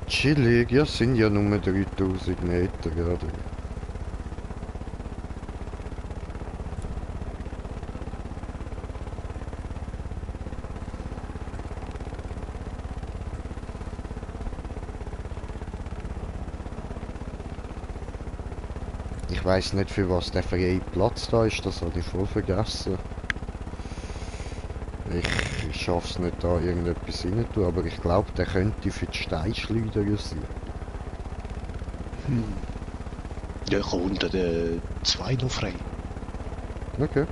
Chillig, ja, sind ja nur 3000 Meter, oder? Ich weiß nicht, für was der freie Platz da ist, das habe ich voll vergessen. Ich schaff's nicht, da irgendetwas rein zu tun, aber ich glaube, der könnte für die Steinschleuder sein. Hm. Ja, ich habe unter den zwei noch frei. Okay.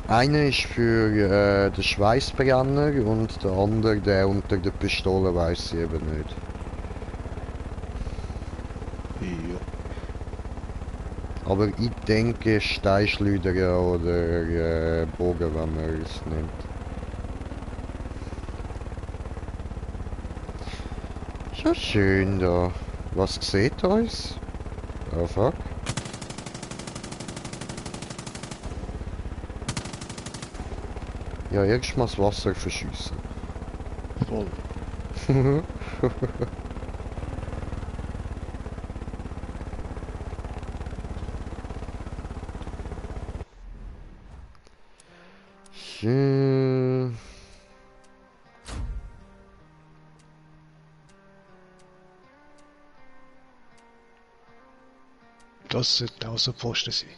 Einer ist für den Schweißbrenner und der andere, der unter der Pistole, weiß ich eben nicht. Ja. Aber ich denke Steinschleuder oder Bogen, wenn man es nimmt. Ist ja schön da. Was sieht uns? Oh fuck. Ja, erstmal das Wasser verschiessen. Voll. Schön. Das sollte auch so Pfosten sein.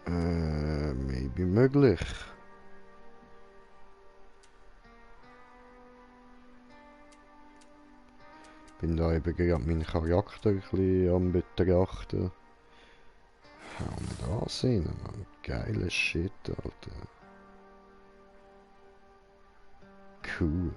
Maybe möglich. Bin da eben gerade meinen Charakter ein bisschen am betrachten. Haben wir da sehen, Mann. Geiles Shit, Alter. Cool.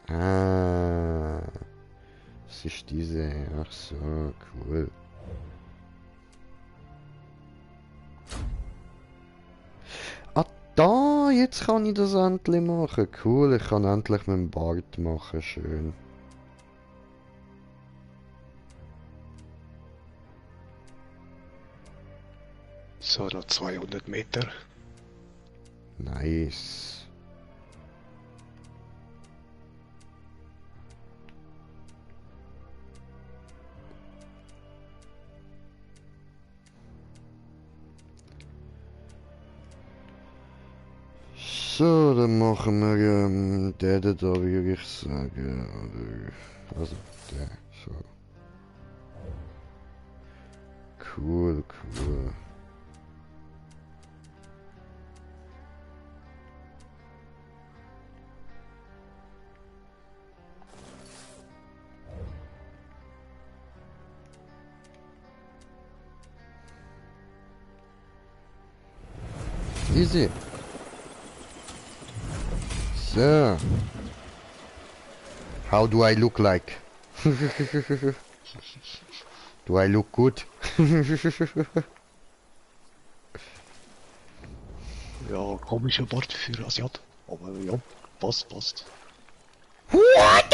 Ah, das ist diese. Ach so, cool. Ah, da, jetzt kann ich das endlich machen. Cool, ich kann endlich mit dem Bart machen, schön. So, noch 200 Meter. Nice. So, dann machen wir den da, würde ich sagen. Oder, also der, so. Cool, cool. Easy. So. How do I look like? Do I look good? Ja, komischer Wort für Asiat. Aber ja, passt, passt. What?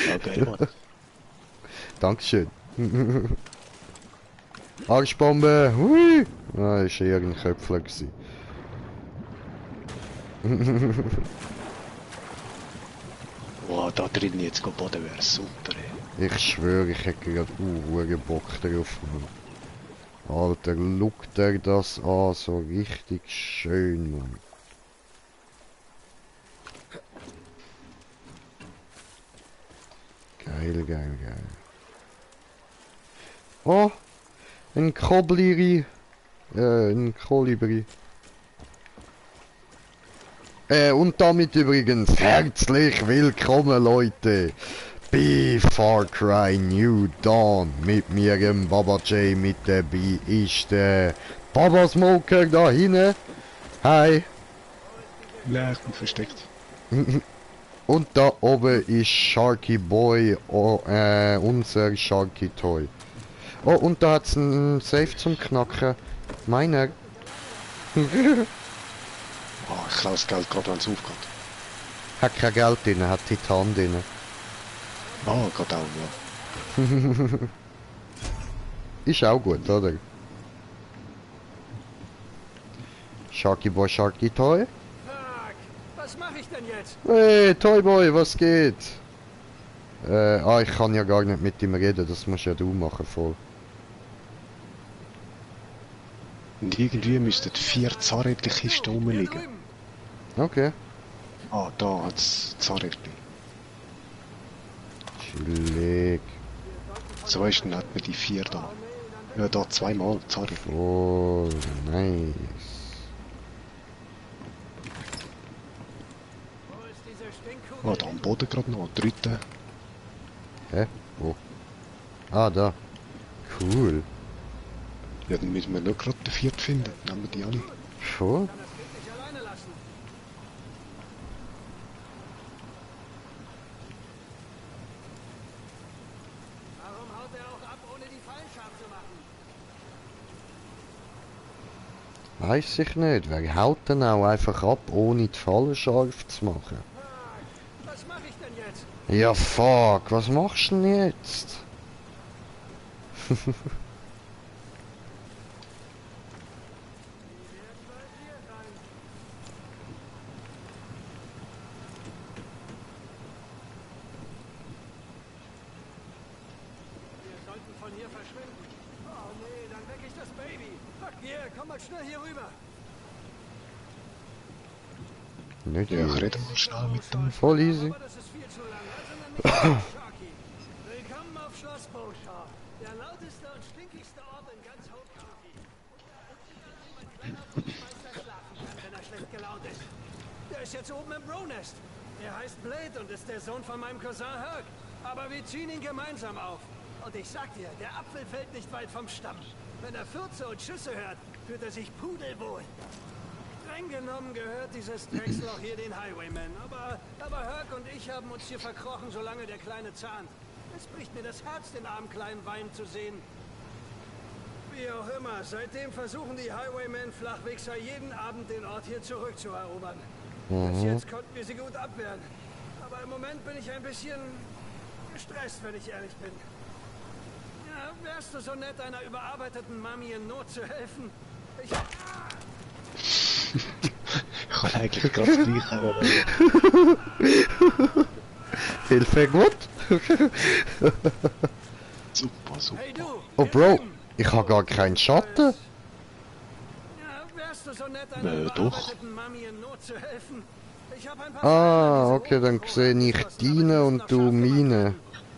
Ja, geil, Mann. Dankeschön. Arschbombe! Hui! Ah, ist eher ein Köpfler gewesen. Wow, da drin jetzt baden wäre super, ey. Ich schwöre, ich hätte gerade Bock drauf. Alter, guck dir das an, so richtig schön, Mann. Geil, geil, geil. Oh, ein Kolibri. Ein Kolibri. Und damit übrigens herzlich willkommen, Leute, bei Far Cry New Dawn. Mit mir, dem Baba J, mit dabei ist der Baba Smoker da hinten. Hi. Nein, ich bin versteckt. Und da oben ist Sharky Boy, unser Sharky Toy. Oh, und da hat's einen Safe zum Knacken. Meiner. Oh, ich klaue das Geld gerade, wenn es aufgeht. Hat kein Geld drin, hat Titan drin. Ah, geht auch, ja. Ist auch gut, oder? Sharky Boy, Sharky Toy? Fuck, was mache ich denn jetzt? Hey, Toy Boy, was geht? Ich kann ja gar nicht mit ihm reden, das musst ja du machen, voll. Und irgendwie müssten 4 Zahnrädchen-Kisten Hier rumliegen. drüben. Okay. Ah, da hat's Zahnrädchen. Chillig. So weißt du, dann hat man die 4 da. Ja, da zweimal Zahnrädchen. Voll nice. Wo ist diese Stinkkugel? Ah, da am Boden gerade noch, dritte. Hä? Wo? Ah, da. Cool. Ja, dann müssen wir nur gerade den 4. finden. Dann haben wir die alle. Schon? Kann das Kind nicht alleine lassen. Warum haut er auch ab, ohne die Fallen scharf zu machen? Weiß ich nicht. Wer haut denn auch einfach ab, ohne die Fallen scharf zu machen? Fuck, was mache ich denn jetzt? Ja, fuck. Was machst du denn jetzt? Die werden bald hier sein. Wir sollten von hier verschwinden. Oh nee, dann weck ich das Baby. Fuck yeah, komm mal schnell hier rüber. Nicht Ja, ich hier. rede mal schnell mit dem. Voll easy. Aber das ist viel zu lang. Also dann nicht Sharky. Willkommen auf Schloss Beauchamp. Der lauteste und stinkigste Ort in ganz Hope County. Mein kleiner Putzmeister schlafen kann, wenn er schlecht gelaunt ist. Der ist jetzt oben im Bronest. Er heißt Blade und ist der Sohn von meinem Cousin Herc. Aber wir ziehen ihn gemeinsam auf. Und ich sag dir, der Apfel fällt nicht weit vom Stamm. Wenn er Fürze und Schüsse hört, fühlt er sich pudelwohl. Streng genommen gehört dieses Drecksloch hier den Highwaymen. Aber Herc und ich haben uns hier verkrochen, solange der Kleine zahnt. Es bricht mir das Herz, den armen Kleinen weinen zu sehen. Wie auch immer, seitdem versuchen die Highwaymen Flachwichser jeden Abend den Ort hier zurückzuerobern. Bis jetzt konnten wir sie gut abwehren. Aber im Moment bin ich ein bisschen gestresst, wenn ich ehrlich bin. Ja, wärst du so nett, einer überarbeiteten Mami in Not zu helfen? Ich... Ich kann eigentlich gerade das Gleiche haben. Hilfe gut? Super, super. Hey du! Oh hier Bro, drüben. ich habe gar keinen Schatten. Ja, wärst du so nett, einer Doch. überarbeiteten Mami in Not zu helfen? Ich hab ein paar Ah, Feinde, okay, dann diese sehe ich Hochgeschossen, deine aber die und sind du noch scharf gemacht meine. werden.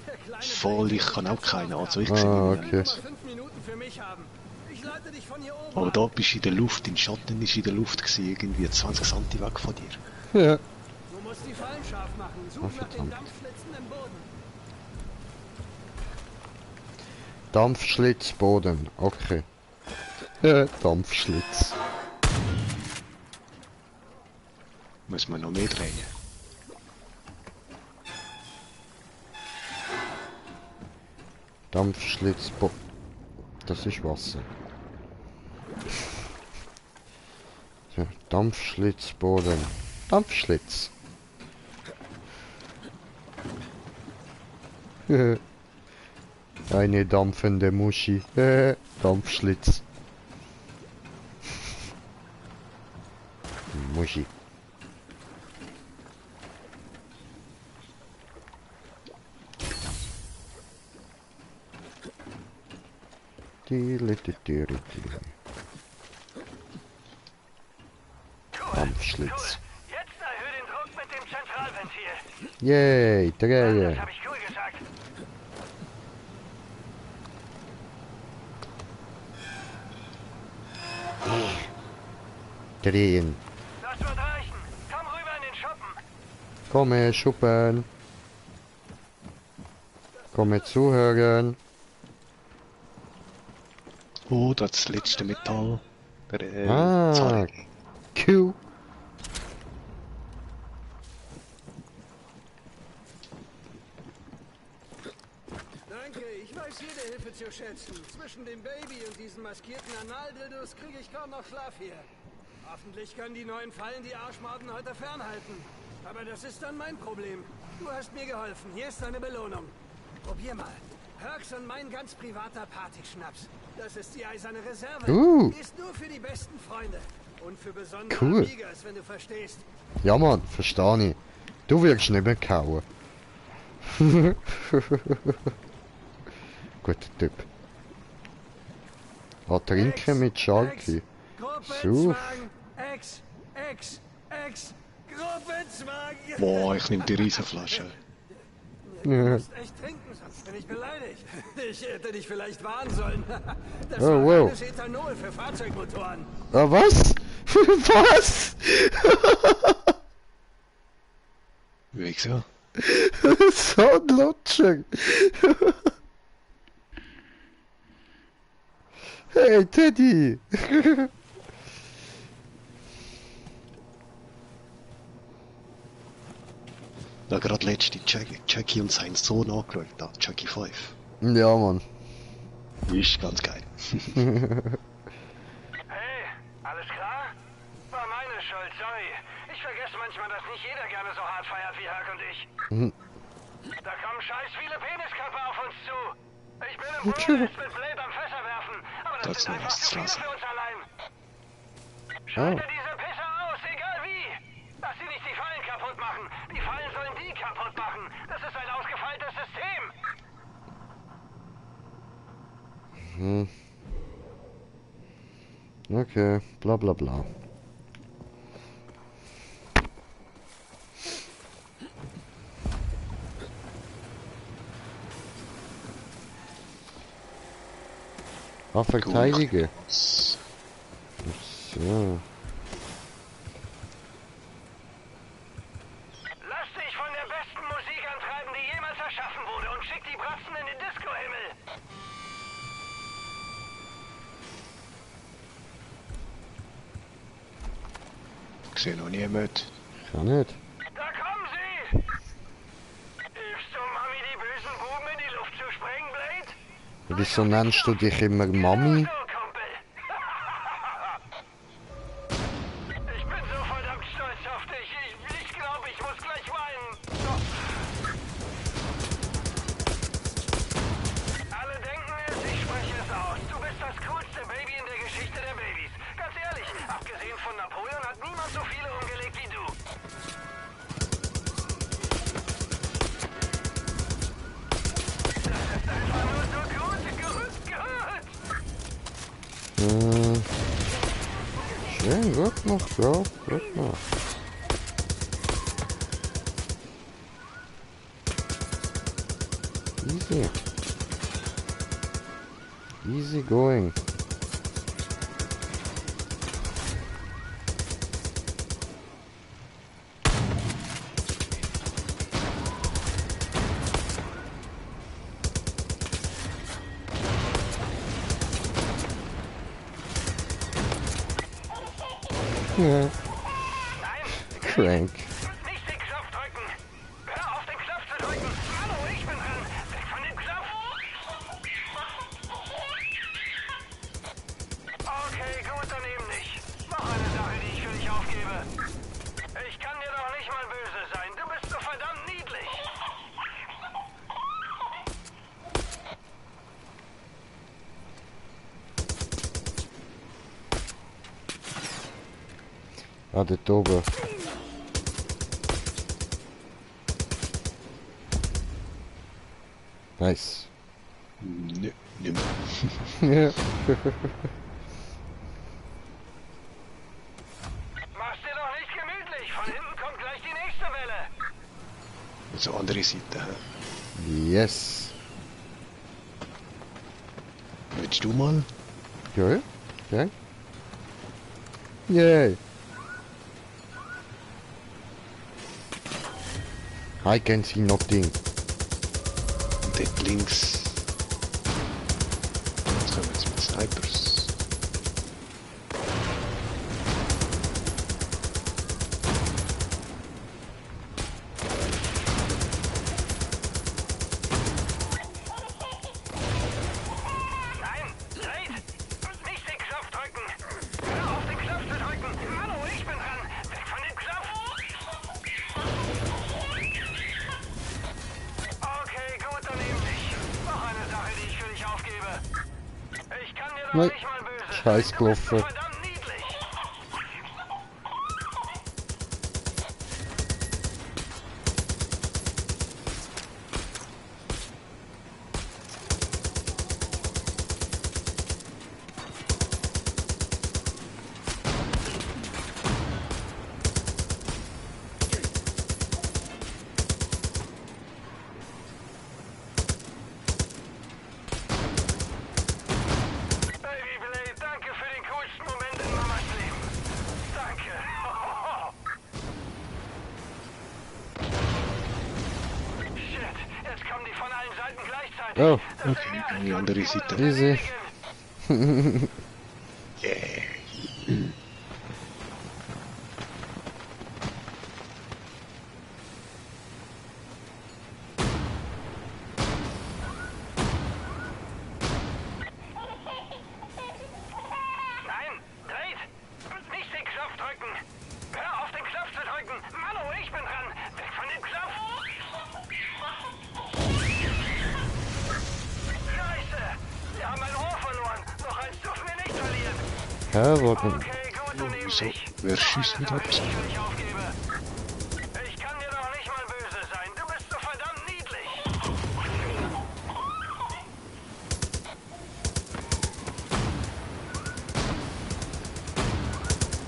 Der kleine Voll, Baby ich kann wird auch keinen, also ich Ah, sehe okay. nur mal 5 Minuten für mich haben. Ich leite dich von hier oben Aber an. da bist du in der Luft, dein Schatten ist in der Luft gewesen, irgendwie 20 cm weg von dir. Ja. Du musst die Fallen scharf machen. Such nach den verdammt. Dampfschlitzen im Boden. Dampfschlitzboden, okay. Dampfschlitz. Muss man noch mehr drehen. Dampfschlitzboden. Das ist Wasser. Ja, Dampfschlitzboden. Dampfschlitz. Eine dampfende Muschi. Dampfschlitz. Muschi. Dampfschlitz. Jetzt erhöhe den Druck mit dem Zentralventil. Yay, Drehe. habe ich cool gesagt. Drehen. Das wird reichen. Komm rüber in den Schuppen. Komme, Schuppen. Komme zuhören. Oh, das letzte Metall. Der Ah. Zahnrädchen. Q. Danke, ich weiß jede Hilfe zu schätzen. Zwischen dem Baby und diesen maskierten Analdildos kriege ich kaum noch Schlaf hier. Hoffentlich können die neuen Fallen die Arschmaden heute fernhalten. Aber das ist dann mein Problem. Du hast mir geholfen. Hier ist deine Belohnung. Probier mal. Herx und mein ganz privater Partyschnaps. Das ist die eiserne Reserve. Die ist nur für die besten Freunde. Und für besondere Amigas, wenn du verstehst. Ja, Mann, verstehe ich. Du wirkst nicht mehr kauen. Guter Typ. Trinken mit Sharky. Gruppenzwang. Gruppenzwang. Boah, ich nehme die Riesenflasche. Du musst echt trinken, sonst bin ich beleidigt. Ich hätte dich vielleicht warnen sollen. Das Oh, war wow. reines Ethanol für Fahrzeugmotoren. Was? Was? Wichser. So ein Lutscher. Hey, Teddy. Da gerade letzte Jackie und sein Sohn angeschaut, da, Jackie 5. Ja, Mann. Ist ganz geil. Hey, alles klar? War meine Schuld, sorry. Ich vergesse manchmal, dass nicht jeder gerne so hart feiert wie Herc und ich. Da kommen scheiß viele Peniskörper auf uns zu. Ich bin im Protest mit Blade am Fässer werfen, aber das sind einfach zu viele für uns allein. Schalte diese Pisser aus, egal wie. Lass sie nicht die Fallen kaputt machen. Die Fallen sollen die kaputt machen. Das ist ein ausgefeiltes System. Okay, bla bla bla. Verteidige. So. Lass dich von der besten Musik antreiben, die jemals erschaffen wurde, und schick die Bratzen in den Disco-Himmel. Ich sehe noch niemand. Kann nicht. Da kommen sie! Hilfst du Mami, die bösen Buben in die Luft zu sprengen, Blade? Wieso nennst du dich immer Mami? So, Kumpel. Ich bin so verdammt stolz auf dich. Ich glaube, ich muss gleich weinen. Alle denken es, ich spreche es aus. Du bist das coolste Baby in der Geschichte der Babys. Ganz ehrlich, abgesehen von Napoleon hat niemand so viele umgelegt wie du. Das ist einfach nur so gut. Schön, gut noch, Bro. Gut noch. Easy. Easy going. Ja. Crank. Nicht den Knopf drücken! Hör auf, den Knopf zu drücken! Hallo, ich bin dran! Weg von dem Knopf! Okay, gut, dann eben nicht. Noch eine Sache, die ich für dich aufgebe. Ich kann dir doch nicht mal böse sein. Du bist so verdammt niedlich. Ah, dort oben. Nice. Nö, nimmer. Ja. Mach's dir doch nicht gemütlich. Von hinten kommt gleich die nächste Welle. Also andere Seite. Hä? Yes. Willst du mal? Ja, ja. Yay. I can see nothing. Und dort links. Jetzt kommen wir jetzt mit Snipers. Nein, Blade! Nicht den Knopf drücken! Hör auf, den Knopf zu drücken! Hallo, ich bin dran! Weg von dem Knopf! Nein. nicht mal böse Scheiß sein. Du bist so gelaufen. verdammt niedlich. Baby Blade, danke für den coolsten Moment in Mamas Leben. Danke. Shit, jetzt kommen die von allen Seiten gleichzeitig. Oh, Das sind Okay, mehr an als die wir andere uns Seite. easy. erledigen. Yeah. Nein, dreht! Nicht den Knopf drücken! Hör auf, den Knopf zu drücken! Manu, ich bin dran! Weg von dem Knopf! Scheiße! Wir haben ein Ohr verloren! Noch eins dürfen wir nicht verlieren! Hä, wo... Okay, gut und Wieso? nämlich. Wer schießt mit Wenn etwas? ich aufgebe. Ich kann dir doch nicht mal böse sein. Du bist so verdammt niedlich.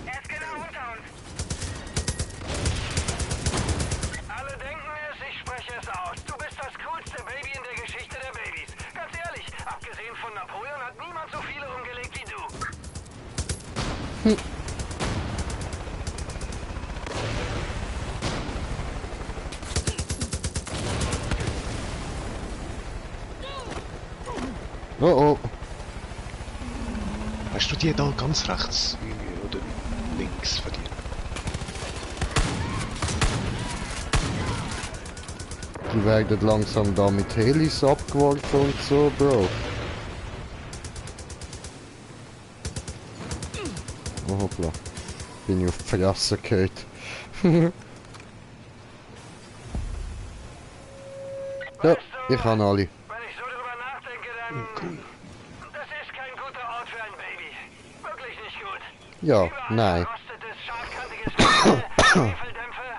Er ist genau unter uns. Alle denken es, ich spreche es aus. Du bist das coolste Baby in der Geschichte der Babys. Ganz ehrlich, abgesehen von Napoleon hat niemand so viele umgelegt wie du. Oh oh. Hast du die da ganz rechts oder links von dir? Die werden langsam da mit Helis abgeworfen und so, Bro. Oh hoppla. Bin ich auf die Fresse gefallen. Ja, ich habe alle. Wenn ich so drüber nachdenke, dann... Cool. Das ist kein guter Ort für ein Baby. Wirklich nicht gut. Ja, Überall nein. verrostetes, scharfkantiges Metall, Schwefeldämpfe.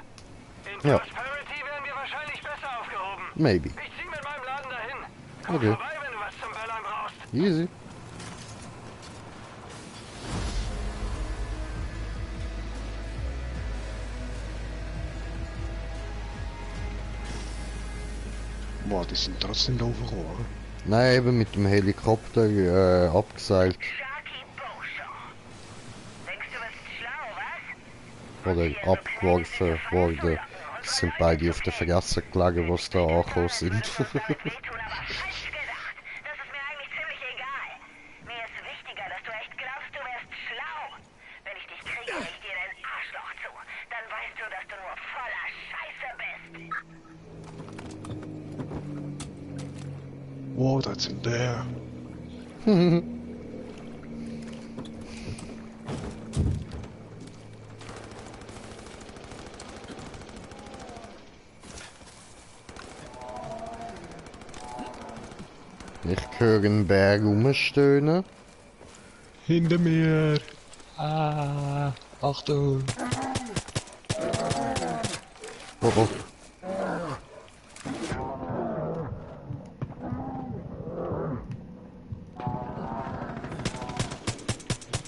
In Ja. Prosperity wären wir wahrscheinlich besser aufgehoben. Maybe. Ich zieh mit meinem Laden dahin. Komm Okay. vorbei, wenn du was zum Böllern brauchst. Easy. Boah, die sind trotzdem da hochgekommen. Nein, eben mit dem Helikopter abgeseilt. Sharky Boshaw. Denkst du bist schlau, was? Oder abgeworfen worden. Es sind beide auf der Fresse gelegen, wo sie da angekommen sind. Wehtun, aber falsch gedacht. Das ist mir eigentlich ziemlich egal. Mir ist wichtiger, dass du echt glaubst, du wärst schlau. Wenn ich dich kriege, ich dir dein Arschloch zu. Dann weißt du, dass du nur voller Scheiße bist. Wow, that's in there. Ich höre einen Berg rumstöhnen. Hinter mir. Ah, Achtung. Oh oh.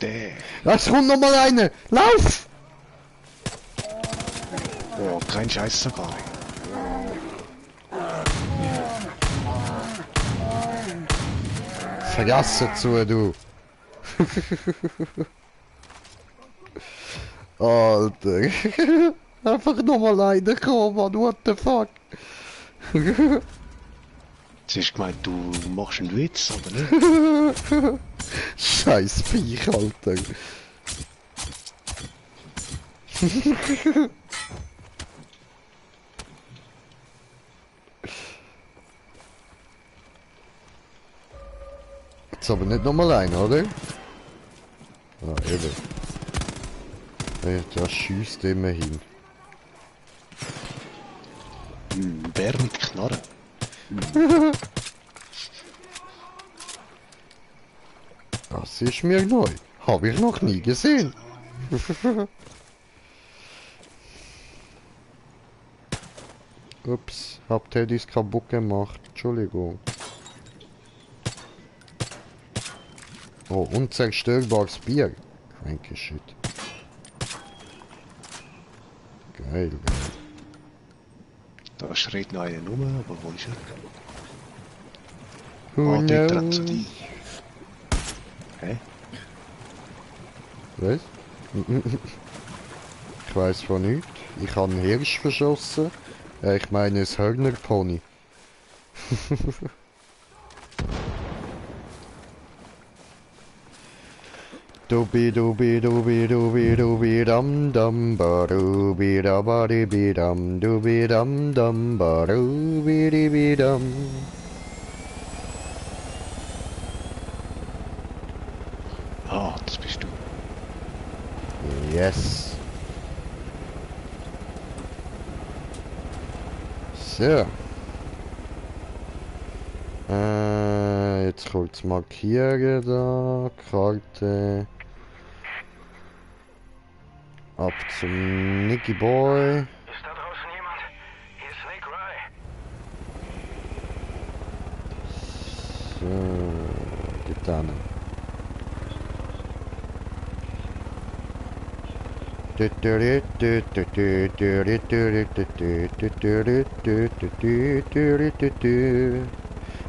Der. Es kommt noch mal eine! Lauf! Oh, kein Scheiß sogar. Vergasse zu, du! Alter! Einfach noch mal reinkommen, Mann, what the fuck? Jetzt hast du gemeint, du machst einen Witz, aber nicht? Scheiß Viech, Alter! Jetzt aber nicht nochmal ein, oder? Ah, eben. Der schießt immerhin. Bär mit Knarre. Das ist mir neu. Habe ich noch nie gesehen. Ups, hab Teddys kaputt gemacht. Entschuldigung. Oh, unzerstörbares Bier. Cranky Shit. Geil, geil. Da schreit noch einer rum, aber wo ist er? Who Ah, dort rennt zu knows? dir. Hä? Was? Ich weiß von nichts. Ich habe einen Hirsch verschossen. Ich meine ein Hörnerpony. Dubi dubi dubi dubi dubi dam dam ba dubi da ba di bi dam dubi dam dam ba dubi di bi dam. Ah, das bist du. Yes. So. Jetzt kurz markieren da. Karte. Ab zum Nicky Boy. Ist da draußen jemand? Hier ist Snake Rye. So. Getan.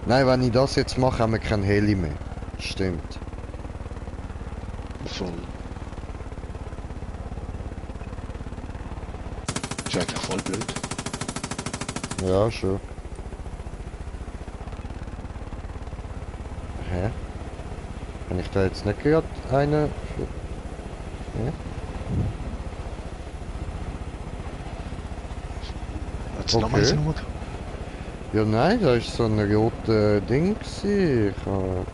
Nein, wenn ich das jetzt mache, haben wir kein Heli mehr. Stimmt. Voll. Ist eigentlich voll blöd. Ja, schon. Hä? Kann ich da jetzt nicht gerade eine... Hä? Hat's noch mal Okay. so rumgekommen? Ja, nein, da ist so ein rotes Ding gewesen. Ich habe...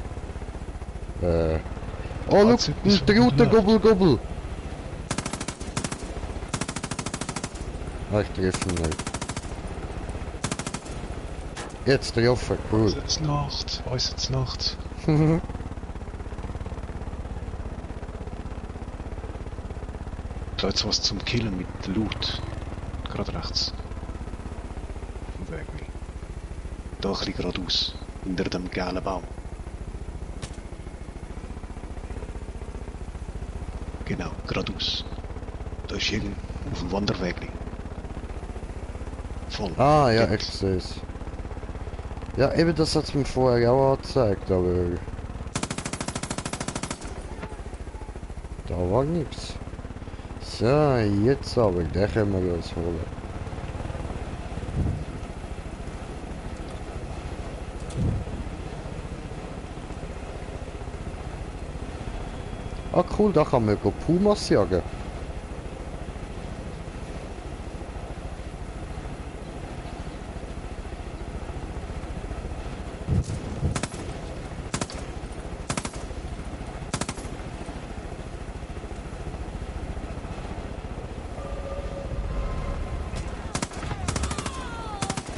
Oh, Ah, look, jetzt ein ist dritter es Gobbel Gobbel. Ah, ich treffe ihn nicht. Jetzt treffen, cool. Was jetzt Nacht? Was jetzt Nacht? Da jetzt was zum Killen mit Loot. Gerade rechts. Vom Weg. Da ein bisschen geradeaus. Hinter dem gelben Baum. Genau, geradeaus. Da ist irgend auf dem Wanderweg. Voll. Ah, ja, Dort. ich sehe es. Ja, eben das hat es mir vorher auch angezeigt, aber... Da war nichts. So, jetzt aber, den können wir uns holen. Ah cool, da kann man Pumas jagen.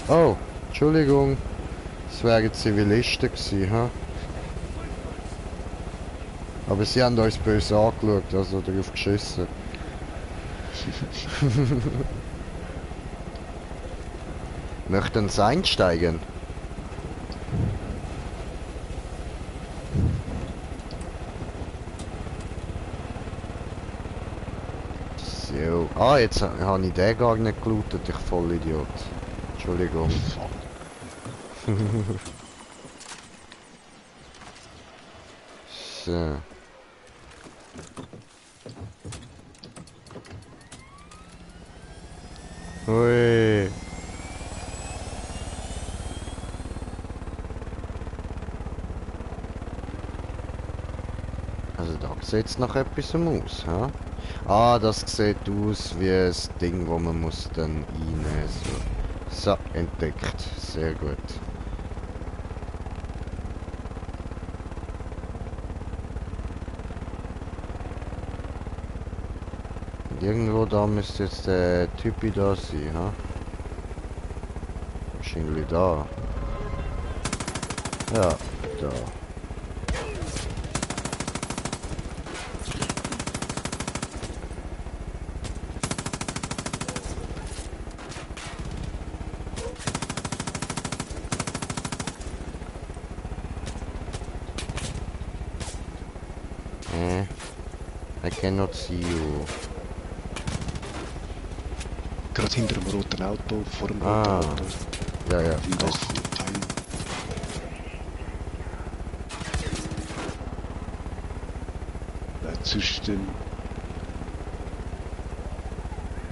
Oh, Entschuldigung. Es wären Zivilisten gewesen, ha? Aber sie haben uns böse angeschaut, also darauf geschissen. Möchten Sie einsteigen? So. Ah, jetzt habe ich den gar nicht gelootet, ich Vollidiot. Entschuldigung. So. Hui. Also da sieht es nach etwas aus, ha? Ah, das sieht aus wie ein Ding, wo man muss dann rein. So, entdeckt. Sehr gut. Irgendwo da müsste jetzt der Typi da sein, ha? Wahrscheinlich da. Ja, da. cannot see you. Gerade hinter dem roten Auto, vor dem Ah. roten Auto. Ja, ja. Im Dach vom Teil. Zwischen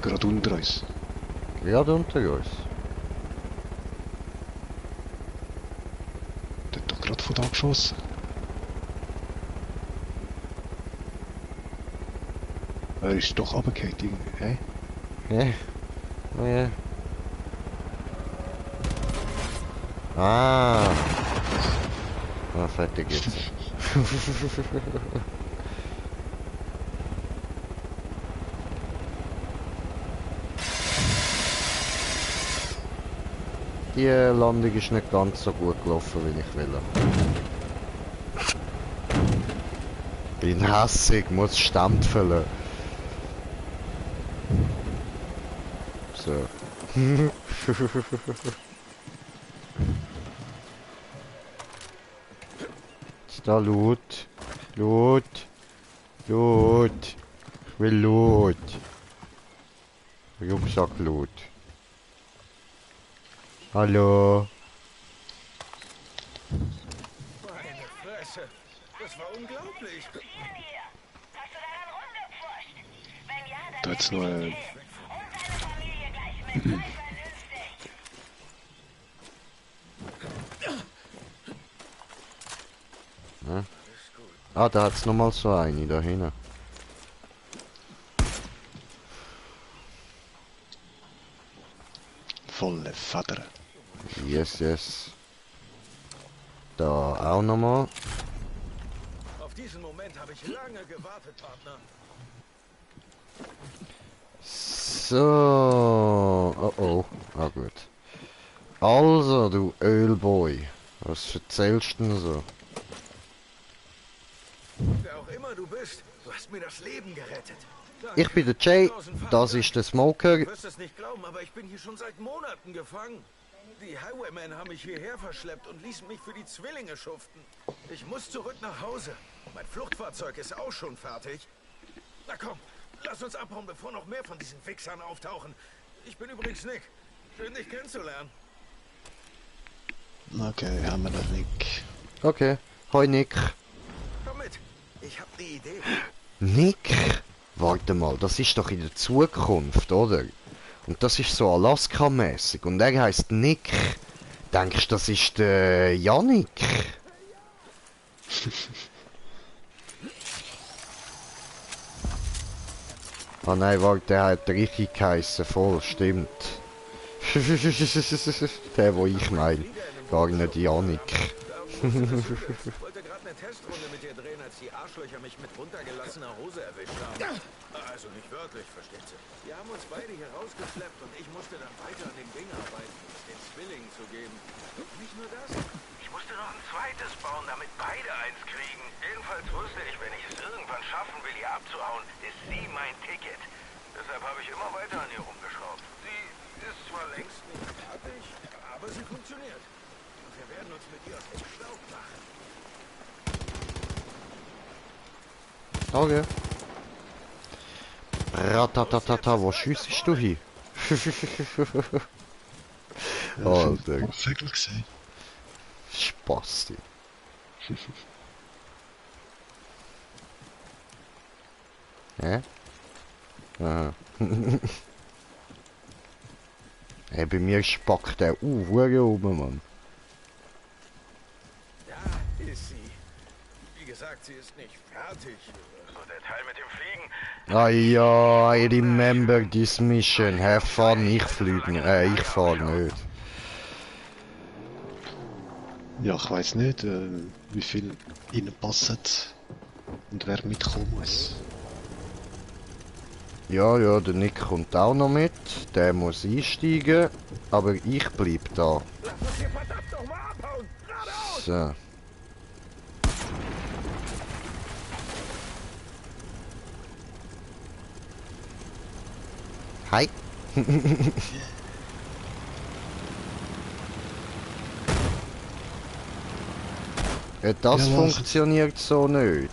gerade unter uns. Gerade unter uns. Der hat doch gerade von da geschossen. Er ist doch runtergefallen irgendwie, hä? Ja. Ja. Ah. Ah, fertig jetzt. Die Landung ist nicht ganz so gut gelaufen, wie ich will. Bin hässig, muss stampfen. So. Ist da Loot? Loot? Loot? Ich will Loot. Rucksack Loot. Hallo? Meine Fresse. Das war unglaublich. Hier. Hast du daran rumgepfuscht? Wenn ja, dann Da hat's nehmen noch wir dich und deine Familie gleich mit. Sei vernünftig. Ah, da hat's nochmal so eine da hinten. Volle Federn. Yes, yes. Da auch nochmal. Auf diesen Moment habe ich lange gewartet, Partner. So. Oh oh. Ah gut. Also, du Ölboy. Was erzählst du denn so? Wer auch immer du bist, du hast mir das Leben gerettet. Ich bin der Jay, das ist der Smoker. Du wirst es nicht glauben, aber ich bin hier schon seit Monaten gefangen. Die Highwaymen haben mich hierher verschleppt und ließen mich für die Zwillinge schuften. Ich muss zurück nach Hause. Mein Fluchtfahrzeug ist auch schon fertig. Na komm, lass uns abhauen, bevor noch mehr von diesen Wichsern auftauchen. Ich bin übrigens Nick. Schön, dich kennenzulernen. Okay, haben wir noch nicht. Okay. Hoi Nick. Komm mit, ich habe eine Idee. Nick? Warte mal, das ist doch in der Zukunft, oder? Und das ist so Alaska-mäßig. Und er heißt Nick. Denkst du, das ist der Yannick? Ah nein, warte, der hat richtig geheissen, voll, stimmt. Der, wo ich meine. Gar nicht Yannick. Ich wollte gerade eine Testrunde mit dir drehen, als die Arschlöcher mich mit runtergelassener Hose erwischt haben. Also nicht wörtlich, versteht sie. Die haben uns beide hier rausgeschleppt und ich musste dann weiter an dem Ding arbeiten, um es den Zwillingen zu geben. Nicht nur das, ich musste noch ein zweites bauen, damit beide eins kriegen. Jedenfalls wusste ich, wenn ich es irgendwann schaffen will, hier abzuhauen, ist sie mein Ticket. Deshalb habe ich immer weiter an ihr rumgeschraubt. Sie ist zwar längst nicht fertig, aber sie funktioniert. Und wir werden uns mit ihr aus dem Staub machen. Okay. Ratatatata, wo schiessest du hin? Alter, Vögel gesehen. Spasti. Hä? Aha. Hey, bei mir spackt der Hure oben, Mann. Da ist sie. Wie gesagt, sie ist nicht fertig. So der Teil mit dem Fliegen. Ah ja, I remember this mission. Have fun, ich fliege. Ich fahr nicht. Ja, ich weiß nicht, wie viel reinpassen und wer mitkommen muss. Ja, ja, der Nick kommt auch noch mit. Der muss einsteigen. Aber ich bleib da. Lass uns hier verdammt doch mal abhauen. Geradeaus. So. Hi. Das Ja, funktioniert so nicht.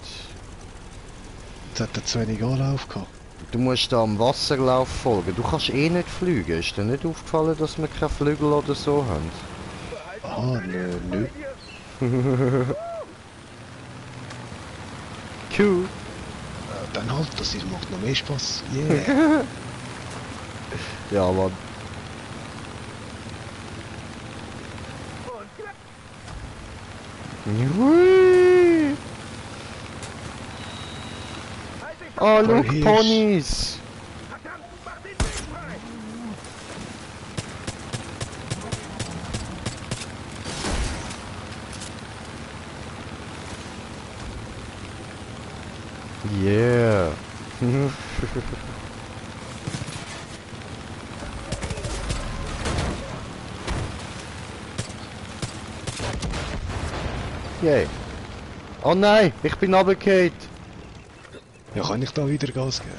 Jetzt hat er zu wenig Anlauf gehabt. Du musst da am Wasserlauf folgen. Du kannst eh nicht fliegen. Ist dir nicht aufgefallen, dass wir keine Flügel oder so haben? Aha, nö. Cool. Dann halt, das macht noch mehr Spaß. Yeah. Ja, Mann. Hui. Oh, look, Hirsch. Ponys. Verdammt, mach den Weg frei! Yeah. Yay. Oh nein, ich bin runtergefallen. Ja, kann ich da wieder Gas geben?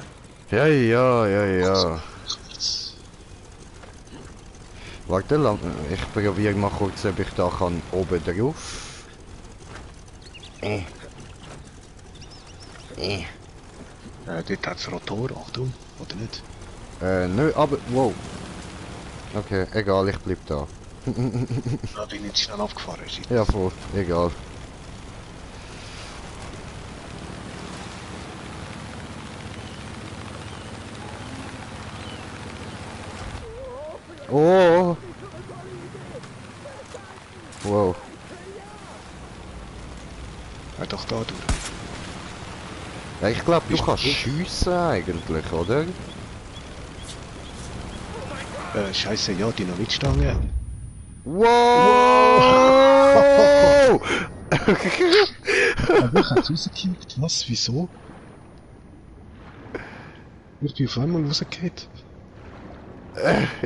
Ja. Warte, ich probiere mal kurz, ob ich da kann oben drauf. Dort hat es Rotor, Achtung, oder nicht? Nö, aber, wow. Okay, egal, ich bleib da. Da bin ich jetzt schnell abgefahren. Shit. Ja, voll, egal. Oh! Wow. Ja, doch da durch. Ja, ich glaube, du Bist du kannst gut? schiessen eigentlich, oder? Scheiße, ja, Dynamitstange. Wow! Aber ich hab's rausgekippt. Was? Wieso? Ich bin auf einmal rausgefallen.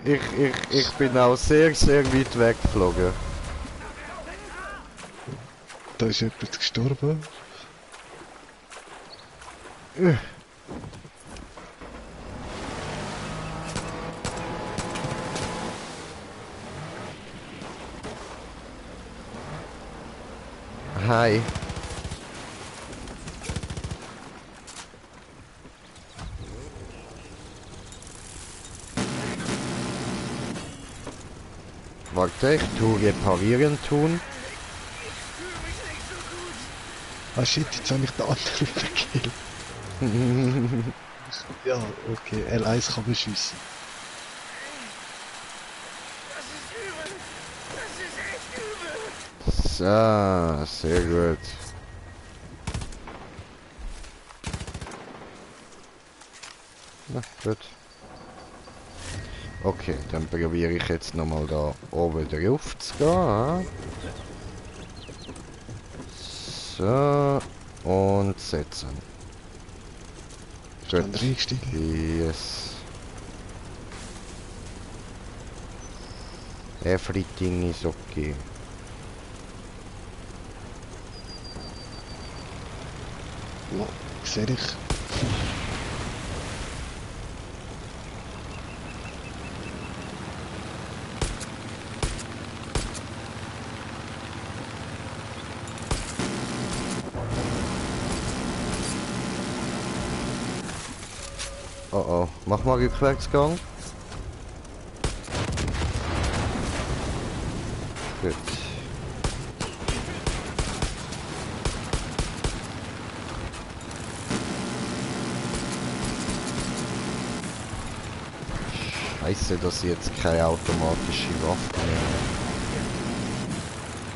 Ich bin auch sehr, sehr weit weggeflogen. Da ist jemand gestorben. Hi. Warte, ich tue reparieren tun. Ah shit, jetzt habe ich den anderen verkillt. Ja, okay, L1 kann beschiessen. Das ist übel! Das ist echt übel! So, sehr gut. Na, gut. Okay, dann probiere ich jetzt nochmal da oben drauf zu gehen. So, und setzen. Ist dann eingestiegen? Yes. Everything is okay. Ja, sehe ich. Oh oh, mach mal Rückwärtsgang. Gut. Scheiße, dass ich jetzt keine automatische Waffe mehr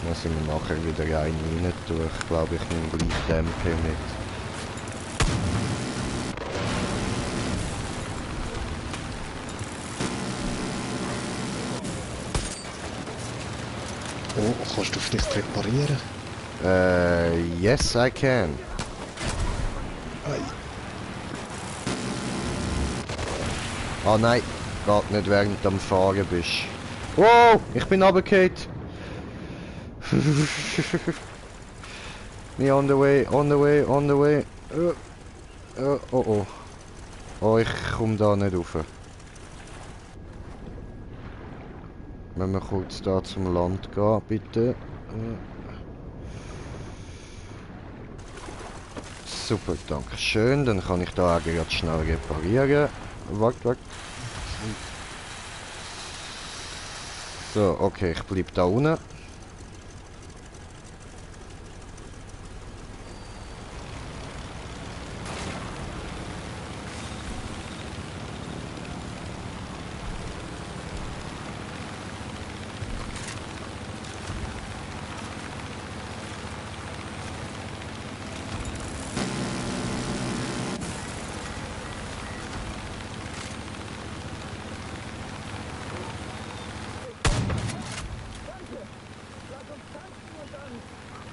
habe. Muss ich mir nachher wieder eine rein tun. Ich glaube, ich nehme gleich die MP mit. Oh, kannst du vielleicht reparieren? Yes, I can. Ei. Ah nein, geht nicht während du am Fahren bist. Wow, ich bin runtergefallen. Me on the way, on the way, on the way. Oh oh. Oh, ich komme da nicht rauf. Wenn wir kurz da zum Land gehen, bitte. Super, danke schön. Dann kann ich da auch gerade schnell reparieren. Warte. So, okay, ich bleib da unten.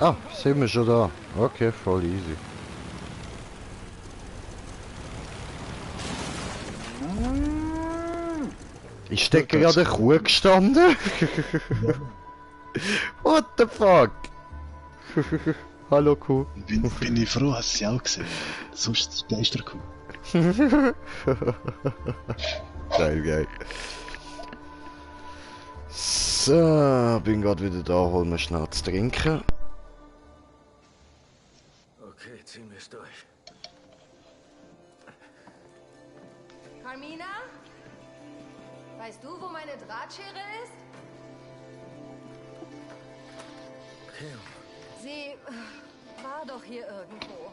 Ah, sind wir schon da. Okay, voll easy. Ist da gerade eine Kuh gestanden? What the fuck? Hallo Kuh. Bin ich froh, hast du sie auch gesehen. Sonst ist es Geisterkuh. Geil. So, bin gerade wieder da, holen wir schnell zu trinken. Okay, ziehen wir es durch. Carmina? Weißt du, wo meine Drahtschere ist? Okay. Sie war doch hier irgendwo.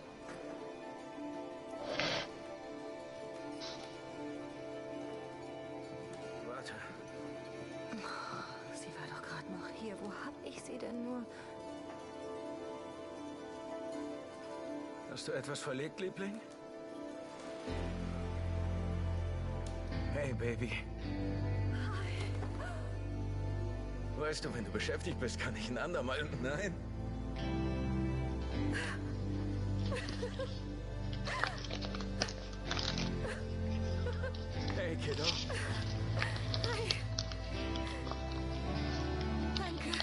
Warte. Sie war doch gerade noch hier. Wo hab ich sie denn nur? Hast du etwas verlegt, Liebling? Hey, Baby. Weißt du, wenn du beschäftigt bist, kann ich ein andermal... Nein. Hey, Kiddo. Danke.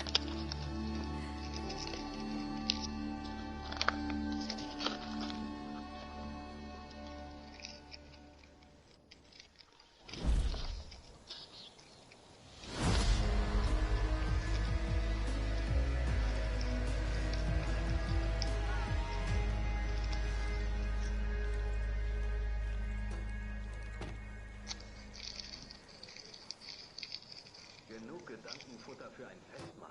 Genug Gedankenfutter für ein Festmahl.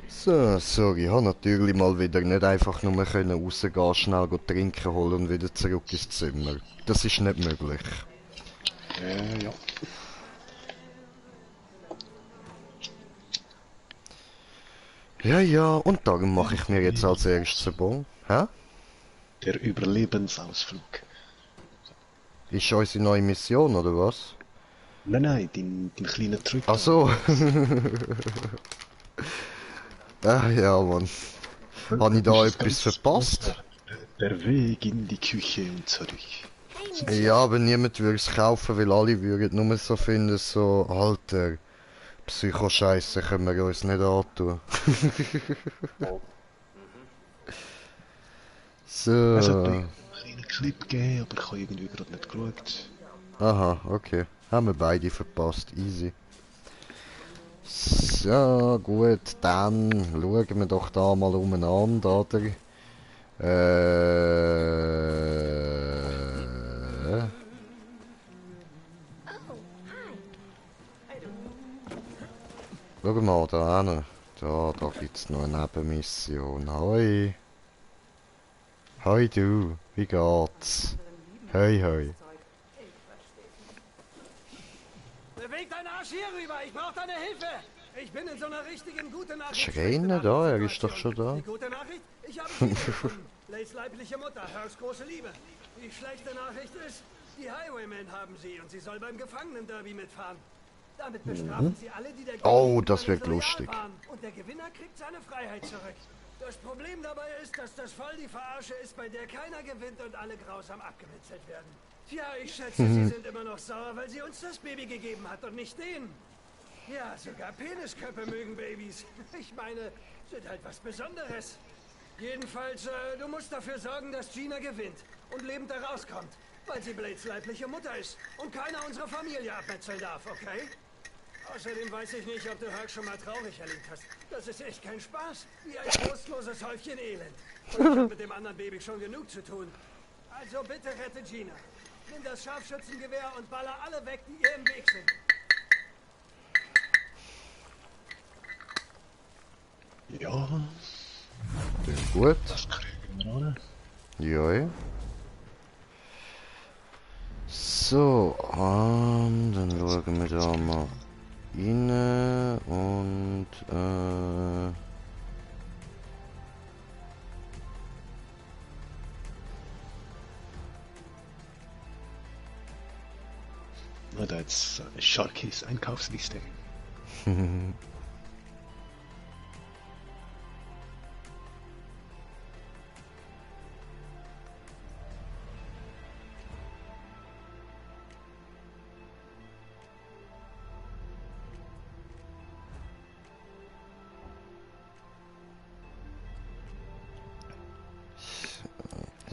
So, sorry, ich habe natürlich mal wieder nicht einfach nur können rausgehen, schnell trinken holen und wieder zurück ins Zimmer. Das ist nicht möglich. Ja. Ja, und darum mache ich mir jetzt als erstes ein Bon. Hä? Der Überlebensausflug. Ist unsere neue Mission, oder was? Nein, dein kleiner Trick. Ach so. Ah ja, Mann. Habe ich da etwas verpasst? Der Weg in die Küche und zurück. Ja, aber niemand würde es kaufen, weil alle würden nur so finden, so, Alter, Psycho-Scheiße können wir uns nicht antun. So. Es hat einen kleinen Clip gegeben, aber ich habe irgendwie gerade nicht geschaut. Aha, okay. Haben wir beide verpasst, easy. So, gut, dann schauen wir doch da mal umeinander, oder? Schau mal da hin. Da gibt's noch eine Nebenmission. Hoi. Hoi du, wie geht's? Hoi. Beweg deinen Arsch hier rüber, ich brauche deine Hilfe. Ich bin in so einer richtigen guten Nachricht. Schreien da, er ist doch schon da. Die gute Nachricht, ich habe ihn gefunden. Lays leibliche Mutter, Hers große Liebe. Die schlechte Nachricht ist, die Highwaymen haben sie und sie soll beim Gefangenen-Derby mitfahren. Damit bestrafen sie alle, die der Oh, Gewinner das wird loyal lustig. waren. Und der Gewinner kriegt seine Freiheit zurück. Das Problem dabei ist, dass das voll die Verarsche ist, bei der keiner gewinnt und alle grausam abgemetzelt werden. Tja, ich schätze, sie sind immer noch sauer, weil sie uns das Baby gegeben hat und nicht den. Ja, sogar Penisköpfe mögen Babys. Ich meine, sind halt was Besonderes. Jedenfalls, du musst dafür sorgen, dass Gina gewinnt und lebend da rauskommt. Weil sie Blades leibliche Mutter ist und keiner unserer Familie abmetzeln darf, okay? Außerdem weiß ich nicht, ob du Herc schon mal traurig erlebt hast. Das ist echt kein Spaß. Wie ein trostloses Häufchen Elend. Und ich habe mit dem anderen Baby schon genug zu tun. Also bitte rette Gina. Nimm das Scharfschützengewehr und baller alle weg, die ihr im Weg sind. Ja, Gut. das kriegen wir alle. Ja. So, dann schauen wir da mal rein und Na, da jetzt Sharkys Einkaufsliste.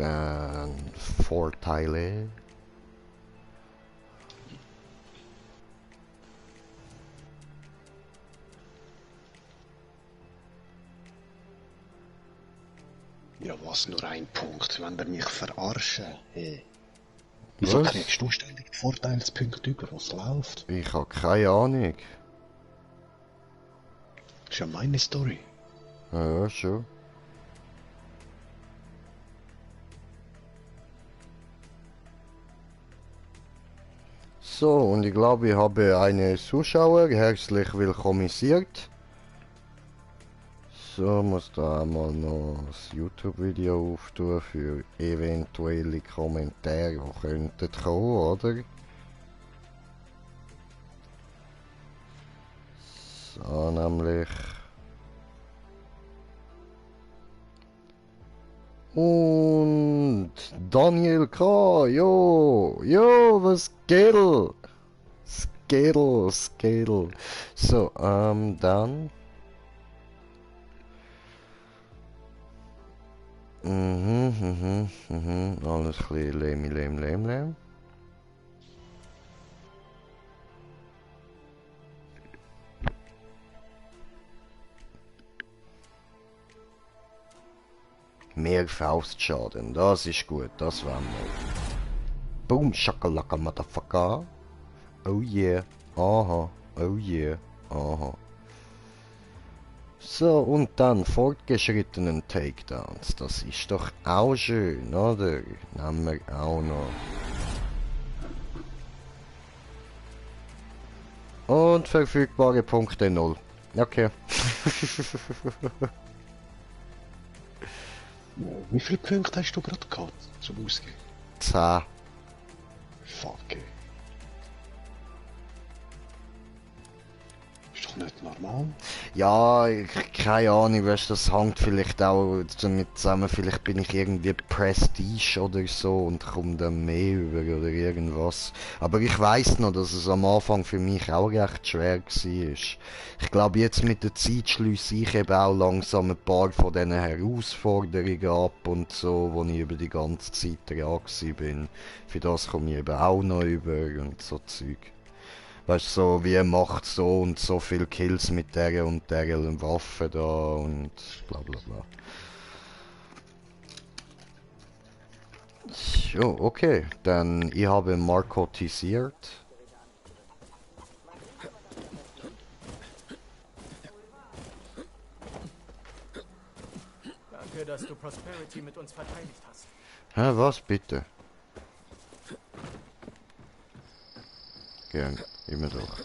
dann Vorteile. Ja, was nur ein Punkt, wenn der mich verarschen. Hey. Wieso Was? kriegst du ständig die Vorteilspunkte über, was läuft? Ich habe keine Ahnung. Das ist ja meine Story. Ja, schon. So, und ich glaube, ich habe eine Zuschauer herzlich willkommisiert. So, muss da einmal noch das YouTube-Video auftun für eventuelle Kommentare, die könnten kommen, oder? So, nämlich. Und Daniel K. Jo, jo, was geht? Skedel. So, dann. Alles ein bisschen lehm. Mehr Faustschaden, das ist gut, das wollen wir. Boom, Shakalaka, Motherfucker. Oh yeah, aha, oh yeah, aha. So, und dann fortgeschrittenen Takedowns, das ist doch auch schön, oder? Nehmen wir auch noch. Und verfügbare Punkte 0. Okay. Wie viele Punkte hast du gerade gehabt zum Ausgehen? 10. Fuck, ey. Ist doch nicht normal. Ja, keine Ahnung, weißt, das hängt vielleicht auch damit zusammen, vielleicht bin ich irgendwie Prestige oder so und komme dann mehr über oder irgendwas. Aber ich weiss noch, dass es am Anfang für mich auch recht schwer war. Ich glaube, jetzt mit der Zeit schliesse ich eben auch langsam ein paar von diesen Herausforderungen ab und so, wo ich über die ganze Zeit dran bin. Für das komme ich eben auch noch über und so Zeug. Weißt du, so wie macht so und so viel Kills mit der und der Waffe da und bla bla bla. So, okay, dann ich habe Marco tisiert. Danke, dass du Prosperity mit uns verteidigt hast. Hä, was bitte? Gern, immer doch.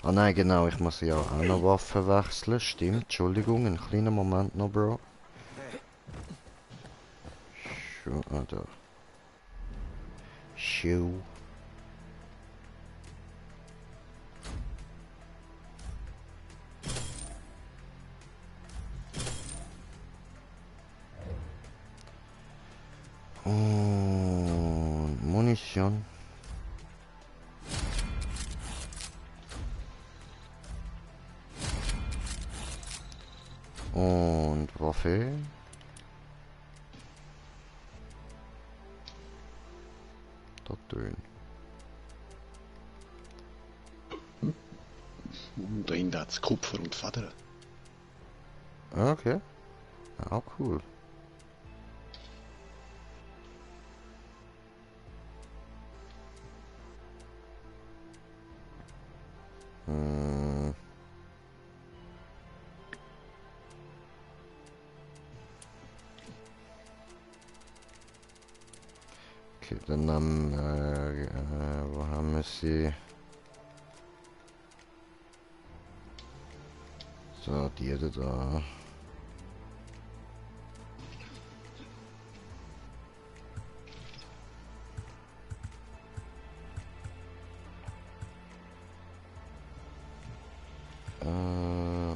Ah nein, genau, ich muss ja auch noch Waffen wechseln, stimmt, Entschuldigung, einen kleinen Moment noch, Bro. Schuh, da. Schuh. Und Munition. Da drin. Da hinten hat es Kupfer und Federn. Okay. Auch cool. Hm. Okay, dann haben wo haben wir sie? So, die da.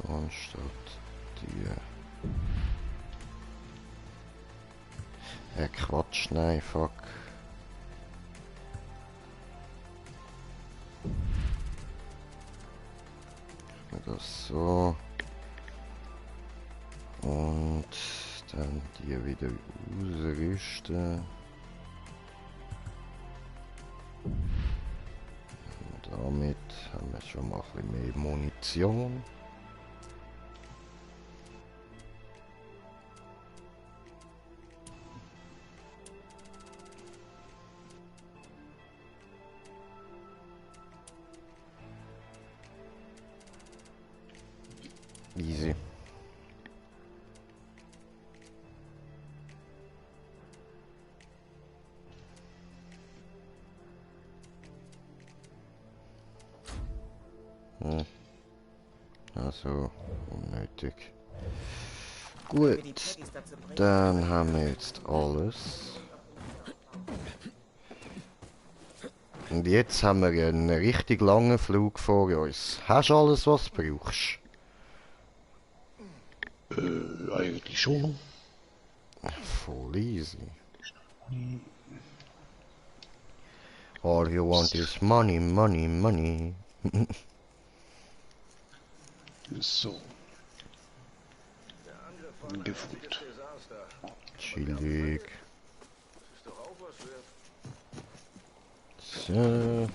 Und statt die. Quatsch, nein, fuck. Das so. Und dann die wieder ausrüsten. Und damit haben wir schon mal ein bisschen mehr Munition. Easy. Also, unnötig. Gut, dann haben wir jetzt alles. Und jetzt haben wir einen richtig langen Flug vor uns. Hast du alles, was du brauchst? Eigentlich schon. Voll easy. All you want is money, money, money. So. Gefühlt. Chillig. So.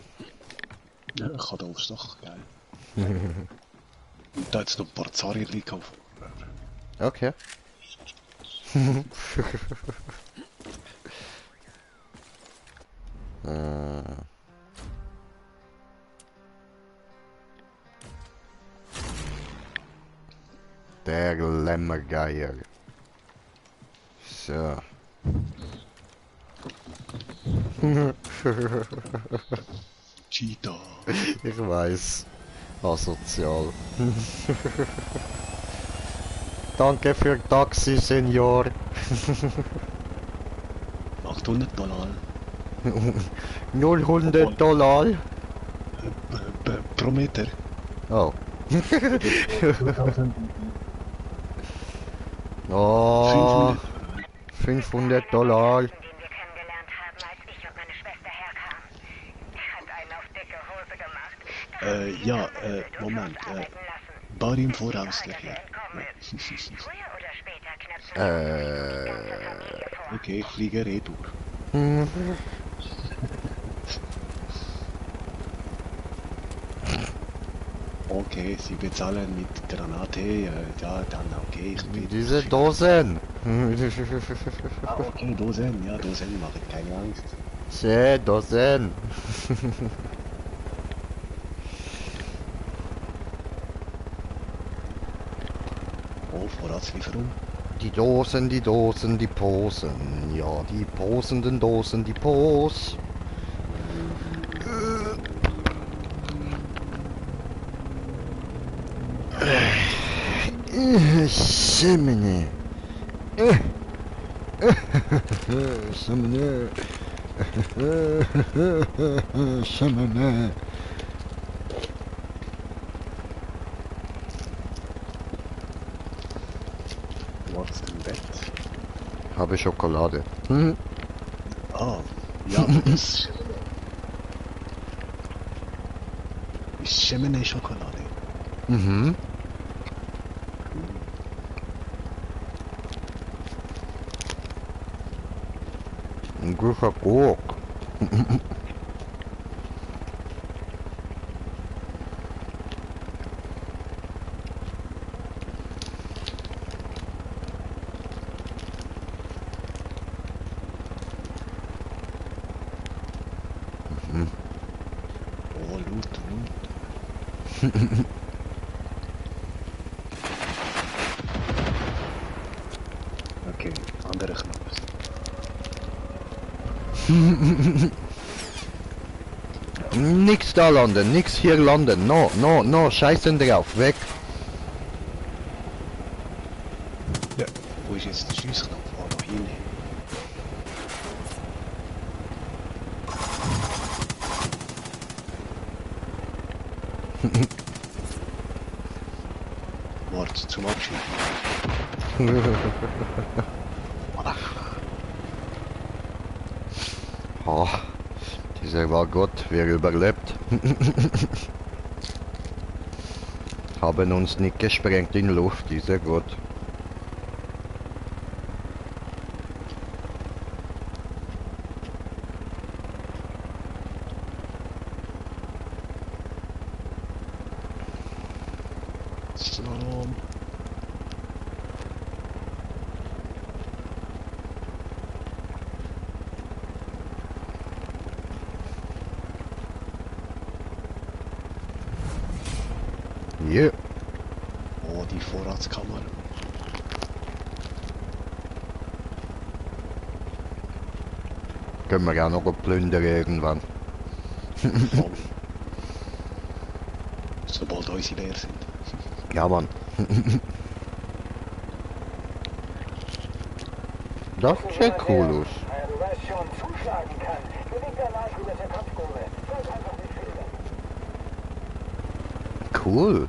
Ja, ich habe aufs Dach, geil. Und da jetzt noch ein paar Zahnräder gekauft. Okay. Der Lämmergeier. So. Cheetah. Ich weiß. Asozial. Danke für Taxi, Senior. $800. 0 $100. Pro Meter. Oh. Oh. $500. Den wir kennengelernt haben, als ich und meine Schwester herkamen. Er hat einen auf dicke Hose gemacht. Ja, Moment. Bar im Voraus, der hier. Früher oder später knöpfen Okay, Flieger retour. Okay, Sie bezahlen mit Granate, ja, dann okay, ich bin... Diese Dosen. Ah, okay, Dosen, ja, Dosen, mache keine Angst. Sehr Dosen. Oh, Vorratslieferung. Die Dosen, die Dosen, die Posen. Ja, die posenden Dosen, die Pos. Semene. Semene. Semene. Was im Bett? Habe Schokolade. Ah, ja, das ist Cheminee-Schokolade. Mhm. Ein guter Gurk. Oh, Loot. Okay, andere Knopf. Nix da landen, nix hier landen. No, scheißen drauf, weg. Ja. Wo ist jetzt der Schiessknopf? Oh, da hinten. Warte, zum Abschied. Oh, dieser war Gott, wer überlebt. Haben uns nicht gesprengt in Luft, dieser Gott. Slalom. Yeah. Oh, die Vorratskammer. Können wir auch noch plündern irgendwann. Voll. Sobald unsere leer sind. Ja, Mann. Das sieht cool aus. Du weißt schon, zuschlagen kann. Bewegt der Leiche mit der Kopfgrube. Soll einfach nicht fehlen. Cool.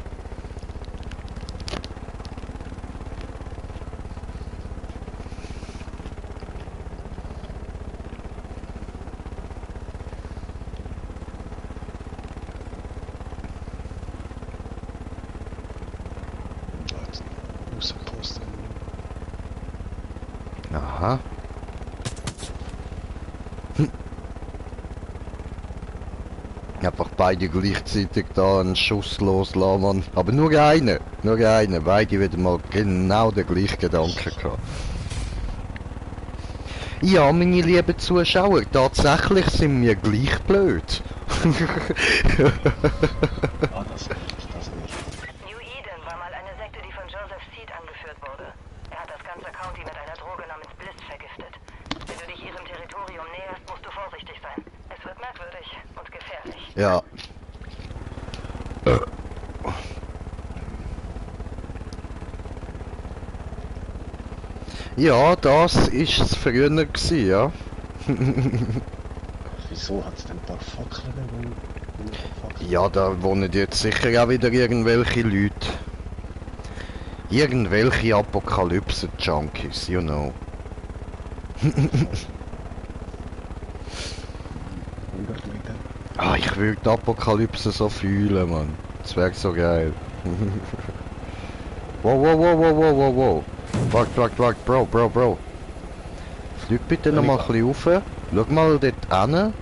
Warte, Außenposten. Aha. Einfach beide gleichzeitig da einen Schuss loslassen, Mann. Aber nur eine. Beide wieder mal genau den gleichen Gedanken gehabt. Ja, meine lieben Zuschauer, tatsächlich sind wir gleich blöd. Ah, das nicht. New Eden war mal eine Sekte, die von Joseph Seed angeführt wurde. Er hat das ganze County mit einer Droge namens Bliss vergiftet. Wenn du dich ihrem Territorium näherst, musst du vorsichtig sein. Es wird merkwürdig und gefährlich. Ja. Ja, das ist es früher gewesen, ja. Wieso hat es denn ein paar Fackeln, wo Ja, da wohnen jetzt sicher auch wieder irgendwelche Leute. Irgendwelche Apokalypse-Junkies, you know. Ah, ich würde die Apokalypse so fühlen, Mann. Das wäre so geil. Wow. Wart, Bro. Flieg bitte noch mal ein bisschen rauf. Schau mal dort hin.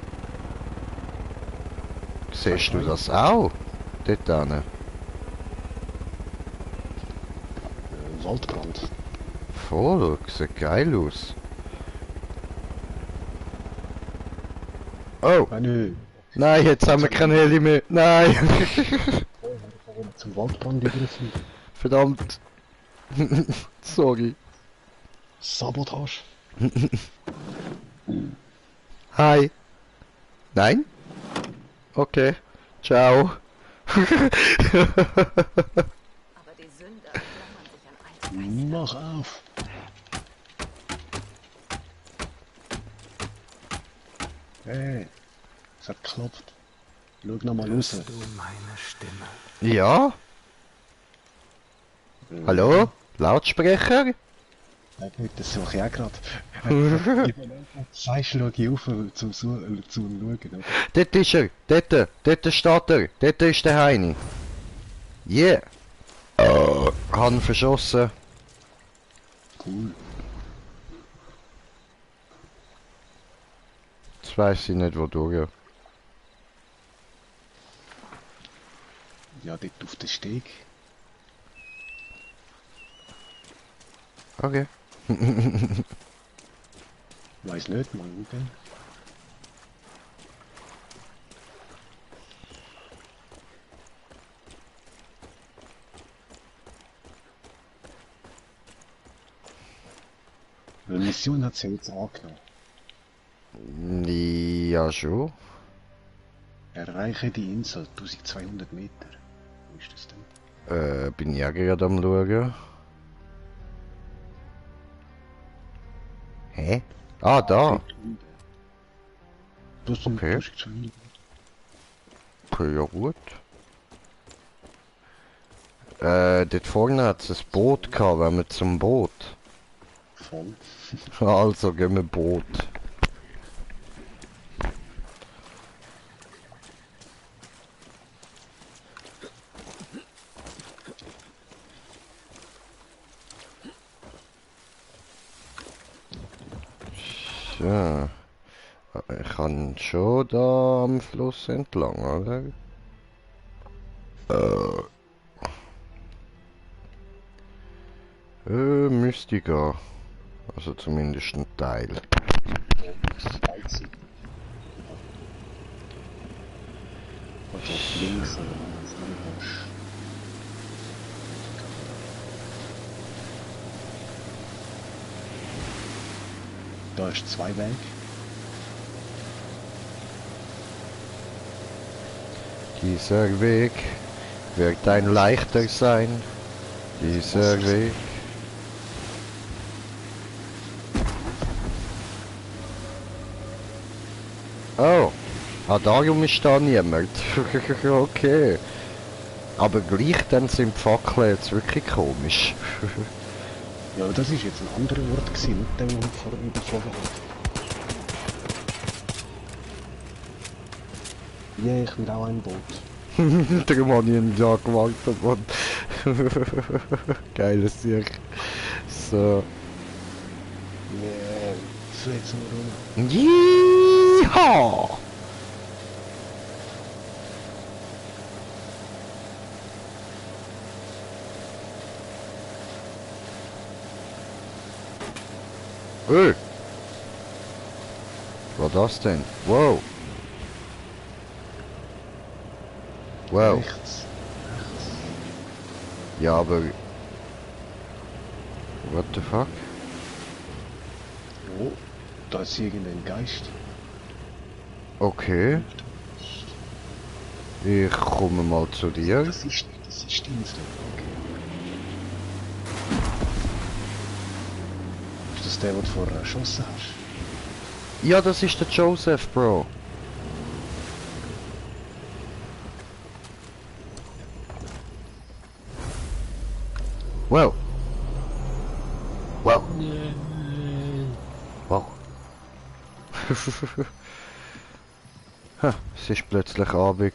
Siehst du das auch? Dort hin. Waldbrand. Voll, sieht geil aus. Oh, Nö. nein, jetzt haben wir kein Heli mehr. Nein. Zum Waldbrand überfliegen. Verdammt. Sorry. Sabotage. Hi. Nein? Okay. Ciao. Aber die Sünder klammern sich an eins. Mach auf. Hey, es hat geklopft. Schau noch mal raus. Du meine Stimme. Ja? Hallo? Lautsprecher? Ja, gut, das suche ich auch gerade. Sagst du, schau ich auf zum Schauen. Oder? Dort ist er. Dort steht er. Dort ist der Heini. Yeah. Han verschossen. Cool. weiß ich nicht, wo durch. Ja, dort auf den Steg. Okay. Weiß nicht, mal schauen. Die Mission hat sie jetzt angenommen. Ja, schon. Erreiche die Insel, 1200 Meter. Wo ist das denn? Bin ich auch gerade am schauen. Hä? Ah, da. Das sind Okay. 1200. Okay, ja gut. Dort vorne hat es ein Boot gehabt, wenn wir zum Boot. Voll. Also gehen wir Boot. So. Ich kann schon da am Fluss entlang, oder? Müsste gehen. Also zumindest ein Teil. Oder auf links, oder wenn es nicht willst. Da ist zwei Weg. Dieser Weg wird ein leichter sein. Dieser Weg. Oh, darum ist da niemand. Okay. Aber gleich dann sind die Fackeln jetzt wirklich komisch. Ja, aber das ist jetzt ein anderer Ort gewesen, nicht der, den wir vorhin überflogen haben. Ja, ich will auch ein Boot. Darum habe ich einen Tag gewartet, Mann. Geiles Sieg. So. Ja, so jetzt mal rum. Yeehaw! Hey! Was war das denn? Wow! Wow! Rechts. Ja, aber... What the fuck? Oh, da ist irgendein Geist. Okay. Ich komme mal zu dir. Das ist die Insel. Okay. Ist das der, den du vorher erschossen hast? Ja, das ist der Joseph, Bro. Wow. Wow. Wow. Ha, es ist plötzlich Abend.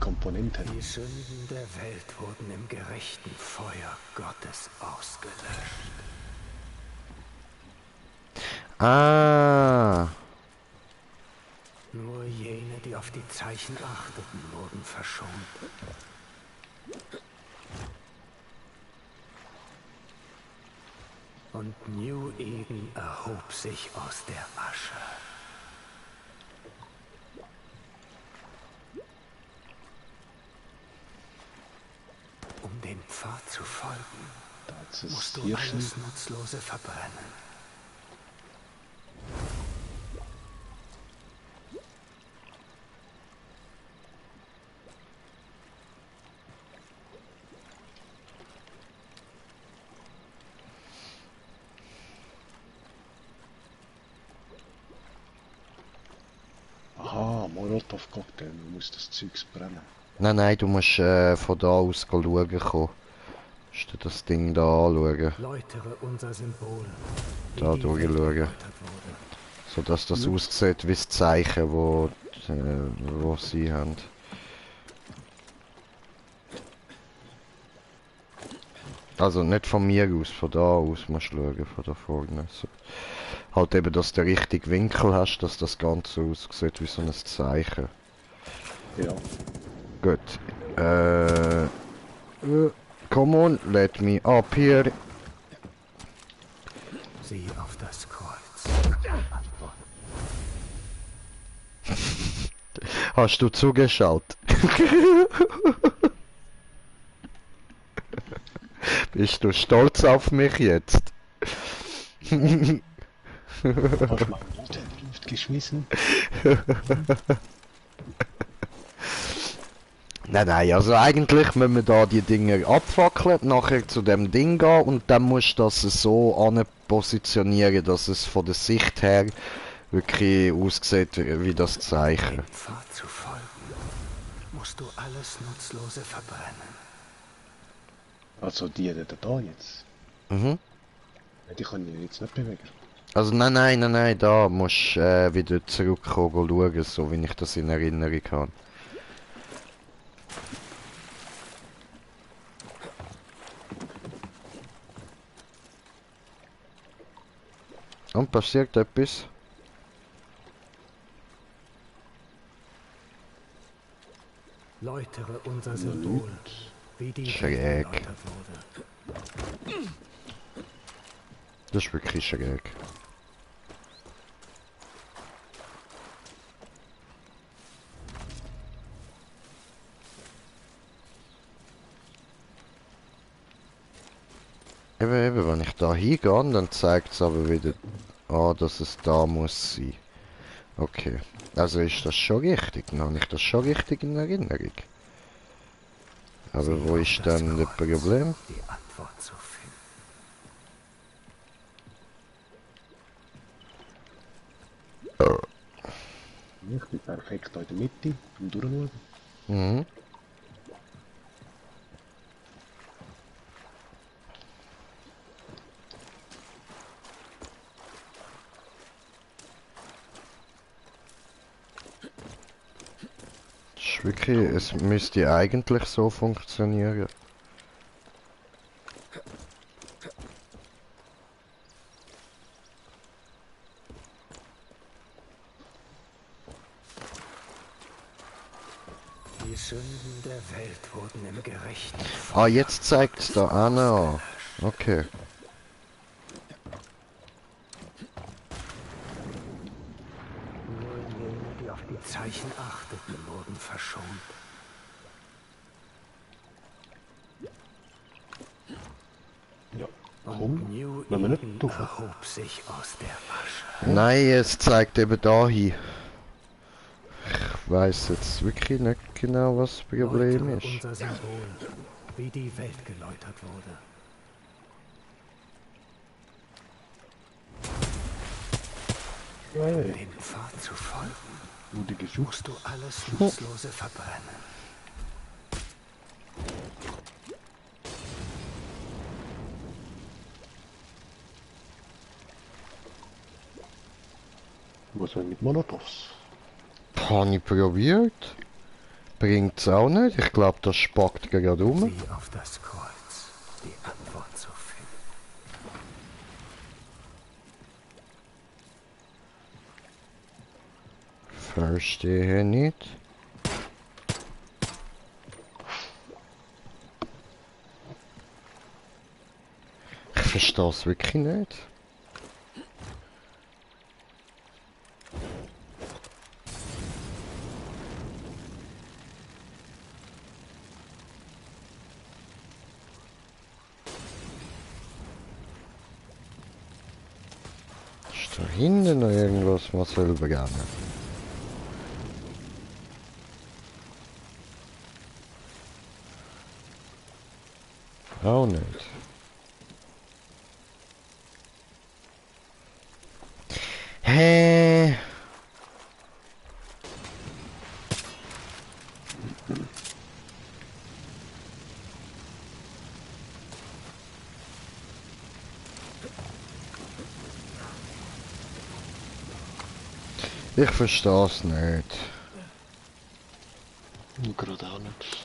Komponenten. Die Sünden der Welt wurden im gerechten Feuer Gottes ausgelöscht. Ah. Nur jene, die auf die Zeichen achteten, wurden verschont. Und New Eden erhob sich aus der Asche. Um dem Pfad zu folgen, Da ist musst es du hier schon. alles Nutzlose verbrennen. Aha, Molotow-Cocktail, man muss das Zeugs brennen. Nein, du musst von da aus schauen kommen. Musst du das Ding da anschauen. Läutere unser Symbol. wie Da die durchschauen. Welt erläutert wurde. Sodass das aussieht wie das Zeichen, wo sie haben. Also nicht von mir aus, von da aus musst du schauen, von da vorne. So. Halt eben, dass du den richtigen Winkel hast, dass das Ganze aussieht wie so ein Zeichen. Ja. Gut. Come on, let me up here. Sieh auf das Kreuz. Antwort. Hast du zugeschaut? Bist du stolz auf mich jetzt? Hast du mal einen Loot in die Luft geschmissen? Nein, nein, also eigentlich müssen wir da die Dinge abfackeln, nachher zu dem Ding gehen und dann musst du das so positionieren, dass es von der Sicht her wirklich aussieht wie das Zeichen. Dem Pfad zu folgen, musst du alles Nutzlose verbrennen. Also die da jetzt. Mhm. Ja, die kann ich jetzt nicht bewegen. Also nein, da musst du wieder zurückkommen schauen, so wie ich das in Erinnerung habe. Und passiert etwas? Läutere unser Symbol, wie die Schräg. Welt geläutert wurde. Das ist wirklich schräg. Eben, wenn ich da hingehe, dann zeigt es aber wieder, dass es da muss sein. Okay, also ist das schon richtig, dann habe ich das schon richtig in Erinnerung. Aber wo ist dann das Problem? Die Antwort zu finden. Ich bin perfekt da in der Mitte, um durchschauen. Mhm. Das ist wirklich, es müsste eigentlich so funktionieren. Die Sünden der Welt wurden im gerechten Ah, jetzt zeigt es da an. Okay. Nur jene, die auf die Zeichen achteten, wurden verschont. Ja, Und komm, New wenn wir nicht Eden durch. erhob sich aus der Asche. Nein, es zeigt eben dahin. Ich weiß jetzt wirklich nicht genau, was das Problem Läutere ist. unser Symbol, wie die Welt geläutert wurde. Hey, Dem Pfad zu folgen, wurde gesucht. musst du alles Nutzlose verbrennen. Was soll mit Molotovs? Habe ich probiert. Bringt's auch nicht. Ich glaube, das spackt gerade um. Sieh auf das Kreuz, die Antwort zu finden. Verstehe nicht. Ich verstehe es wirklich nicht. Ist da hinten noch irgendwas, was soll beginnen? Auch nicht. Hä? Ich verstehe es nicht. Gerade auch nicht.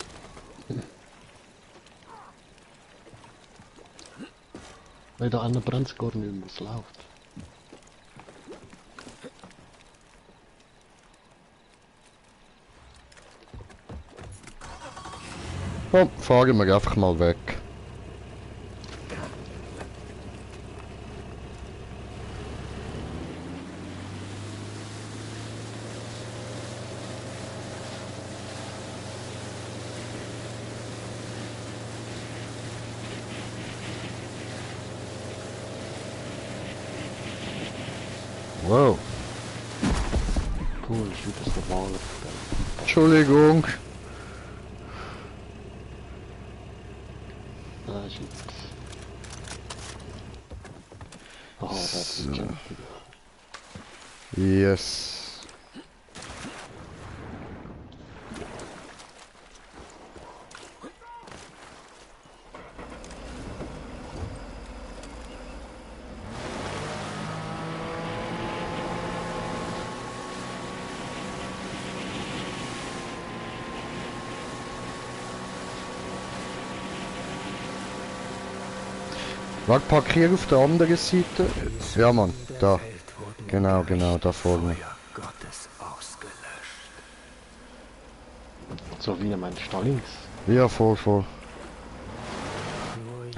Weil da einer brennt es gar nicht mehr, es läuft. Oh, fahren wir einfach mal weg. Wow, Cool, ist wieder das normale. Entschuldigung. Ah, ist jetzt. Aha, da ist ein Jump. Yes. Warte, parkier auf der anderen Seite. Ja, Mann, da. Genau, genau, da vorne. Gottes ausgelöscht. So wie mein Stallings. Ja, voll, voll.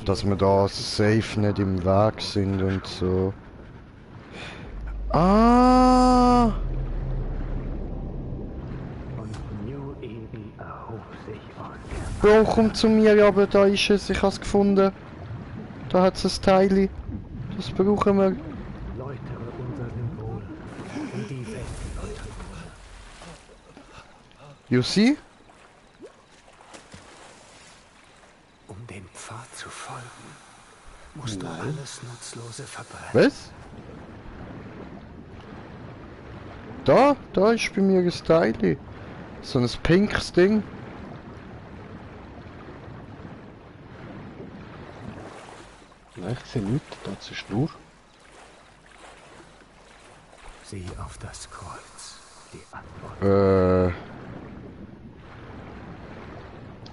Dass wir da safe nicht im Weg sind und so. Ah! Und New Eden erhob sich aus der Bro, komm zu mir, aber da ist es, ich hab's gefunden. Da hat's ein Teil. Das brauchen wir. Läutere unser Symbol in die Welt. You see? Um dem Pfad zu folgen, musst du alles Nutzlose verbrennen. Was? Da ist bei mir ein Teil. So ein pinkes Ding. Nein, ich sehe nichts, da ist eine Schnur. Sieh auf das Kreuz. Die Antwort.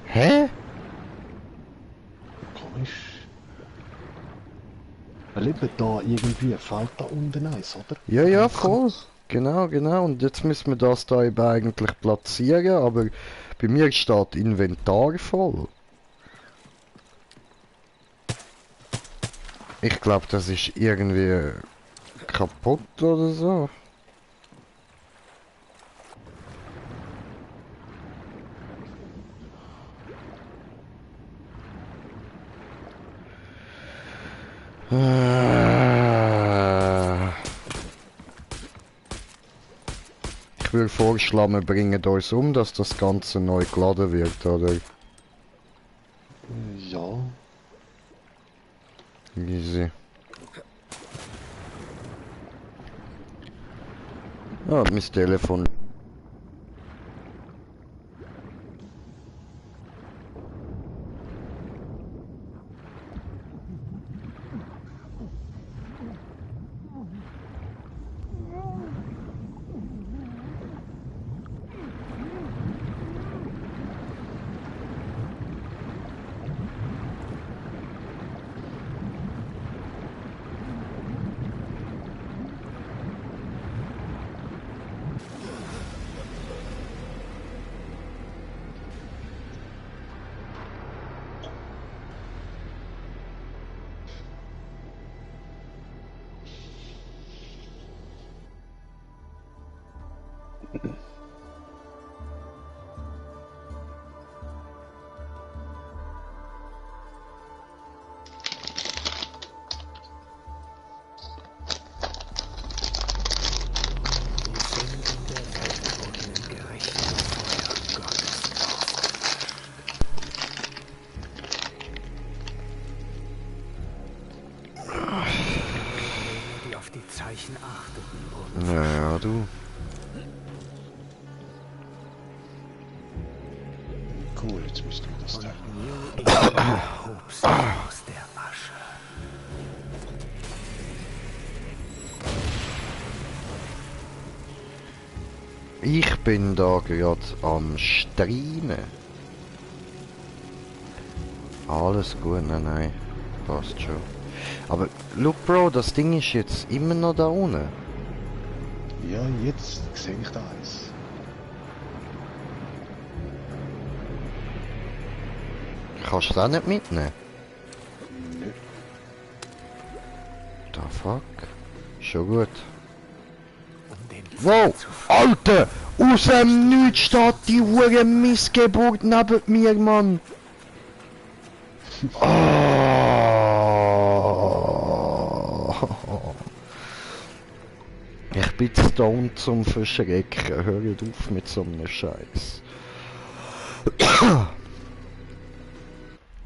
Hä? Komisch. Weil eben da irgendwie fällt da unten eins, oder? Ja, ja, voll. Genau, genau. Und jetzt müssen wir das da eben eigentlich platzieren, aber bei mir steht Inventar voll. Ich glaube, das ist irgendwie kaputt oder so. Ich würde vorschlagen, wir bringen uns um, dass das Ganze neu geladen wird, oder? Ja. Easy. Ah, mein Telefon. Die Sünden der Welt wurden im gerechten Feuer Gottes ausgelöscht. Die auf die Zeichen achteten, wurden Naja, du. Cool, jetzt müssten wir das da. New Eden erhob sich aus der Asche. Ich bin da gerade am Streinen. Alles gut, nein, passt schon. Aber, look Bro, das Ding ist jetzt immer noch da unten. Ja, jetzt sehe ich da eins. Kannst du das auch nicht mitnehmen? Nö. Da fuck. Schon gut. Um den Wow! Alter! Aus dem Nichts steht die hure Missgeburt neben mir, Mann! Oh. Ich bin stoned zum Verschrecken. Hört auf mit so einem Scheiß.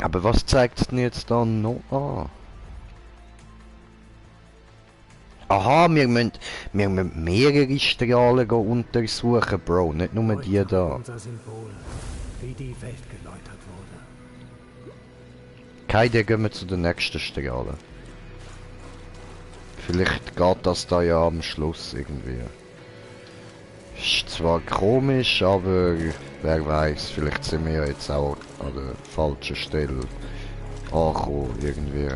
Aber was zeigt denn jetzt da noch an? Aha, wir müssen mehrere Strahlen untersuchen, Bro, nicht nur die da. Unser Symbol, wie die Welt geläutert wurde. Keine, gehen wir zu den nächsten Strahlen. Vielleicht geht das da ja am Schluss irgendwie. Ist zwar komisch, aber wer weiß, vielleicht sind wir jetzt auch an der falschen Stelle angekommen irgendwie.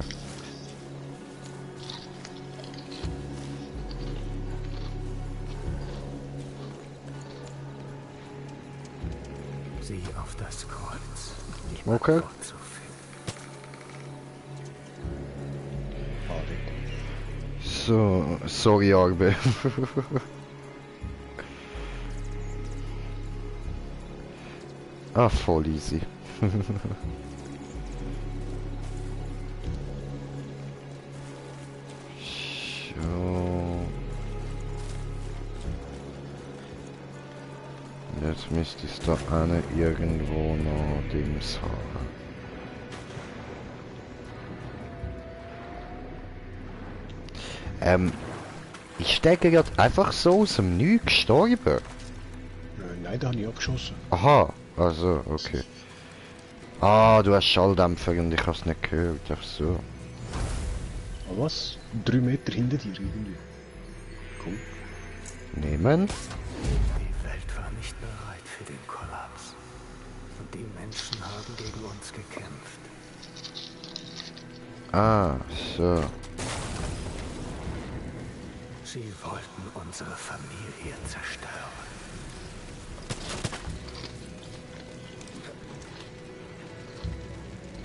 Sieh auf das Kreuz. Die Okay. Antwort zu finden. Ah, dort. So, sorry Arbe. Ah, voll easy. So. Jetzt müsste es da eine irgendwo noch Dings haben. Ich stecke gerade einfach so aus dem Nichts gestorben. Nein, da habe ich abgeschossen. Aha, also, okay. Ah, du hast Schalldämpfer und ich hab's nicht gehört, ach so. Ah, was? 3 Meter hinter dir irgendwie. Komm. Nehmen? Die Welt war nicht bereit für den Kollaps. Und die Menschen haben gegen uns gekämpft. Ah, so. Sie wollten unsere Familie zerstören.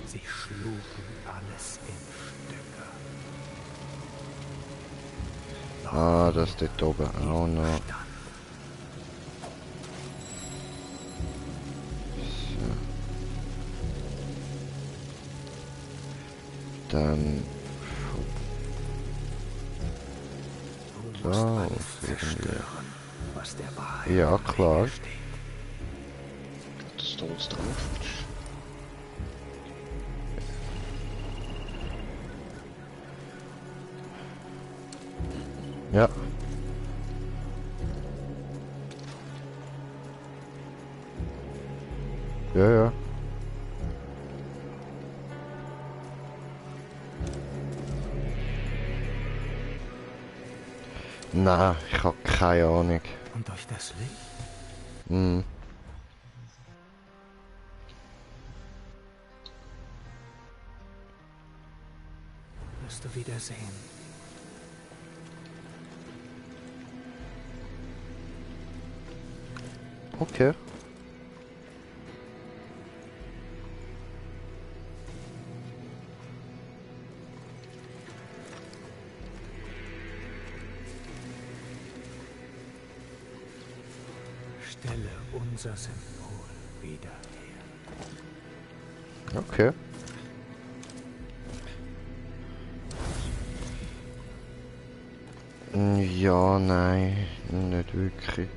Sie schlugen alles in Stücke. Ah, das ist dort oben auch noch. So. Dann... Du musst So, alles irgendwie. zerstören, was der Wahrheit Ja, im Wege klar. steht. Das ist da was drauf. Ja. Ja, ja. Na, ich hab keine Ahnung. Und durch das Licht Hm. wirst du wieder sehen. Okay. Stelle unser Symbol wieder her. Okay. Ja, nein, nicht wirklich.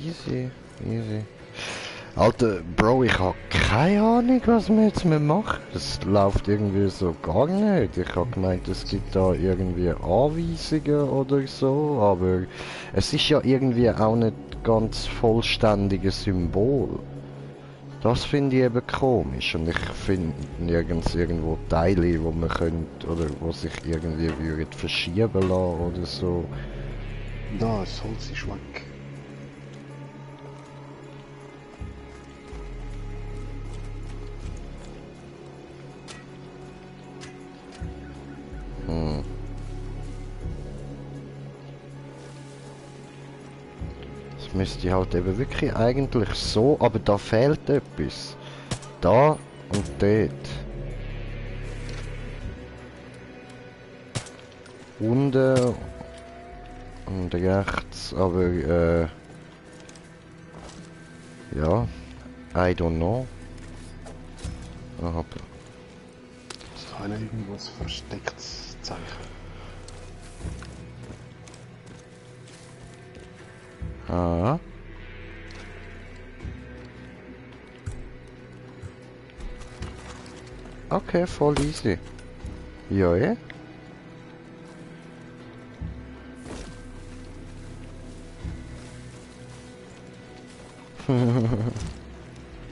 Easy, easy. Alter, Bro, ich hab keine Ahnung, was wir jetzt machen. Es läuft irgendwie so gar nicht. Ich hab gemeint, es gibt da irgendwie Anweisungen oder so, aber es ist ja irgendwie auch nicht ganz vollständiges Symbol. Das finde ich eben komisch und ich finde nirgends irgendwo Teile, wo man könnte oder wo sich irgendwie würden verschieben lassen oder so. Da, das Holz ist weg. Hm. Das müsste halt eben wirklich eigentlich so, aber da fehlt etwas. Da und dort. Unten und rechts, aber ja, I don't know. Aha. Ist da einer irgendwas verstecktes Zeichen? Ah. Okay, voll easy. Ja, eh?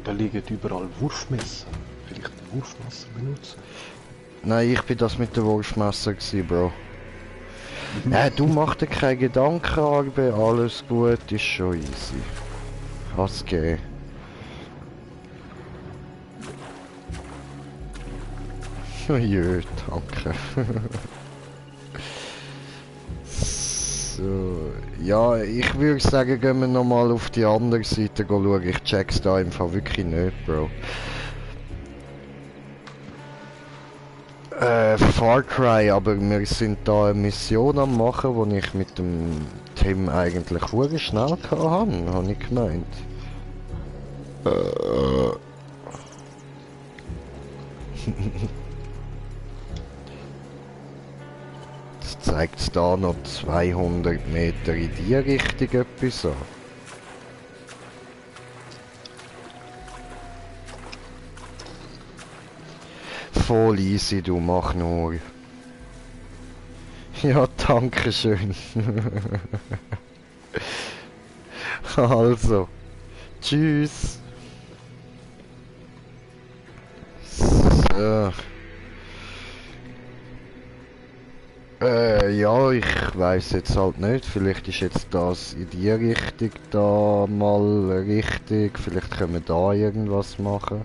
Da liegen überall Wurfmesser. Vielleicht ein Wurfmesser benutzen? Nein, ich bin das mit der Wurfmesser gsi, Bro. Du mach dir keine Gedanken, Arbe, alles gut, ist schon easy. Kann's gehen. Jö, danke. So, ja, ich würde sagen, gehen wir nochmal auf die andere Seite schauen. Ich check's da im Fall wirklich nicht, Bro. Far Cry, aber wir sind da eine Mission am machen, wo ich mit dem Tim eigentlich sehr schnell kann, habe ich gemeint. Jetzt zeigt es da noch 200 Meter in die Richtung etwas an. Voll easy, du mach nur. Ja, danke schön. Also, tschüss. So. Ja, ich weiß jetzt halt nicht. Vielleicht ist jetzt das in die Richtung da mal richtig. Vielleicht können wir da irgendwas machen.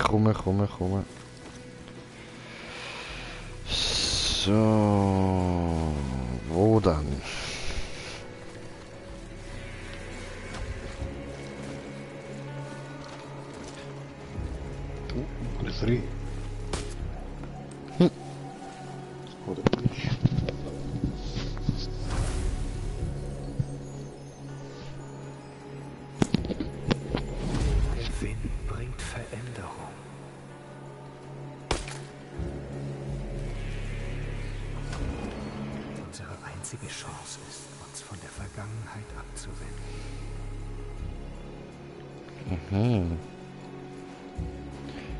Komme. So, wo dann? Alles frei. Oder nicht? Der Wind bringt Veränderung. Unsere einzige Chance ist, uns von der Vergangenheit abzuwenden. Mhm.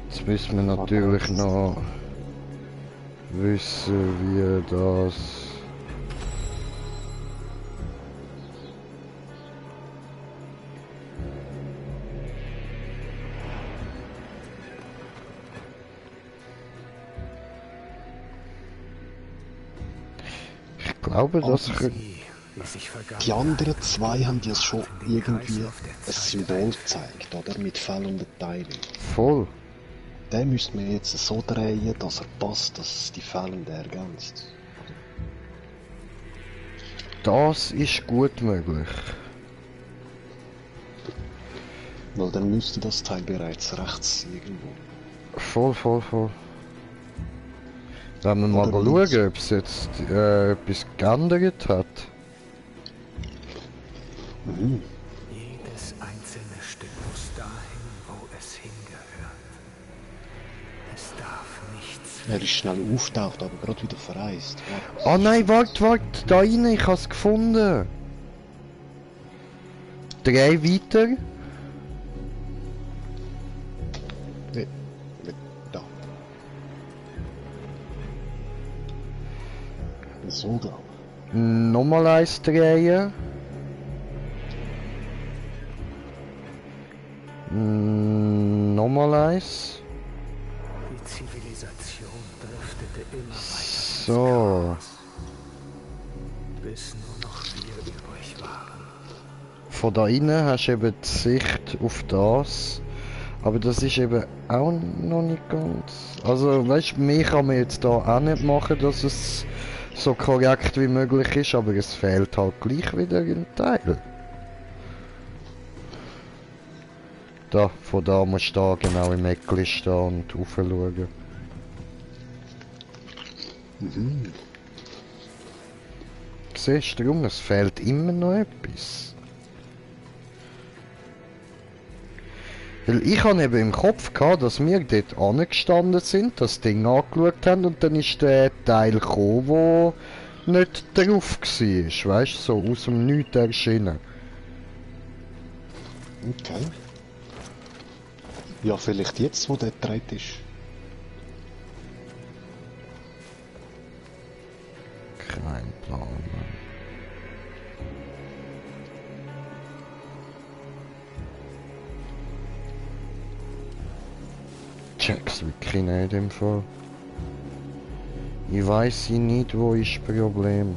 Jetzt müssen wir natürlich noch wissen, wie das... Ich glaube, das... Die anderen zwei haben ja schon irgendwie ein Symbol gezeigt, oder? Mit fehlenden Teilen. Voll. Den müssten wir jetzt so drehen, dass er passt, dass die fehlende ergänzt. Das ist gut möglich. Weil dann müsste das Teil bereits rechts irgendwo. Voll. Wenn wir mal Oder schauen, links. ob es jetzt etwas geändert hat. Mhm. Jedes einzelne Stück muss dahin, wo es hingehört. Es darf nichts. Er ist schnell auftaucht, aber gerade wieder verreist. Oh nein, warte, da rein, ich hab's gefunden. 3 weiter. Nee, da. So, glaube ich. Nochmal eins drehen. Nochmal eins. Die Zivilisation driftete immer weiter So. ins Chaos, bis nur noch wir übrig waren. Von da innen hast du eben die Sicht auf das. Aber das ist eben auch noch nicht ganz... Also, weißt du, mehr kann man jetzt da auch nicht machen, dass es so korrekt wie möglich ist, aber es fehlt halt gleich wieder ein Teil. Da, von da musst du da genau im Eckli stehen und raufschauen. Mhm. Siehst du, es fehlt immer noch etwas. Weil ich habe eben im Kopf gehabt, dass wir dort angestanden sind, das Ding angeschaut haben und dann ist der Teil gekommen, wo nicht drauf war, weißt du, so aus dem Nichts erschienen. Okay. Ja, vielleicht jetzt, wo der gedreht ist. Kein Plan, Mann. Check's wirklich nicht im Fall. Ich weiss nicht, wo ist das Problem.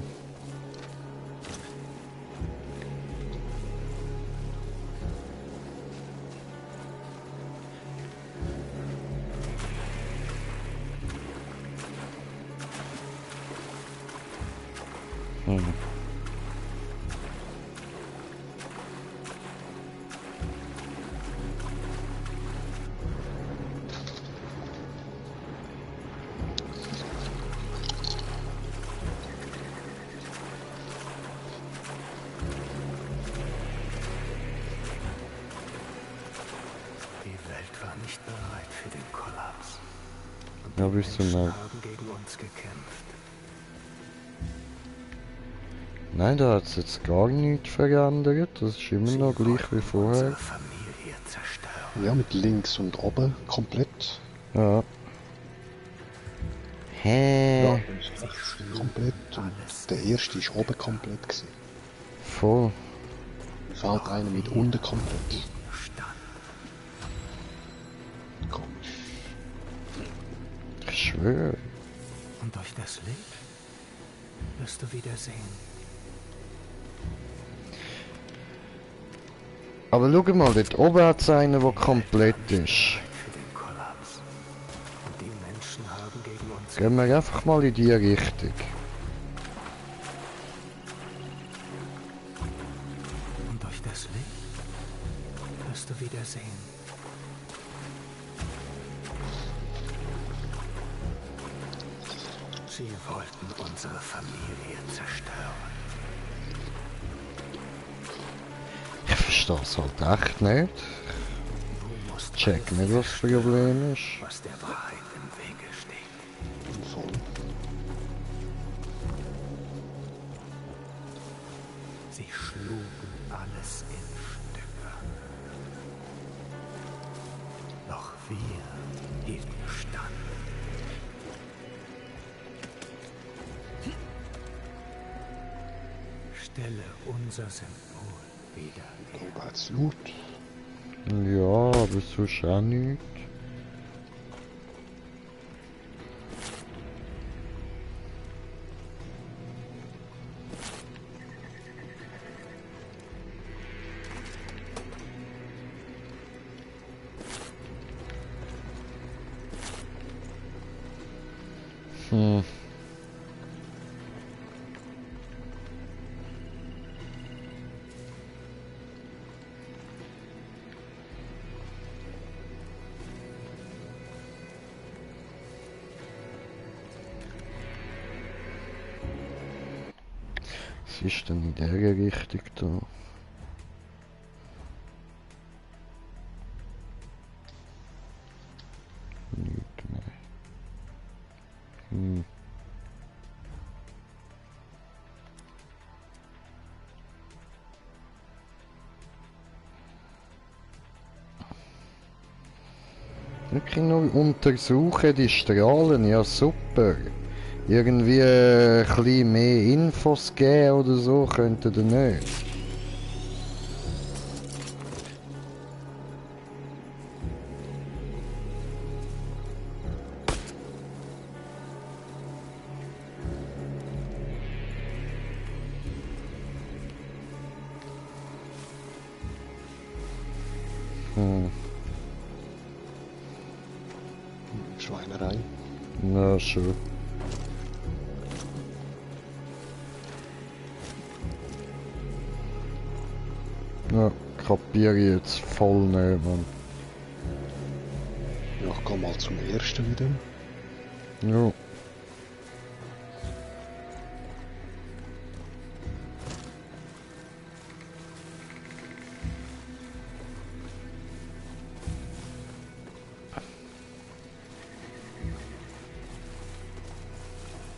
Die Welt war nicht bereit für den Kollaps. Und Ja, die bist du Menschen mal. haben gegen uns gekämpft. Nein, da hat es jetzt gar nichts verändert. Das ist immer noch gleich wie Unsere vorher. Familie zerstören. Ja, mit links und oben komplett. Ja. Hä? Rechts komplett. Und der erste ist oben komplett gewesen. Voll. Fällt einer mit unten komplett. Stand. Komisch. Ich schwöre. Und durch das Licht wirst du wieder sehen. Aber schau mal, dort oben hat es einen, der komplett ist. Für den Kollaps. Und die Menschen haben gegen uns Gehen wir einfach mal in die Richtung. Und durch das Licht wirst du wieder sehen. Sie wollten unsere Familie zerstören. Ich verstehe es halt echt nicht. Du musst Check nicht, was das Problem ist. was der Wahrheit im Wege steht. Voll. Sie schlugen alles in Stücke. Doch wir hielten stand. Stelle unser Symbol wieder her. Oben hat's Loot. Ja, aber sonst auch nicht. Hm. Was ist denn in der Richtung da? Nicht mehr. Hm. Wirklich nur untersuchen die Strahlen, ja super. Irgendwie ein bisschen mehr Infos geben oder so, könnte ihr nicht. Hm. Na, schön. Ja, kapiere ich jetzt voll nicht, Mann. Ja, ich geh mal zum ersten wieder. Ja.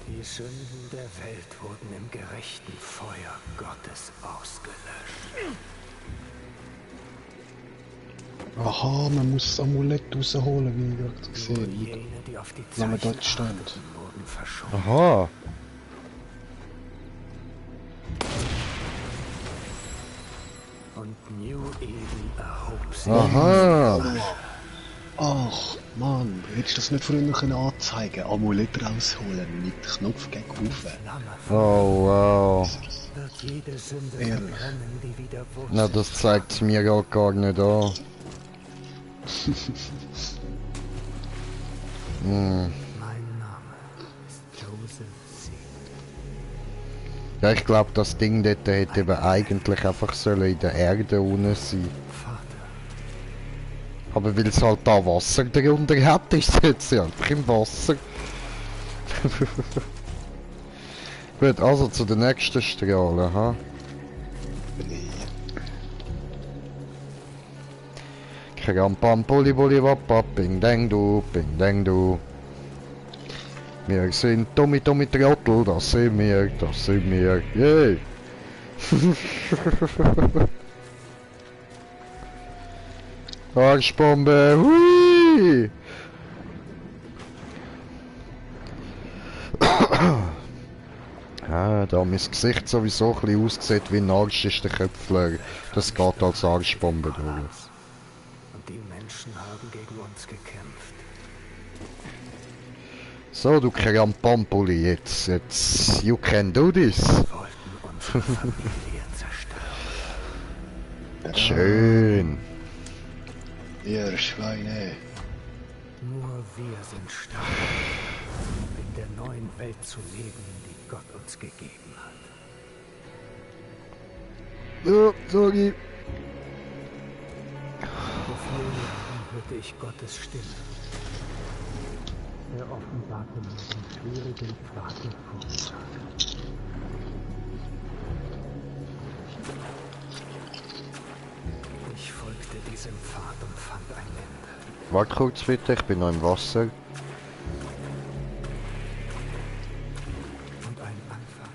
Die Sünden der Welt wurden im gerechten Feuer Gottes ausgelöscht. Aha, man muss das Amulett rausholen, wie ich gerade gesehen habe. Jene, die auf die Wenn man Zeichen dort steht. achteten, wurden verschont. Aha. Und New Eden erhob sich. Aha. Ach, Mann, hättest du das nicht früher können anzeigen? Amulett rausholen, mit Knopf gegen Ufe. Oh, wow. Wird jede Sünde Ehrlich. verbrennen, die wieder wuchs. Na, das zeigt's mir gar nicht an. Hm. Mein Name ist Joseph C. Ja, ich glaube, das Ding dort hätte eben eigentlich einfach sollen in der Erde unten sein. Vater, Aber weil es halt da Wasser darunter hat, ist es jetzt einfach im Wasser. Gut, also zu der nächsten Strahle, ha? Krampam, Pulli, Pulli, Wappa, Ping, Deng, du, Ping, Deng, du. Wir sind Tommy, Tommy, Trottel, das sind wir, yay! Arschbombe, hui! Ah, da mein Gesicht sowieso ein bisschen aussieht wie ein Arsch ist der Köpfler. Das geht als Arschbombe durch. und die Menschen haben gegen uns gekämpft. So, du Krampampuli, jetzt, you can do this. Wollten unsere Familie zerstören. Schön. Ihr Schweine. Nur wir sind stark, um in der neuen Welt zu leben, die Gott uns gegeben hat. Oh, sorry. Vor 4 Jahren hörte ich Gottes Stimme. Er offenbarte mir den schwierigen Pfad der Vorurteile. Ich folgte diesem Pfad und fand ein Ende. Warte kurz bitte, ich bin noch im Wasser. Und einen Anfang.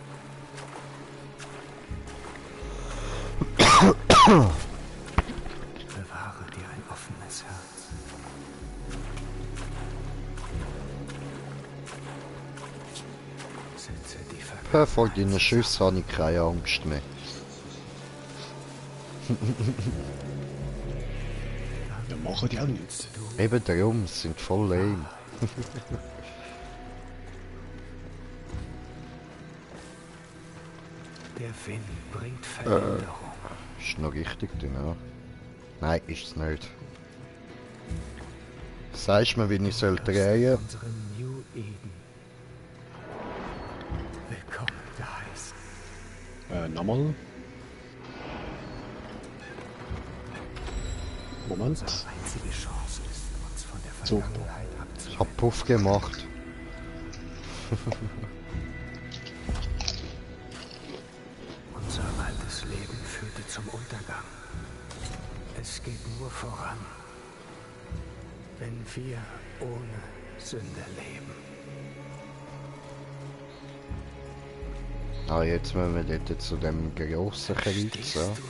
Bewahre dir ein offenes Herz. Setze die Vergangenheit. Vor deinen Schüssen habe ich keine Angst mehr. Ja, machen die auch nichts. Eben darum, sie sind voll lame. Der Wind bringt Veränderung. Ist noch richtig drin, ja? Nein, ist es nicht. Sagst mir, wie ich soll drehen? Unserem New Eden. Willkommen geheißen. Nochmal. Moment. Unsere einzige Chance ist, uns von der So. Vergangenheit Ich abzuwenden. hab Puff gemacht. Unser altes Leben führte zum Untergang. Es geht nur voran, wenn wir ohne Sünde leben. Ah, jetzt müssen wir dort zu dem grossen Kreuz. Stehst Ja. du jetzt?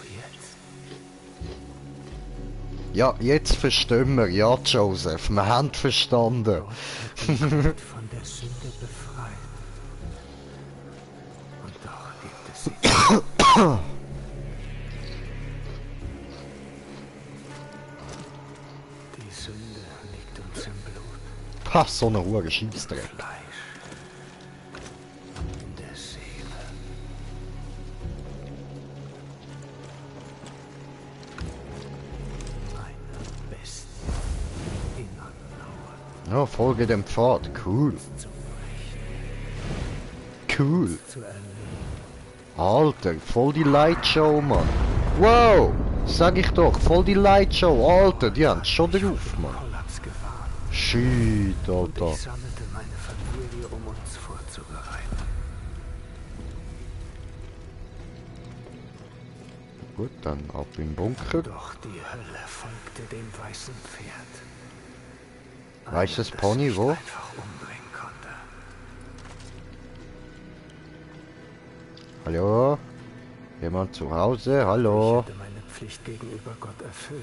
Ja, jetzt verstehen wir. Ja, Joseph, wir haben verstanden. Gott hat die Welt von der Sünde befreit. Und doch gibt es sie. Die Sünde liegt uns im Blut, Ha, so eine hohe Scheissdreck. Fleisch, in der Seele. Eine Bestie, die innern lauert. Ja, folge dem Pfad. Cool. Cool. Alter, voll die Lightshow, Mann. Wow! Sag ich doch, voll die Lightshow. Alter, die haben schon drauf, Mann. Kollaps gewarnt. Shit, Und Alter. ich sammelte meine Familie, um uns vorzubereiten. Gut, dann ab im Bunker. Doch die Hölle folgte dem weißen Pferd. Weißes Einem, das Pony, nicht wo? einfach umbringen konnte. Hallo? Jemand zu Hause? Hallo? Ich hatte meine Pflicht gegenüber Gott erfüllt.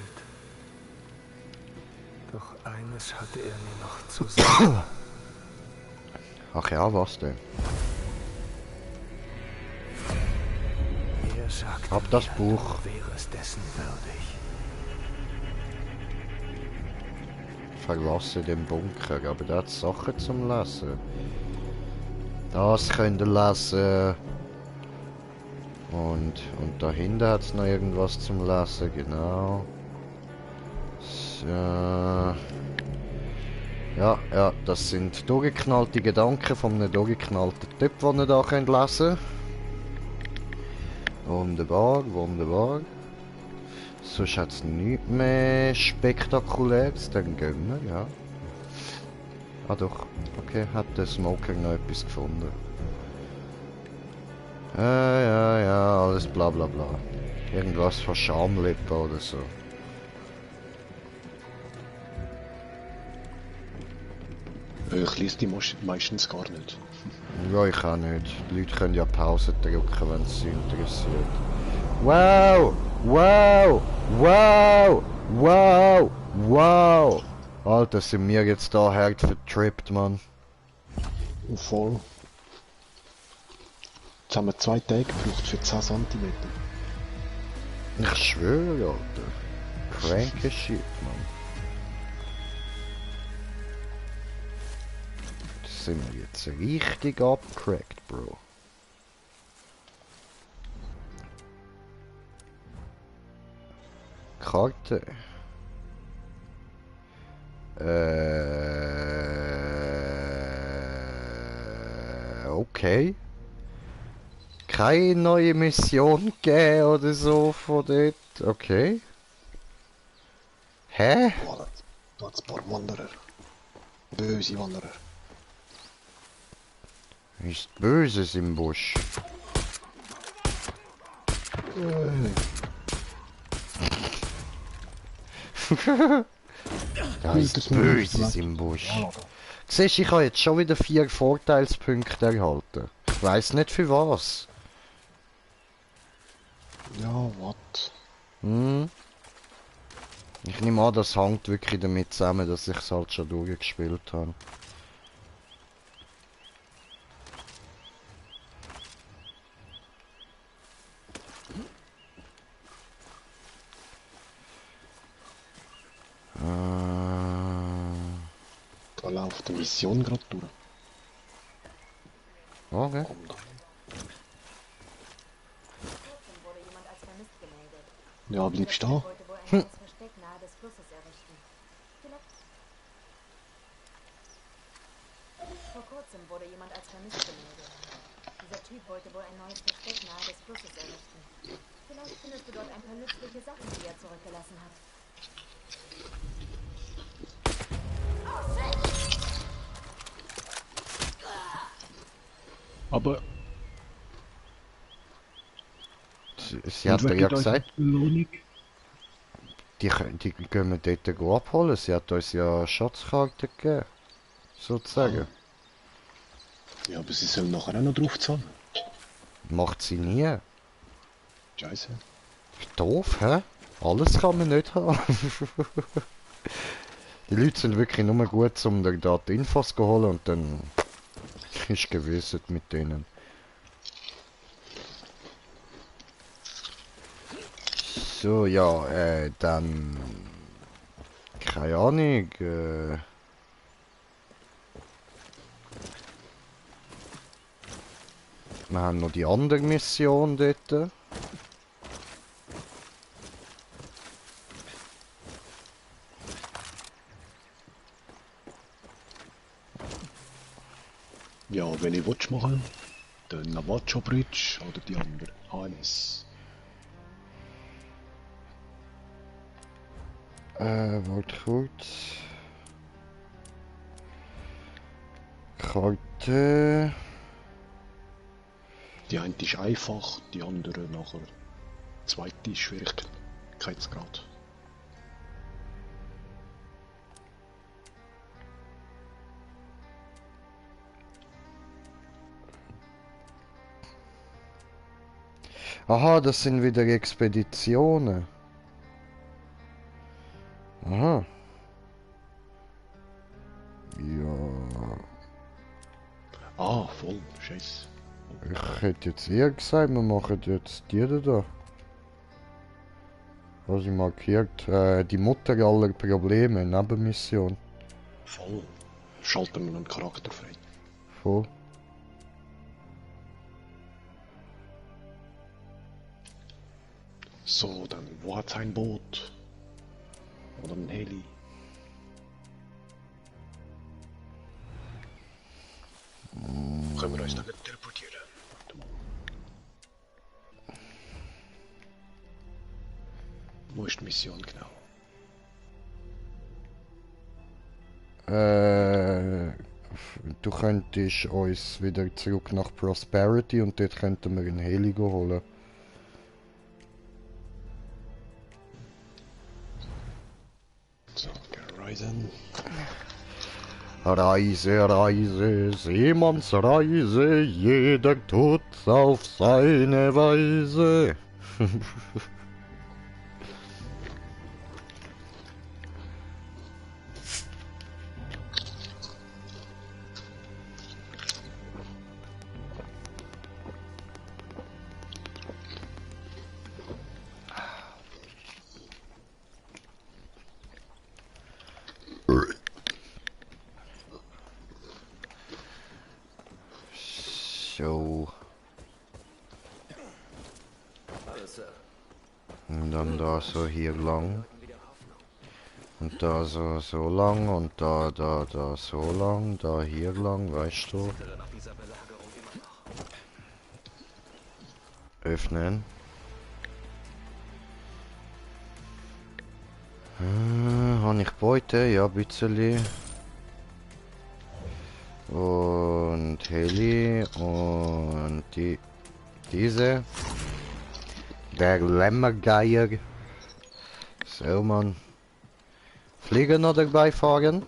Doch eines hatte er mir noch zu sagen. Ach ja, was denn? Er sagte Hab das mir, Buch. du wärest dessen würdig. Verlasse den Bunker, aber da hat Sachen zum Lesen. Das könnt ihr lesen. Und dahinter hat es noch irgendwas zum Lesen, genau. So. Ja, das sind durchgeknallte Gedanken von einem durchgeknallten Typ, den ihr da könnt lesen. Wunderbar, wunderbar. Sonst hat es nichts mehr Spektakuläres, dann gehen wir, ja. Ah doch, okay, hat der Smoker noch etwas gefunden. Ja, alles bla bla bla. Irgendwas von Schamlippe oder so. Ich lese die meistens gar nicht. Ja, ich auch nicht. Die Leute können ja Pause drücken, wenn es sie interessiert. Wow! Wow! Wow! Wow! Wow! Alter, sind wir jetzt da hart vertrippt, Mann. Voll. Jetzt haben wir 2 Tage gebraucht für 10 cm. Ich schwöre, Alter. Cranky Shit, Mann. Das sind wir jetzt richtig abgecrackt, Bro. Karte. Okay. Keine neue Mission gegeben oder so von dort. Okay. Hä? Oh, da hat ein paar Wanderer. Böse Wanderer. Ist Böses im Busch. Da ist Böses im Busch. Siehst du, ich habe jetzt schon wieder 4 Vorteilspunkte erhalten. Ich weiss nicht für was. Ja, what? Hm. Ich nehme an, das hängt wirklich damit zusammen, dass ich es halt schon durchgespielt habe. Da läuft die Mission gerade durch. Okay. Komm da. Wurde jemand als vermisst gemeldet. Ja, bleibst du da? Wollte wohl ein neues Versteck nahe des Flusses errichten. Vielleicht. Vor kurzem wurde jemand als vermisst gemeldet. Dieser Typ wollte wohl ein neues Versteck nahe des Flusses errichten. Vielleicht findest du dort ein paar nützliche Sachen, die er zurückgelassen hat. Aber Sie hat ja gesagt, die gehen wir dort abholen. Sie hat uns ja Schatzkarte gegeben. Sozusagen. ja, aber sie sollen nachher auch noch drauf zahlen. Macht sie nie. Scheiße. Doof, hä? Alles kann man nicht haben. Die Leute sind wirklich nur gut, um da die Infos zu holen und dann ist gewesen mit denen. So, ja, dann... Keine Ahnung, wir haben noch die andere Mission dort. Ja, wenn ich willst machen, den Navajo Bridge oder die andere, HMS. Warte kurz. Karte. Die eine ist einfach, die andere nachher zweite Schwierigkeitsgrad. Aha, das sind wieder Expeditionen. Aha. Ja. Ah, voll, scheiße. Ich hätte jetzt eher gesagt, wir machen jetzt die da. Was ich markiert, die Mutter aller Probleme, Nebenmission. Voll. Schalten wir einen Charakter frei. Voll. So, dann, wo hat's ein Boot? Oder ein Heli? Können wir uns da nicht teleportieren? Warte mal. Wo ist die Mission genau? Du könntest uns wieder zurück nach Prosperity und dort könnten wir einen Heli holen. So, Reisen. Reise, Reise, Seemannsreise, jeder tut's auf seine Weise. So. Und dann da so hier lang. Und da so lang und da so lang, da hier lang, weißt du? Öffnen. Habe ich Beute? Ja, ein bisschen. Und Heli und diese. Der Lämmergeier. So, Mann. Fliegen oder beifahren?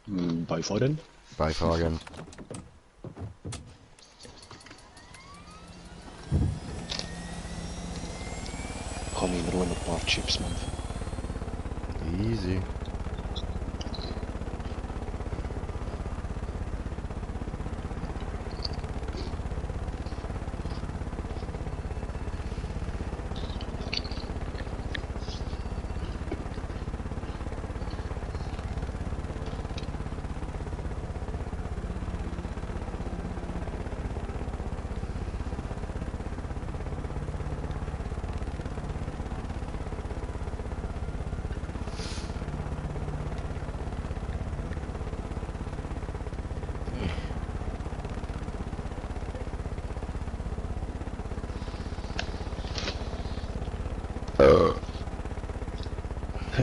Beifahren? Beifahren. Kann ich in Ruhe noch ein paar Chips machen. Easy.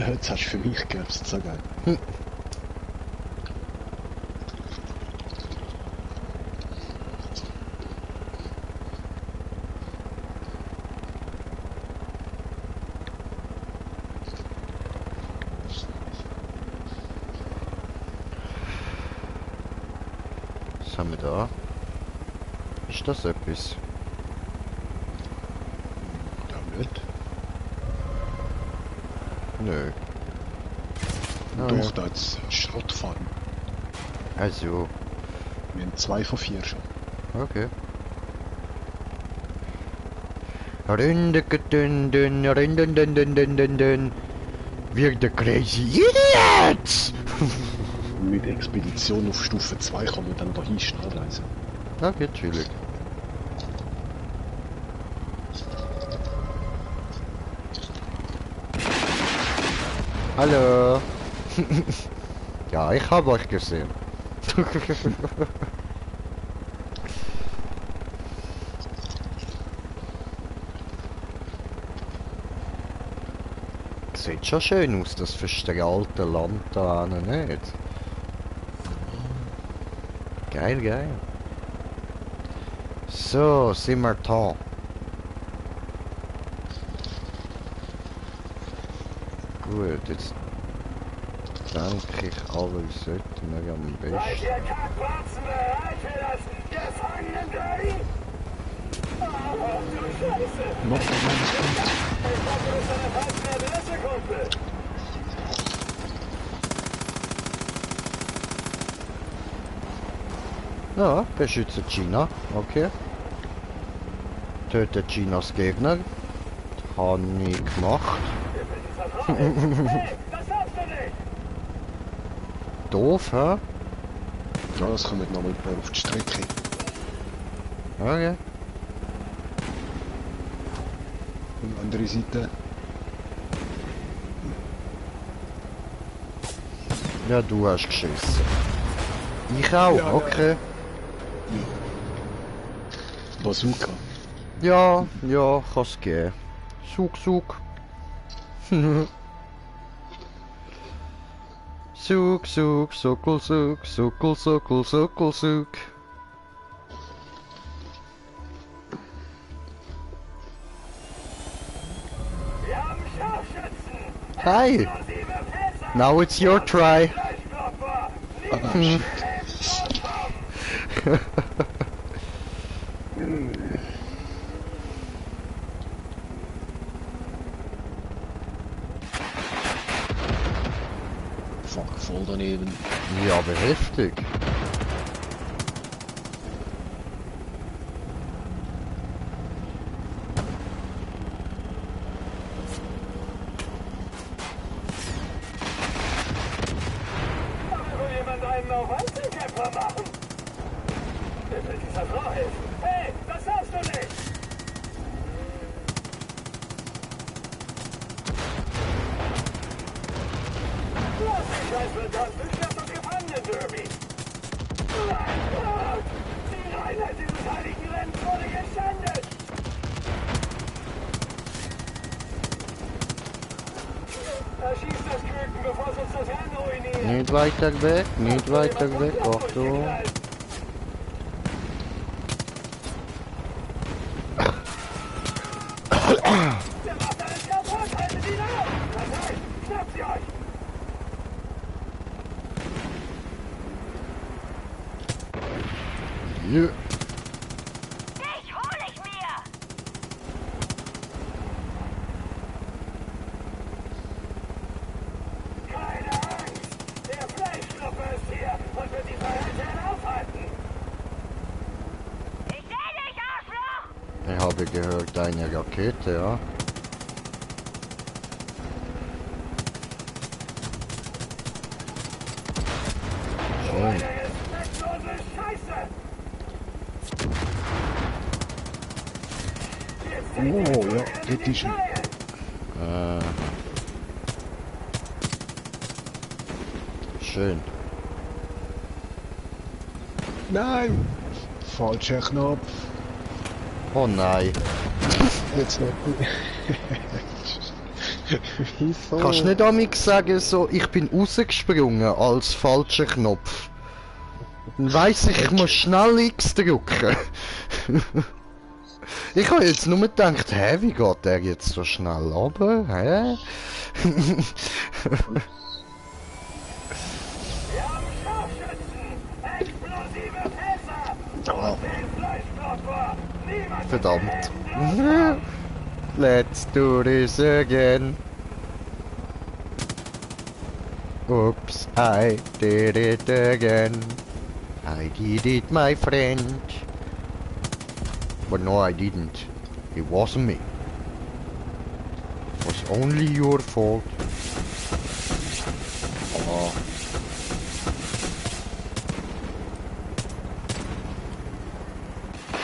Jetzt hast du für mich gehört, so geil. Was haben wir da? Ist das etwas? Da nicht. Nö. Doch, da jetzt Schrottfahren. Also, Wir haben 2 von 4 schon. okay. Rindekendün. Wir the crazy idiots! Mit Expedition auf Stufe 2 kann man dann dahin schnell reisen. Okay, chillig. Hallo. Ja, ich habe euch gesehen. sieht schon schön aus, das verstrahlte Land da hinten, nicht? Geil, geil. So, sind wir da. Gut, jetzt denke ich, alle sollten wir am besten. Ihr Kackwarzen bereit für das Gefangenenderby? Oh, du Scheiße! Noch ein kleines Punkt. Ich hoffe, das ist eine falsche Adresse, Kumpel. Ja, beschütze China, okay. Töte Chinas Gegner. Habe ich gemacht. Hey, das darfst du nicht! Doof, hä? Ja, es kommen nochmal ein paar auf die Strecke. Okay. Und andere Seite. Ja, du hast geschissen. Ich auch, Ja, okay. Bazooka. Ja, ja, kann's gehen. Sug, sug. Sug, sug, suckel, sug, suckel, suckel, suckel, sug. Wir haben Scharfschützen! Hi, Explosive Fässer! now it's your try. Fleischklopfer! Niemand Fuck, voll daneben. Ja, aber heftig. will jemand einen auf Einzelkämpfer machen? Wer will dieser Frau helfen? Hey, das darfst du nicht! Lass die Scheißverdammte, ich hab doch Gefangenen-Derby! Mein Gott! Die Reinheit dieses heiligen Rennens wurde geschändet! Erschieß das Küken, bevor es uns das Rennen ruiniert! Nicht weiter weg, nicht weiter weg, Achtung. Der macht alles kaputt! Haltet ihn auf! Das heißt, schnappt sie euch! Ja. Dich hol ich mir! Keine Angst! Der Fleischklopper ist hier und wird die Verhältnisse aufhalten! Ich seh dich, Arschloch! Ich habe gehört, eine Rakete, ja. Schön. Eine respektlose Scheiße! Oh, ja, dort ist er. Schön. Nein! Falscher Knopf. Oh nein. Jetzt nicht. Wieso? Kannst du nicht amig sagen, so, ich bin rausgesprungen als falscher Knopf? Dann weiss ich muss schnell X drücken. Ich habe jetzt nur gedacht, hä, wie geht der jetzt so schnell runter? Hä? Wir haben Scharfschützen! Explosive Fässer! Oh. Den Fleischklopfer! Niemand Verdammt. Let's do this again. Oops, I did it again. I did it, my friend. But no, I didn't. It wasn't me. It was only your fault. Oh.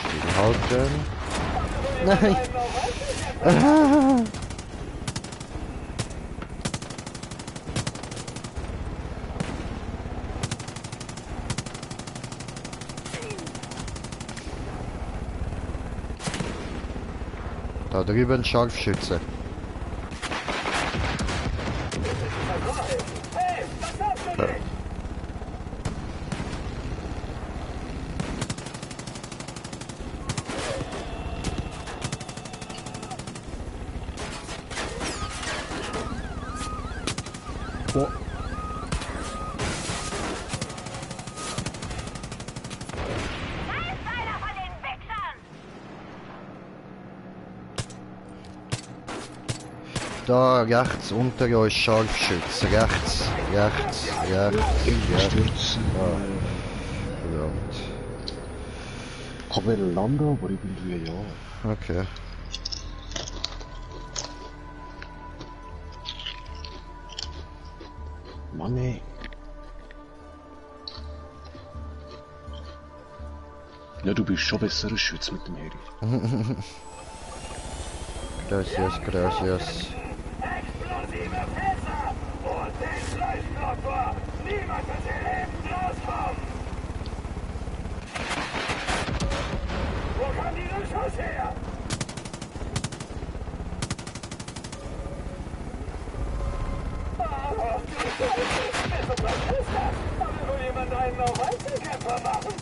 Stillhalten. Nein. Ah. Da drüben Scharfschütze. Oh. Da ist einer von den Wichsern! Da rechts unter euch Scharfschütze. Rechts. Stürzen. Verdammt. Ich will landen, aber irgendwie ja. Okay. Mann ey. Ja, du bist schon besserer Schütze mit dem Heri. Gracias. Explosive Fässer! Und den Schleusenmotor! Niemand wird hier lebend rauskommen! Wo kam dieser Schuss her? Ach, du Scheiße! So was ist das? Will wohl jemand einen auf Einzelkämpfer machen?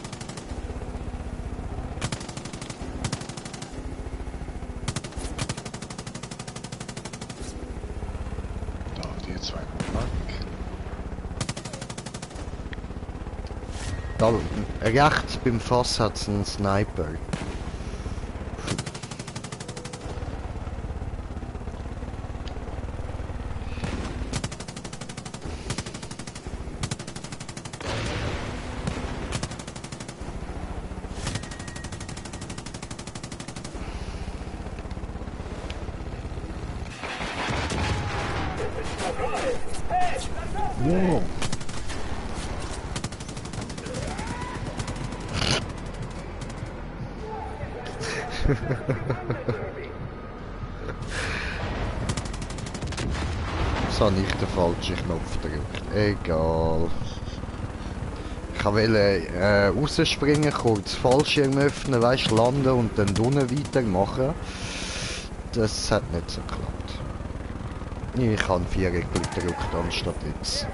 Da, die zwei Mark. Da rechts beim Fass hat es einen Sniper. Wow. Das habe ich den falschen Knopf gedrückt. Egal. Ich wollte rausspringen, kurz Fallschirm öffnen, weißt, landen und dann unten weitermachen. Das hat nicht so geklappt. Ich habe 4 gedrückt anstatt jetzt.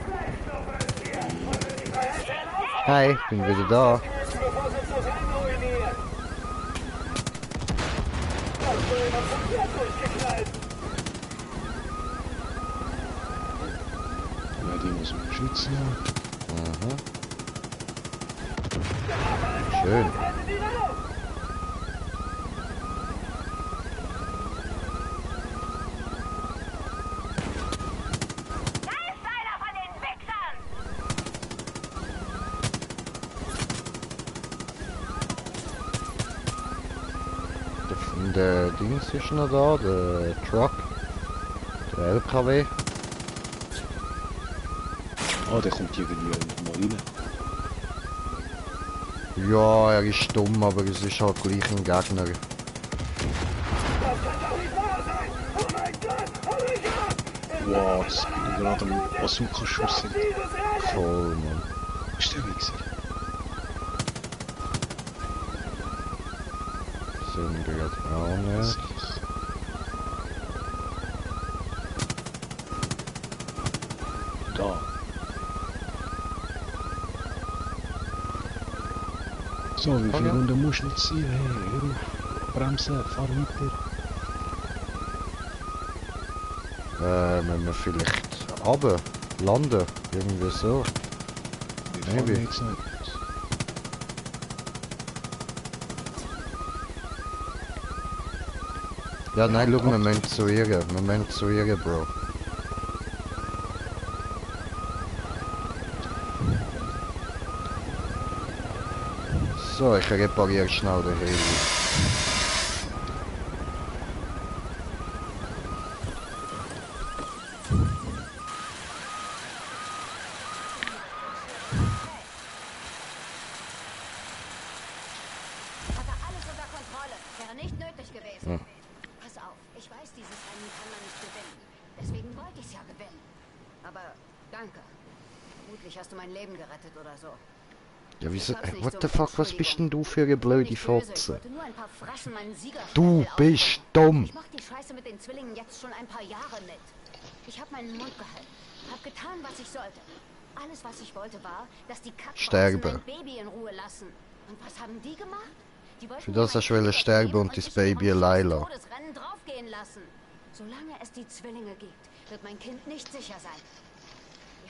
Hi, bin wieder da. Bevor sie das Rennen ruinieren! Hast du jemand vom Pferd durchgeknallt? Ja, die muss man schützen. Schön. Halten die raus! Da ist einer von den Wichsern! Der Dings ist noch da, der Truck. Der LKW. Oh, der kommt irgendwie mal rein. Ja, er ist dumm, aber es ist halt gleich ein Gegner. Das kann doch nicht wahr sein! Oh mein Gott! Oh mein Gott! Wow, das bin gerade am Bazooka-Schuss. Dieses Rennen! Voll, Mann. Ist der Wichser? Sind wir gerade auch nicht. Da. So, wie viele Runden musst du nicht ziehen? Hey, hör auf. Bremsen, fahr weiter. Müssen wir vielleicht runter, landen, irgendwie so. Wir Maybe. fahren jetzt nicht. Ja, nein, schau, wir müssen zu ihr. Wir müssen zu ihr, Bro. So, ich repariere schnell den Heli. Hatte alles unter Kontrolle. Wäre nicht nötig gewesen. Pass auf, ich weiß, dieses Rennen kann man nicht gewinnen. Deswegen wollte ich es ja gewinnen. Aber danke. Vermutlich hast du mein Leben gerettet oder so. Ja, wieso? What the fuck, was bist denn du für eine blöde Ich wollte Fotze? nur ein paar Frassen meinen Du Siegerstempel bist aufdrücken. dumm! Ich mach die Scheiße mit den Zwillingen jetzt schon ein paar Jahre mit. Ich habe meinen Mund gehalten. Hab getan, was ich sollte. Alles, was ich wollte, war, dass die Kackboxen Sterben. mein Baby in Ruhe lassen. Und was haben die gemacht? Die wollten Für das mir hast mein du wollen Kind sterben wegnehmen und dein sich Baby in allein das lassen. Todesrennen draufgehen lassen. Solange es die Zwillinge gibt, wird mein Kind nicht sicher sein.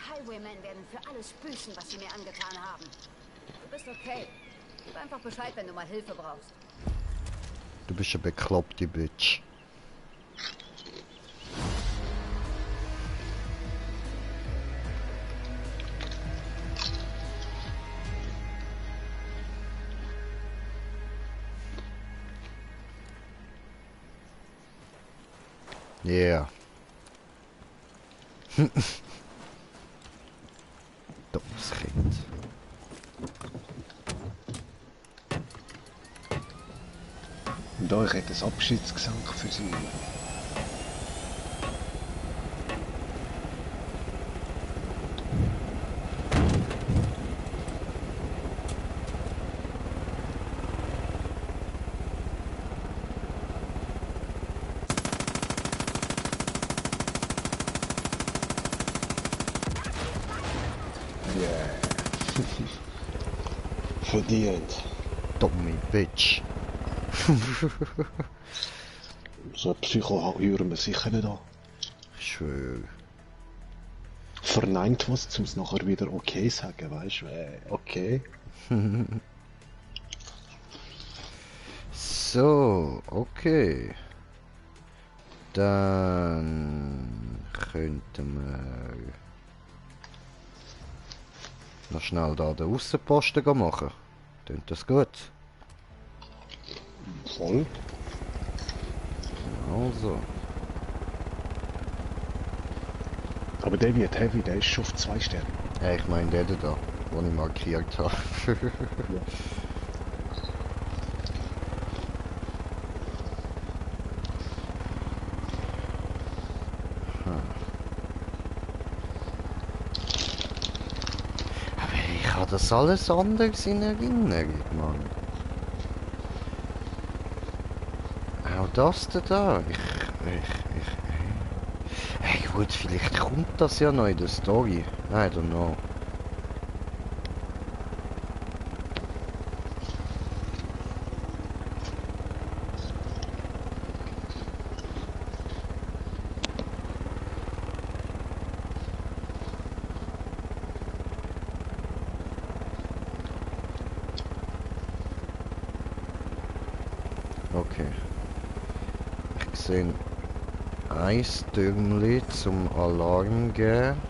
Highwaymen werden für alles büßen, was sie mir angetan haben. Du bist okay. Gib einfach Bescheid, wenn du mal Hilfe brauchst. Du bist eine bekloppte Bitch. Yeah. Dummes Kind. Und da, ich hätte ein Abschiedsgesang für sie. Yeah. Verdient. Dumme Bitch. So ein Psycho hören wir sicher nicht an. Ich schwöre. Verneint was, um es nachher wieder okay sagen, weißt du? Okay. So, okay. Dann könnten wir noch schnell da den Aussenposten machen. Tönt das gut? Voll. Also. Aber der wird heavy, der ist schon auf 2 Sterne. Ich meine den da, den ich markiert habe. Aber ich habe das alles anders in Erinnerung, Mann. Auch das da. Hey gut, vielleicht kommt das ja noch in der Story. I don't know. Okay. Ich sehe ein Türmli zum Alarm geben.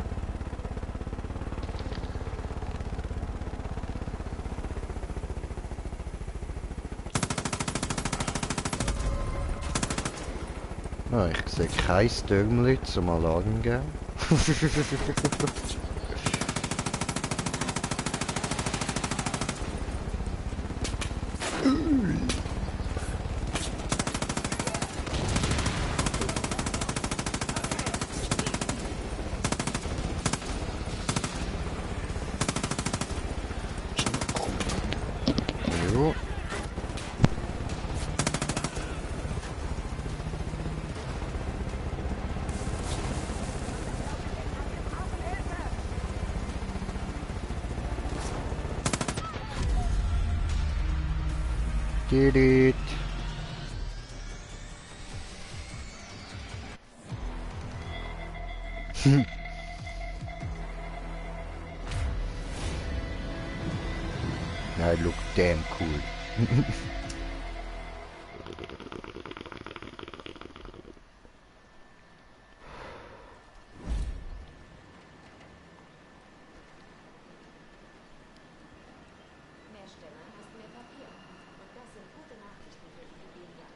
Ah, ich sehe kein Türmli zum Alarm geben. Jo. Did it. I look damn cool. Mehr Stämme heißt mehr Papier. Und das sind gute Nachrichten für die Libyen.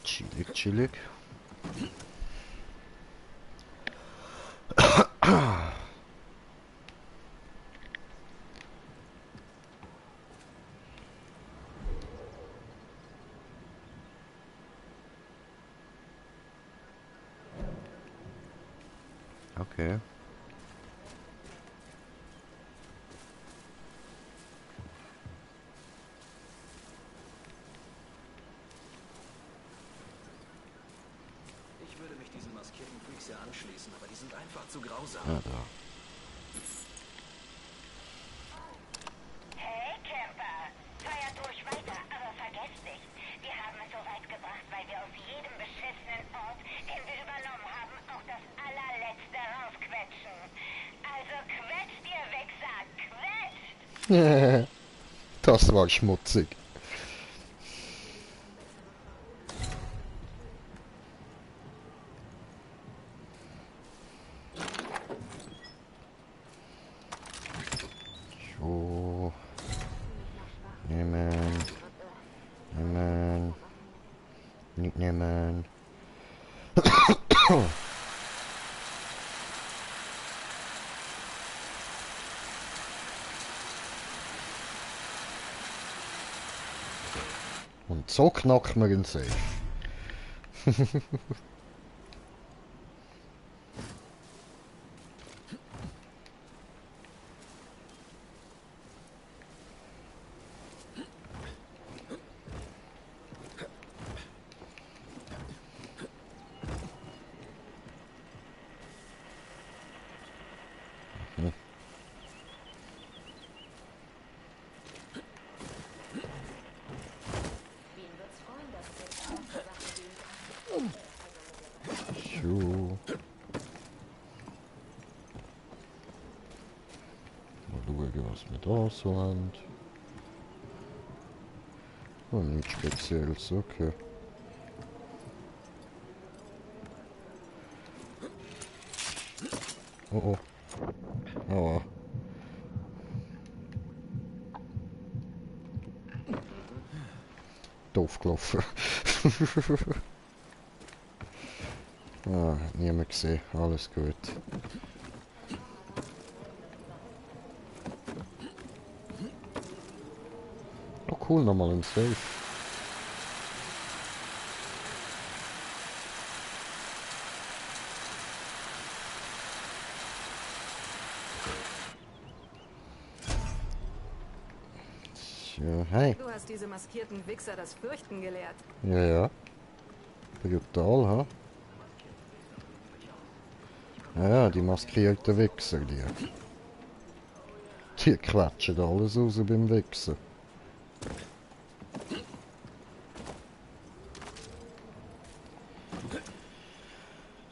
Chillig, chillig. Okay. Ich würde mich diesen maskierten Freaks ja anschließen, aber die sind einfach zu grausam. Ja, da. Hey Camper, feiert ruhig weiter, aber vergesst nicht, wir haben es so weit gebracht, weil wir aus jedem beschissenen Ort, den wir übernommen haben, auch das allerletzte rausquetschen. Also quetscht ihr Wichser, quetscht! Das war schmutzig. So. Nehmen. Nehmen. Nicht nehmen. Und so knackt man den Safe. So. Mal schauen, was wir da so haben. Oh, nichts Spezielles, okay. Oh oh. Aua. Doof gelaufen. Ah, niemand gesehen. Alles gut. Oh cool, nochmal ein Safe. Ja, hey. Du hast diese maskierten Wichser das Fürchten gelehrt. Ja, ja. Brutal, ha? Ja, ja, die maskerten Wichser, die. Die quetschen alles raus beim Wichsen.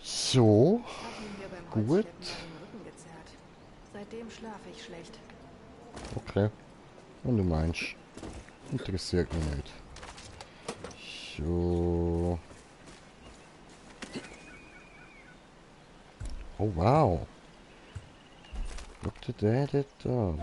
So, Hab ihn mir beim gut. Holzschleppen den Rücken gezerrt. Seitdem schlafe ich schlecht. Okay. Und du meinst, interessiert mich nicht. So. Oh wow. Look at that da.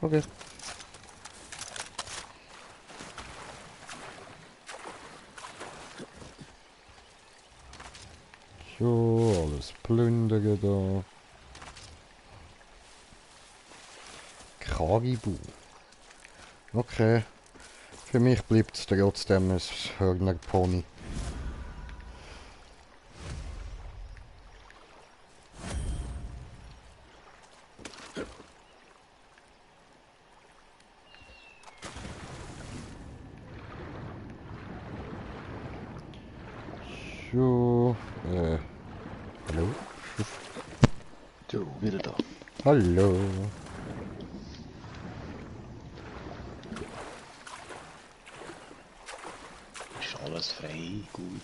Okay. So, alles plündern da. Karibu. Okay. Für mich bleibt es trotzdem ein Hörnerpony. So, hallo? So, wieder da. Hallo. Ist alles frei, gut.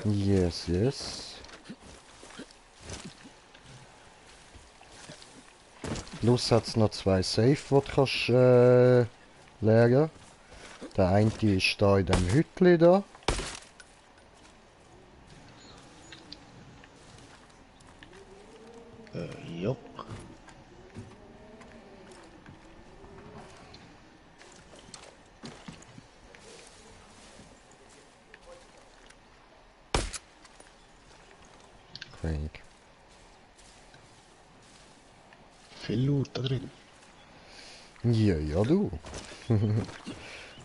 Yes, yes. Plus hat es noch zwei Safe, die du kannst leeren. Der eine ist da in dem Hütli da. Ja. Crank. Viel Loot da drin. Ja, ja, du.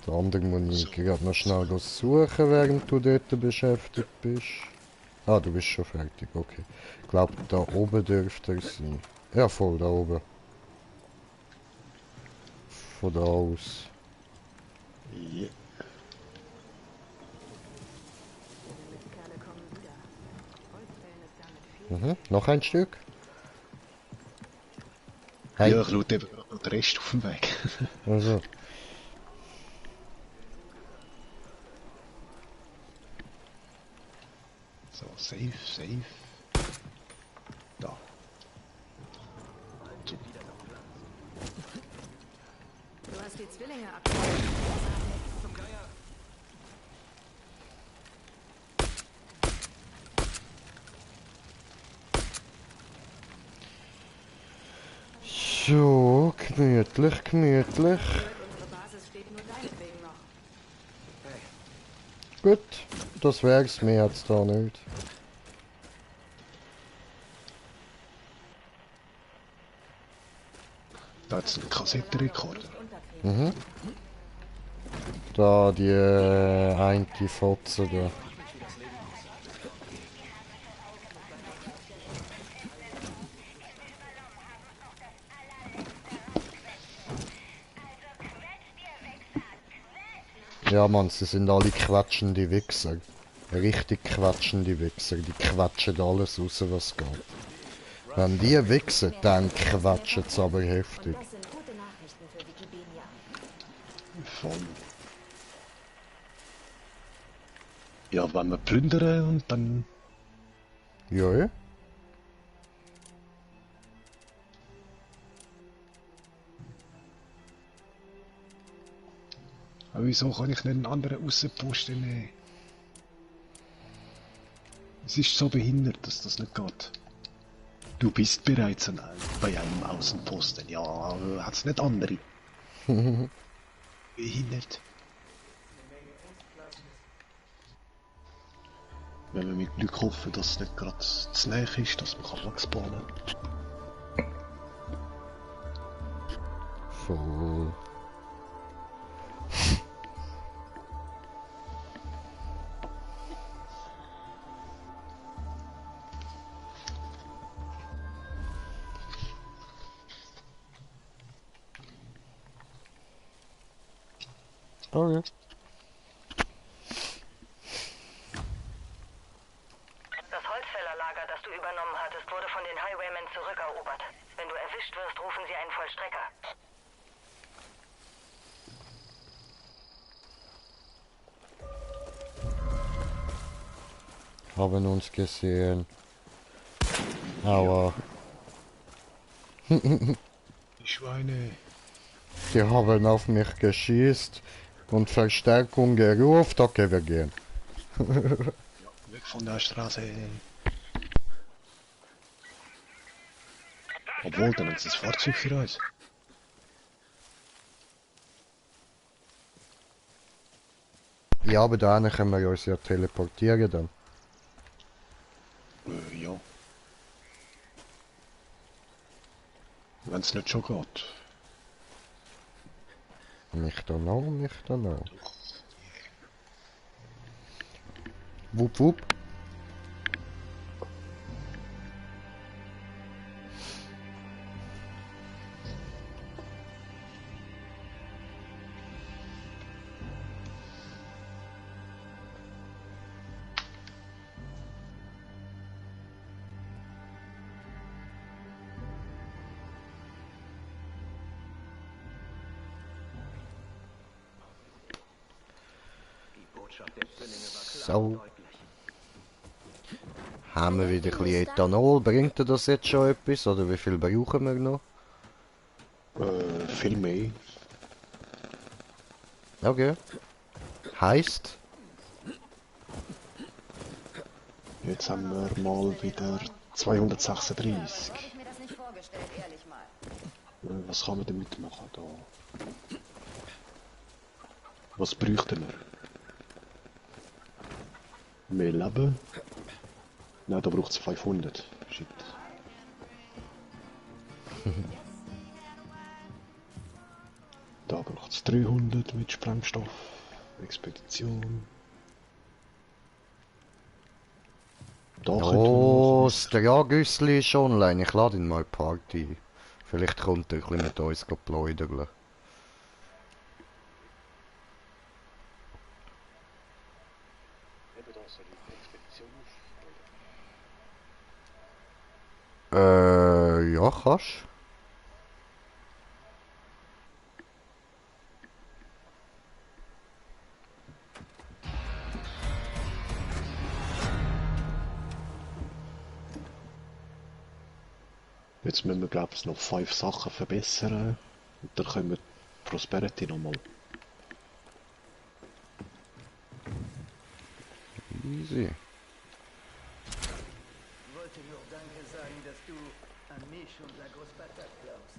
Der andere muss ich gerade noch schnell suchen, während du dort beschäftigt bist. Ah, du bist schon fertig, okay. Ich glaube, da oben dürfte er sein. Ja, voll da oben. Von da aus. Ja. Die Kerle kommen wieder. Holzfällen ist damit viel. Mhm, noch ein Stück. Hey. Ja, ich schaue eben noch den Rest auf dem Weg. Also. So, safe, safe. Da. Du hast die Zwillinge abgeholt. So, gemütlich, gemütlich. Unsere Basis steht nur deinetwegen noch. Gut, das wär's, mehr hat's da nicht. Da hat es einen Kassettenrekorder. Mhm. Da die eine Fotze da. Ja Mann, sie sind alle quatschende Wichser. Richtig quatschende Wichser. Die quatschen alles raus, was geht. Wenn die wichsen, dann quatschen sie aber heftig. Das sind gute Nachrichten für Wikipedia. Voll. Ja, wenn wir plündern und dann... Ja, ja. Aber wieso kann ich nicht einen anderen Aussenposten nehmen? Es ist so behindert, dass das nicht geht. Du bist bereits bei einem Außenposten. Ja, hat's nicht andere. Behindert. Wenn wir mit Glück hoffen, dass es nicht gerade zu nahe ist, dass man Lachs bauen kann. Voll. Okay. Das Holzfällerlager, das du übernommen hattest, wurde von den Highwaymen zurückerobert. Wenn du erwischt wirst, rufen sie einen Vollstrecker. Haben uns gesehen. Aua. Die Schweine. Die haben auf mich geschießt und Verstärkung gerufen. Okay, wir gehen. Weg von der Straße. Obwohl, dann ist das Fahrzeug für uns. Ja, aber da können wir uns ja teleportieren dann. Ja. Wenn es nicht schon geht. Nicht da noch, nicht da noch. Wupp, wupp. So. Haben wir wieder ein bisschen Ethanol. Bringt dir das jetzt schon etwas? Oder wie viel brauchen wir noch? Viel mehr. Okay. Heißt? Jetzt haben wir mal wieder 236. Habe ich mir das nicht vorgestellt, ehrlich mal. Was kann man damit machen da? Was bräuchten wir? Mehr Leben? Nein, da braucht es 500. Shit. Da braucht es 300 mit Sprengstoff. Expedition. Da könnte man Oh, noch das Dragüssli ist online. Ich lade ihn mal in die Party. Vielleicht kommt er ein bisschen mit uns plaudern. eben da soll ich die Expedition aufbauen. Ja, kannst. Jetzt müssen wir, glaube ich, noch 5 Sachen verbessern. Und dann können wir Prosperity nochmal. Easy. Wollte nur Danke sagen, dass du an mich und La Grosse Patate glaubst.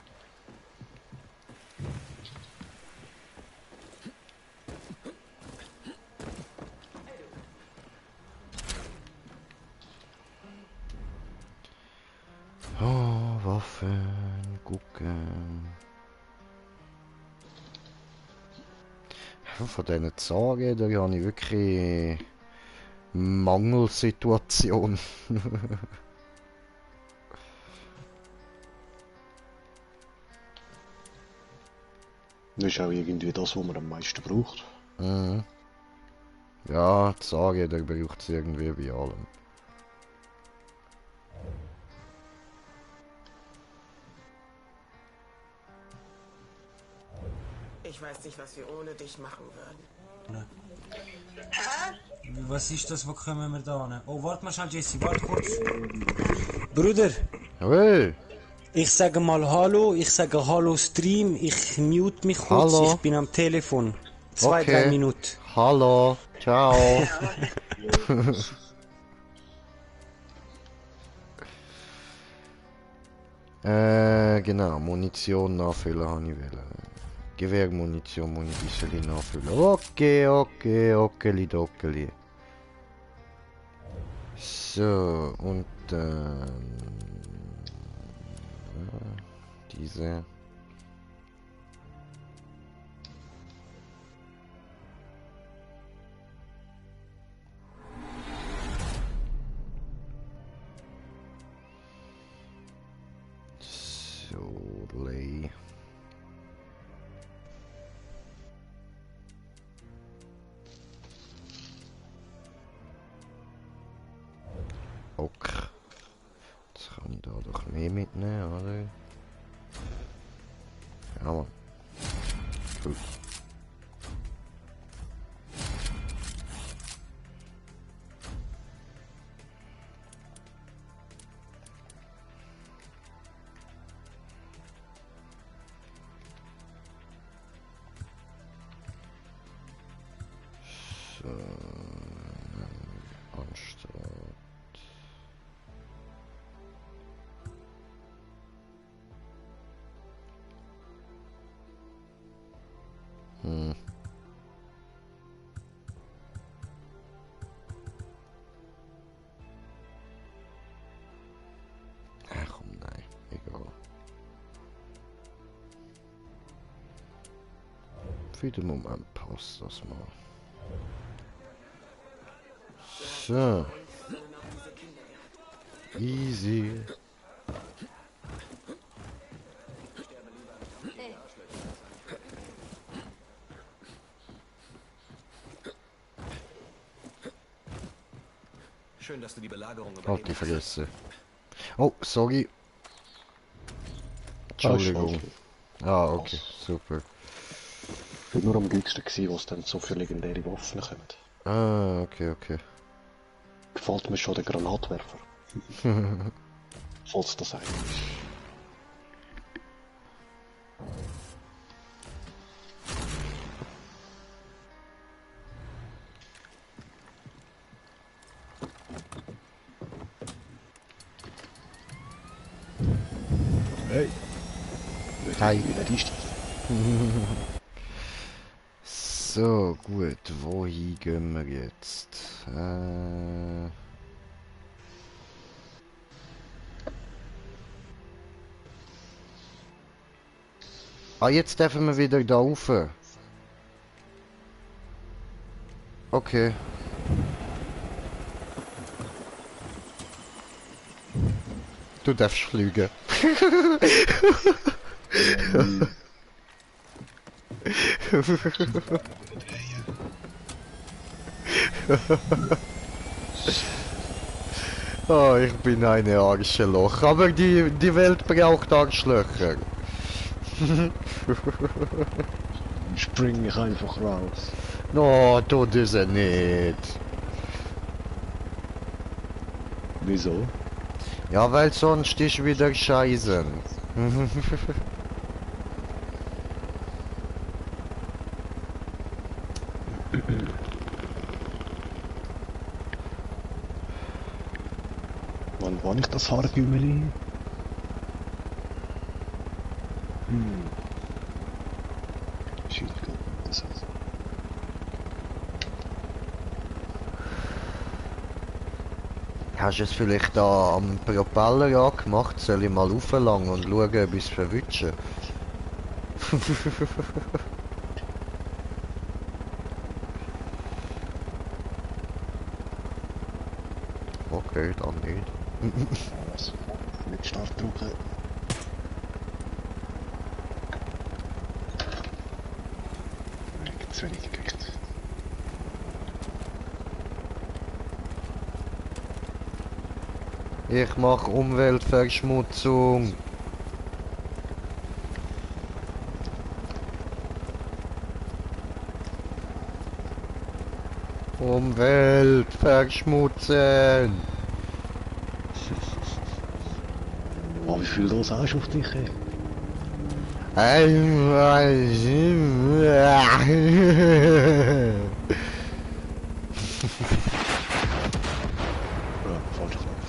Oh, Waffen, gucken. Von diesen Zagen, da habe ich wirklich Mangelsituation. Das ist auch irgendwie das, was man am meisten braucht. Mhm. Ja, die Sage, da braucht es irgendwie bei allem. Ich weiß nicht, was wir ohne dich machen würden. Was ist das? Wo kommen wir da hin? Oh, warte mal schnell, Jesse, warte kurz. Bruder, Hey, ich sage mal Hallo, ich sage Hallo Stream, ich mute mich kurz, Hallo. ich bin am Telefon. 2, Okay. 3 Minuten. hallo, ciao. Genau, Munition nachfüllen habe ich wollen. Gewehrmunition muss ich ein bisschen nachfüllen. Okay, okay, okeli dokeli. So, und dann... diese... So, lay... Okay. Jetzt kann ich da doch mehr mitnehmen, oder? Ja, Mann. Gut. So, Anstatt... Hm. Ach komm, nein, egal. Für den Moment passt das mal. So. Easy. Schön, dass du die Belagerung Halt die vergessen. Oh, sorry. Entschuldigung. Ah, okay, super. Ich war nur am glücklichsten gewesen, wo es dann so viele legendäre Waffen kommen. Ah, okay, okay. Gefällt mir schon der Granatwerfer. Falls das einer ist. Hey. Hi. Wie ist das? So, gut. Wohin gehen wir jetzt? Ah, jetzt dürfen wir wieder da rauf. Okay. Du darfst fliegen. Oh, ich bin eine Arschloch. Aber die Welt braucht Arschlöcher. Spring ich einfach raus. No, tu das nicht. Wieso? Ja, weil sonst ist wieder scheiße. Wann war ich das Haargümmeli? Schildgürtel, das heißt. Hast du es vielleicht da am Propeller angemacht? Soll ich mal rauflangen und schauen, ob ich es verwünsche? Okay, dann nicht. Also, mit Start drücken. Zu wenig Gewicht. Ich mache Umweltverschmutzung. Umweltverschmutzen. Oh, wie viel Dose hast du auf dich? Ja, falsch Knopf.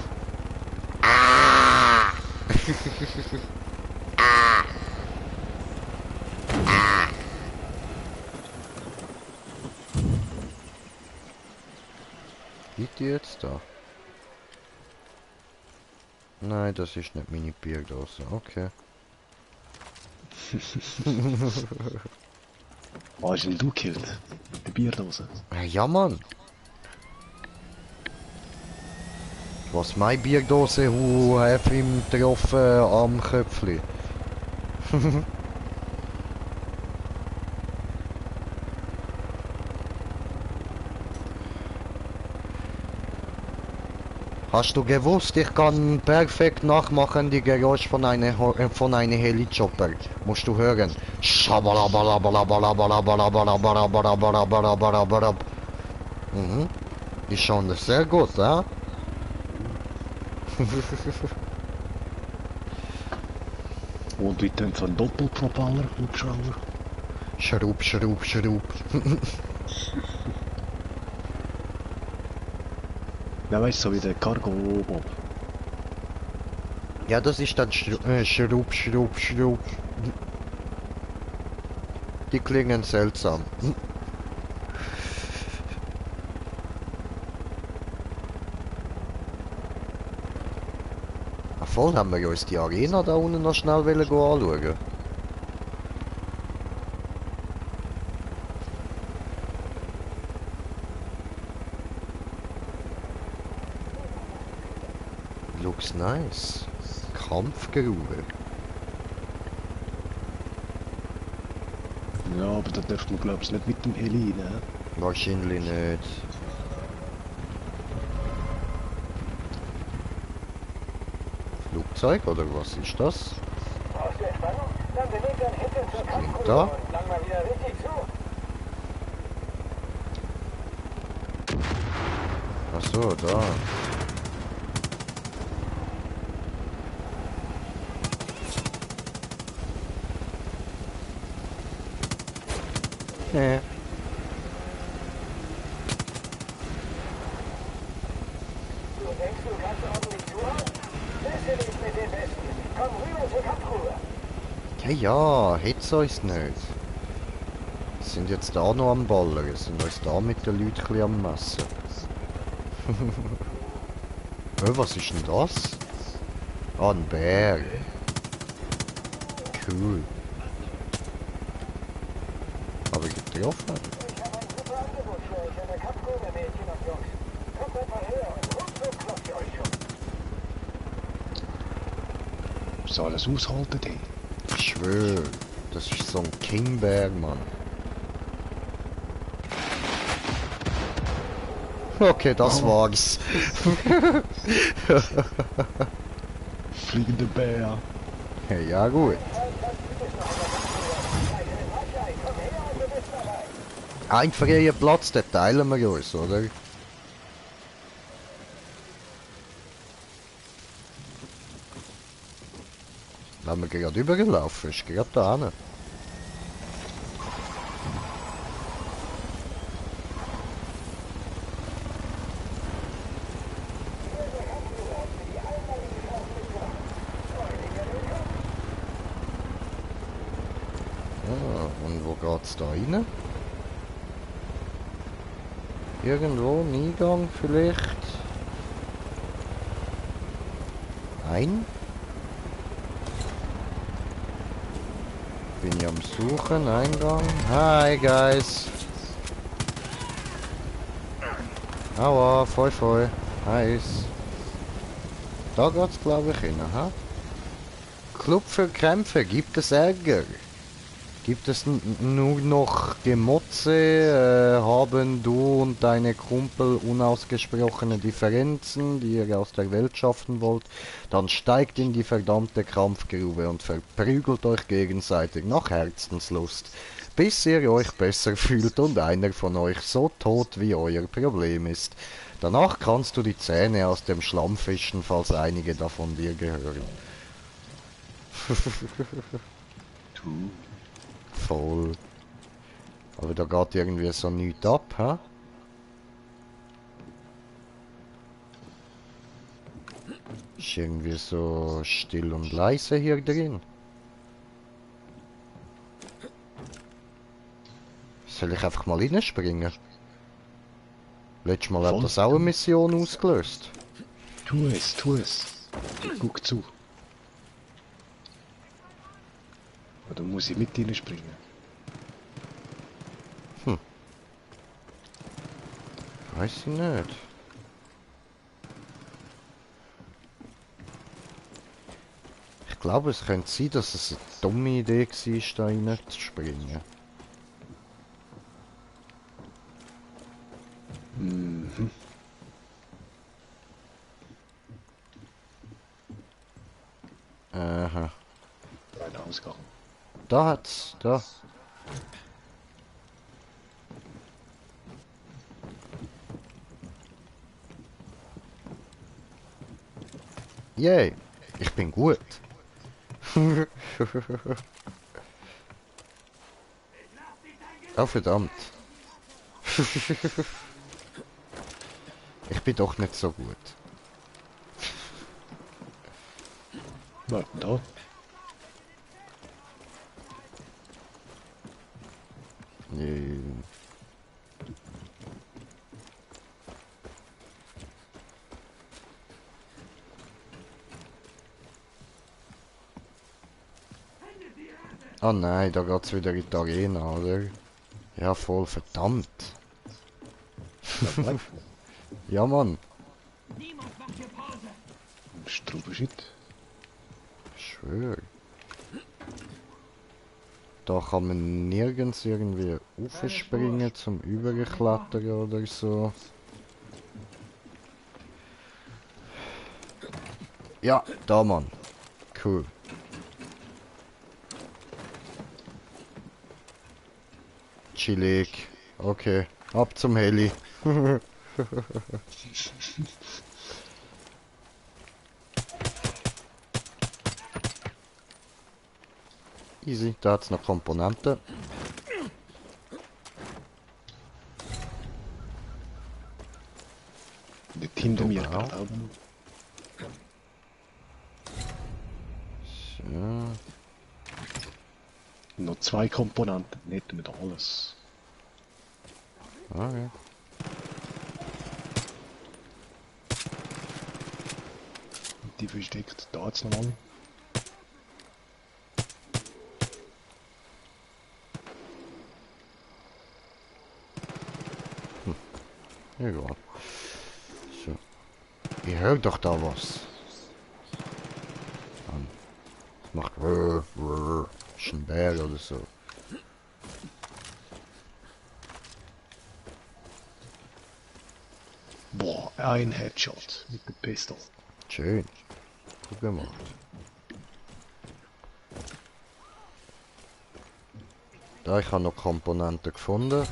Wie die jetzt da? Nein, das ist nicht meine Bierdose. Okay. Oh, hast du gekillt? Die Bierdose. Ja, Mann. Was meine Bierdose hat ihm getroffen am Köpfli. Hast du gewusst, ich kann perfekt nachmachen die Geräusche von einem Helikopter. Musst du hören. Mhm. Ist schon sehr gut, ja? Und wie tönt so ein Doppelpropeller, Hubschrauber? Schraub, schraub, schraub. Ja, weißt du, so wie der Cargo-Bob. Ja, das ist dann Schraub, Schraub, Schraub. Die klingen seltsam. Voll haben wir uns die Arena da unten noch schnell anschauen. Looks nice. Kampfgrube. Ja, aber da darf man glaubst nicht mit dem Heli rein, ne? Wahrscheinlich nicht. Flugzeug oder was ist das? Brauchst du Entspannung? Dann beweg dein Hintern zur Kampfgrube da? und lang mal wieder richtig zu. Ach so, da. Nee. Du denkst, du kannst ordentlich zuhauen? Messe dich mit dem Besten. Komm rüber zur Kampfgrube. Ja, het's uns nicht. Wir sind jetzt da noch am Ballern, wir sind uns da mit den Leuten ein bisschen am Messen. Was ist denn das? Ah, ein Bär. Cool. getroffen. Soll alles aushalten, ey? Ich schwöre, das ist so ein King-Bär, Mann. Okay, das war's. Fliegende Bär. Hey, ja gut. Ein freier Platz, den teilen wir uns, oder? Wenn wir gerade übergelaufen ist, gerade da hin. Ah, und wo geht's da rein? Irgendwo ein Eingang vielleicht? Ein? Bin ich am Suchen, Eingang. Hi guys. Aua, voll voll. Heiß. Da geht's glaube ich hin, ha? Club für Kämpfe, gibt es Ärger? Gibt es nur noch Gemotze? Haben du und deine Kumpel unausgesprochene Differenzen, die ihr aus der Welt schaffen wollt? Dann steigt in die verdammte Kampfgrube und verprügelt euch gegenseitig nach Herzenslust, bis ihr euch besser fühlt und einer von euch so tot wie euer Problem ist. Danach kannst du die Zähne aus dem Schlamm fischen, falls einige davon dir gehören. Voll. Aber da geht irgendwie so nichts ab, hä? Ist irgendwie so still und leise hier drin. Soll ich einfach mal reinspringen? Letztes Mal hat das auch eine Mission ausgelöst. Tu es, tu es. Guck zu. Oder muss ich mit ihnen springen? Weiß ich nicht. Ich glaube, es könnte sein, dass es eine dumme Idee war, da rein zu springen. Mhm. Aha. Ein Ausgang. Da hat's, da. Yay, ich bin gut. Oh verdammt. Ich bin doch nicht so gut. Was denn da? Nee. Oh nein, da geht's wieder in die Arena, oder? Ja, voll verdammt. Ja, Mann. Strubenshit. Ich schwör. Da kann man nirgends irgendwie aufspringen zum Überklettern oder so. Ja, da Mann. Cool. Chillig. Okay, ab zum Heli. Easy, da hat's noch Komponenten. Nicht hinter mir, Wow. gerade oben. So. Noch 2 Komponenten, nicht mit alles. Okay. Die versteckt da jetzt nochmal. Egal. So. Ich höre doch da was. Es macht ist ein Bär oder so. Boah, ein Headshot mit der Pistole. Schön. Gut gemacht. Da, ich habe noch Komponenten gefunden.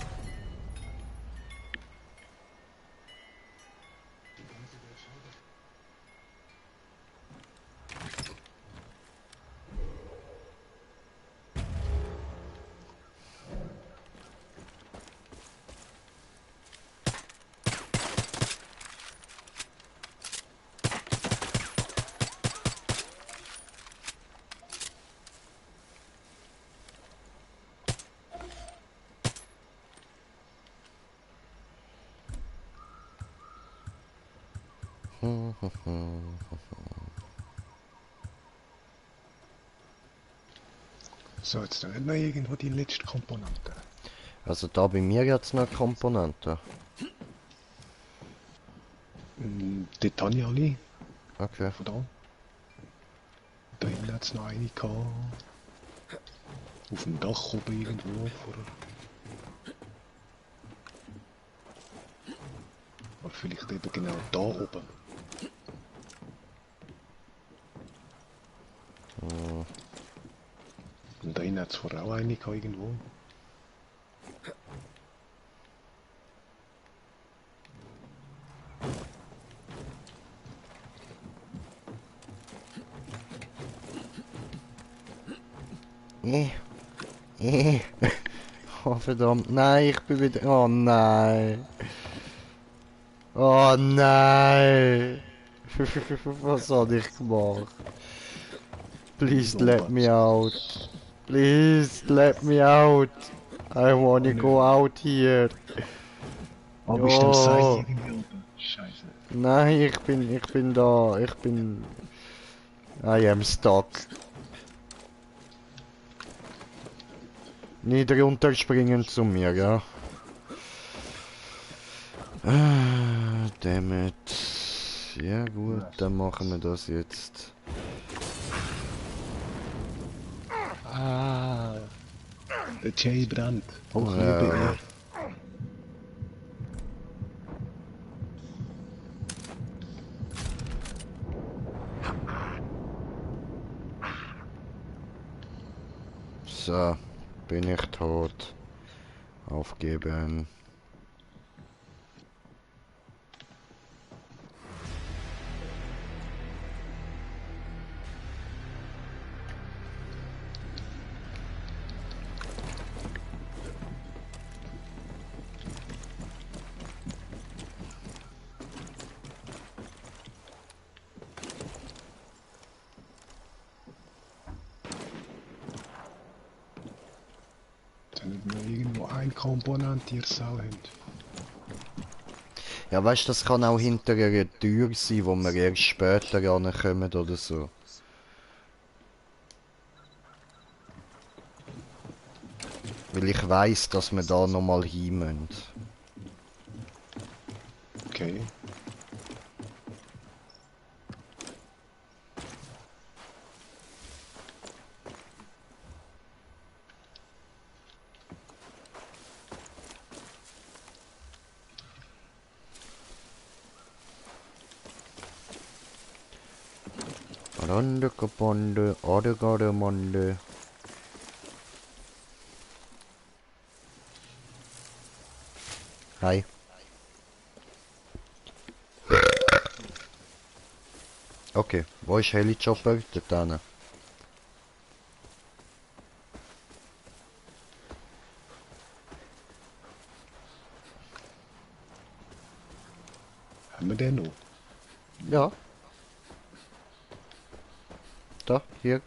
So, jetzt haben wir irgendwo die letzte Komponente. Also da bei mir jetzt noch Komponenten. Dort habe ich alle. Okay. Von da. Da hinten hat es noch eine gehabt. Auf dem Dach oben irgendwo. Oder vielleicht eben genau da oben. Und da hinten hat es vorher auch eine gehabt irgendwo. Oh verdammt, nein, ich bin wieder... Oh nein. Oh nein. Was habe ich gemacht? Please let me out. Please let me out. I wanna go out here. Oh, bist du am Seil irgendwie oben? Scheiße. Nein, ich bin da. Ich bin... I am stuck. Nicht runterspringen zu mir, ja. Dammit. Ja gut, dann machen wir das jetzt. Ah, der Jay brennt. Auch Ja. liebe er. So, bin ich tot. Aufgeben. Dann wir irgendwo ein Komponent ihr Sau haben. Ja, weißt du, das kann auch hinter einer Tür sein, wo wir erst später rankommen oder so. Weil ich weiss, dass wir da nochmal hin müssen. Okay. Rande Gebonde, Odegade Monde. Hi. Okay, wo ist Helichopper? Dort hinten. Haben wir den noch? Ja. Da, hier.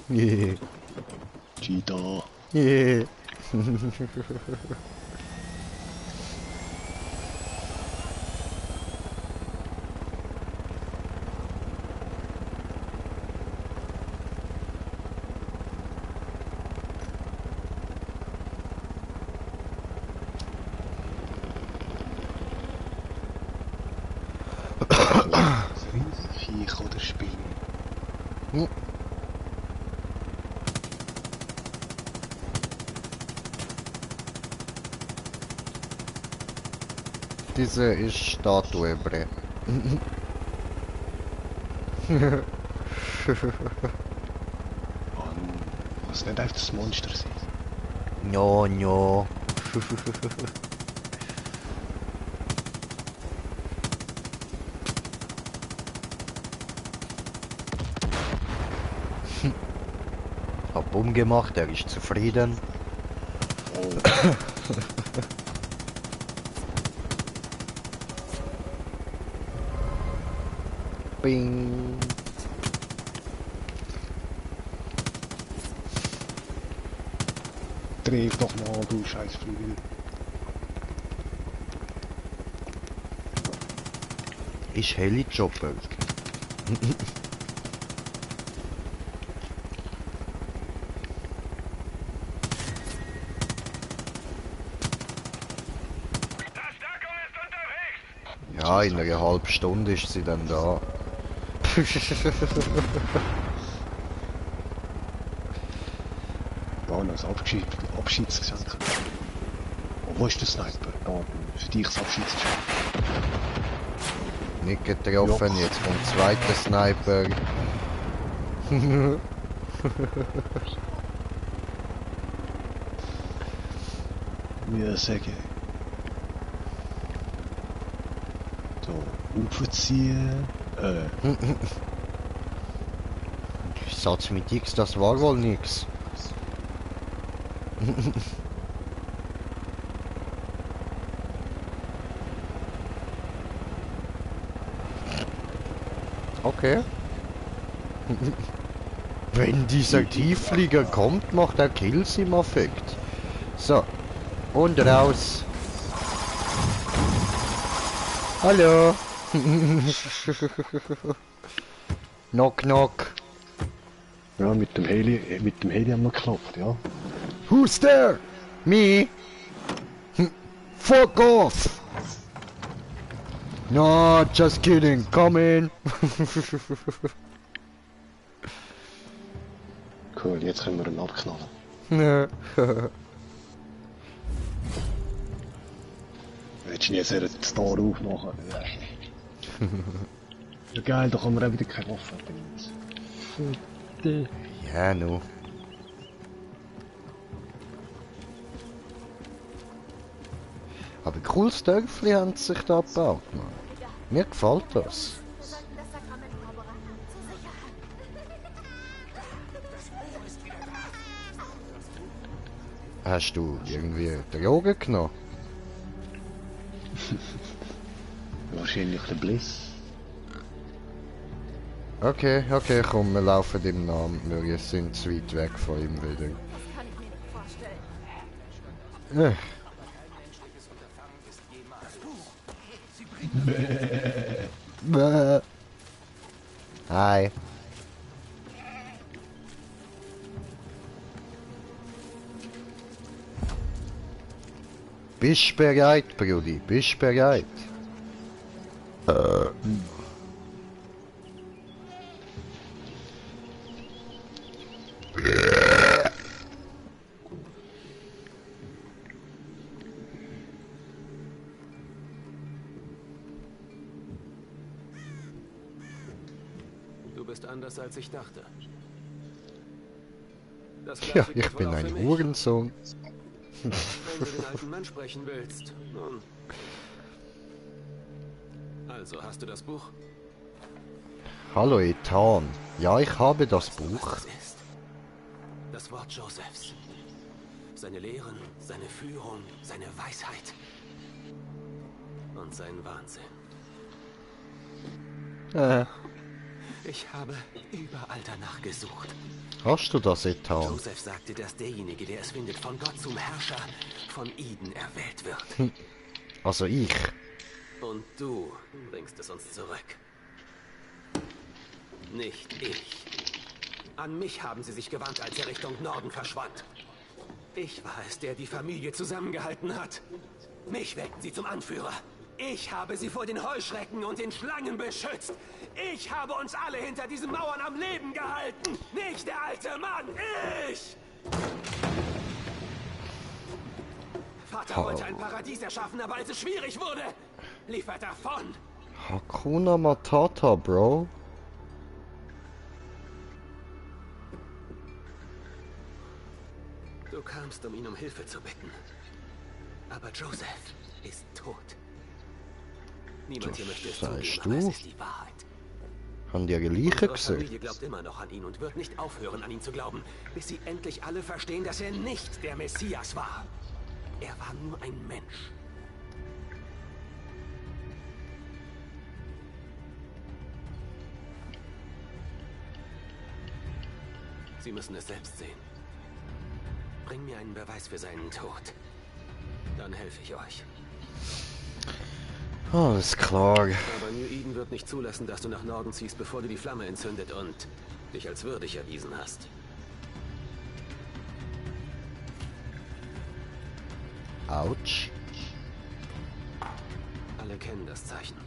Yeah. Cheetah. Yeah. Viech oder Spinnen. Hm. Diese ist Statuebre. Was nicht einfach das Monster sein. No, no. Hab umgemacht, er ist zufrieden. Bing. Dreh doch mal, du scheiß Flügel. Ist Heli-Chopper. Ja, in einer halben Stunde ist sie dann da. Ja, noch ein Abschiedsgeschenk. Oh, wo ist der Sniper? Da, für dich das Abschiedsgeschenk. Nicht getroffen, jetzt kommt zweiter Sniper. Ja, sagen. So, aufziehen. Satz mit X, das war wohl nix. Okay. Wenn dieser Tiefflieger kommt, macht er Kills im Affekt. So. Und raus. Hallo. Knock, knock. Ja, mit dem Heli haben wir geklopft, ja. Who's there? Me? Fuck off! No, just kidding. Come in. Cool, jetzt können wir ihn abknallen. Willst du jetzt das Tor aufmachen? Ja geil, da haben wir auch wieder keine Waffe benutzen. Ja, no. Aber cooles Dörfli haben sie sich da gebaut, Mann. Mir gefällt das. Wir sollten das Sakrament vorbereiten. Zur Sicherheit. Hast du irgendwie Drogen genommen? Wahrscheinlich der Bliss. Okay, okay, komm, wir laufen ihm nach. Wir sind zu weit weg von ihm wieder. Das kann ich mir nicht vorstellen. Bäh. Hi. Bist bereit, Brudi? Bist bereit? Du bist anders als ich dachte. Das Ja, Gleiche ich gilt wohl bin auch für ein mich. Hurensohn. Wenn du den alten Mann sprechen willst. Nun. Also, hast du das Buch? Hallo Ethan. Ja, ich habe das Buch. Was das ist? Das Wort Josephs. Seine Lehren, seine Führung, seine Weisheit. Und sein Wahnsinn. Ich habe überall danach gesucht. Hast du das, Ethan? Joseph sagte, dass derjenige, der es findet, von Gott zum Herrscher von Eden erwählt wird. Also ich. Und du bringst es uns zurück. Nicht ich. An mich haben sie sich gewandt, als er Richtung Norden verschwand. Ich war es, der die Familie zusammengehalten hat. Mich wählten sie zum Anführer. Ich habe sie vor den Heuschrecken und den Schlangen beschützt. Ich habe uns alle hinter diesen Mauern am Leben gehalten. Nicht der alte Mann, ich! Vater wollte ein Paradies erschaffen, aber als es schwierig wurde, lief er davon. Hakuna Matata, Bro. Du kamst, um ihn um Hilfe zu bitten. Aber Joseph ist tot. Niemand hier möchte es zugeben, aber es ist die Wahrheit. Haben die Leiche Unsere Familie gesehen? glaubt immer noch an ihn und wird nicht aufhören, an ihn zu glauben, bis sie endlich alle verstehen, dass er nicht der Messias war. Er war nur ein Mensch. Sie müssen es selbst sehen. Bring mir einen Beweis für seinen Tod. Dann helfe ich euch. Alles klar. Aber New Eden wird nicht zulassen, dass du nach Norden ziehst, bevor du die Flamme entzündet und dich als würdig erwiesen hast. Autsch. Alle kennen das Zeichen.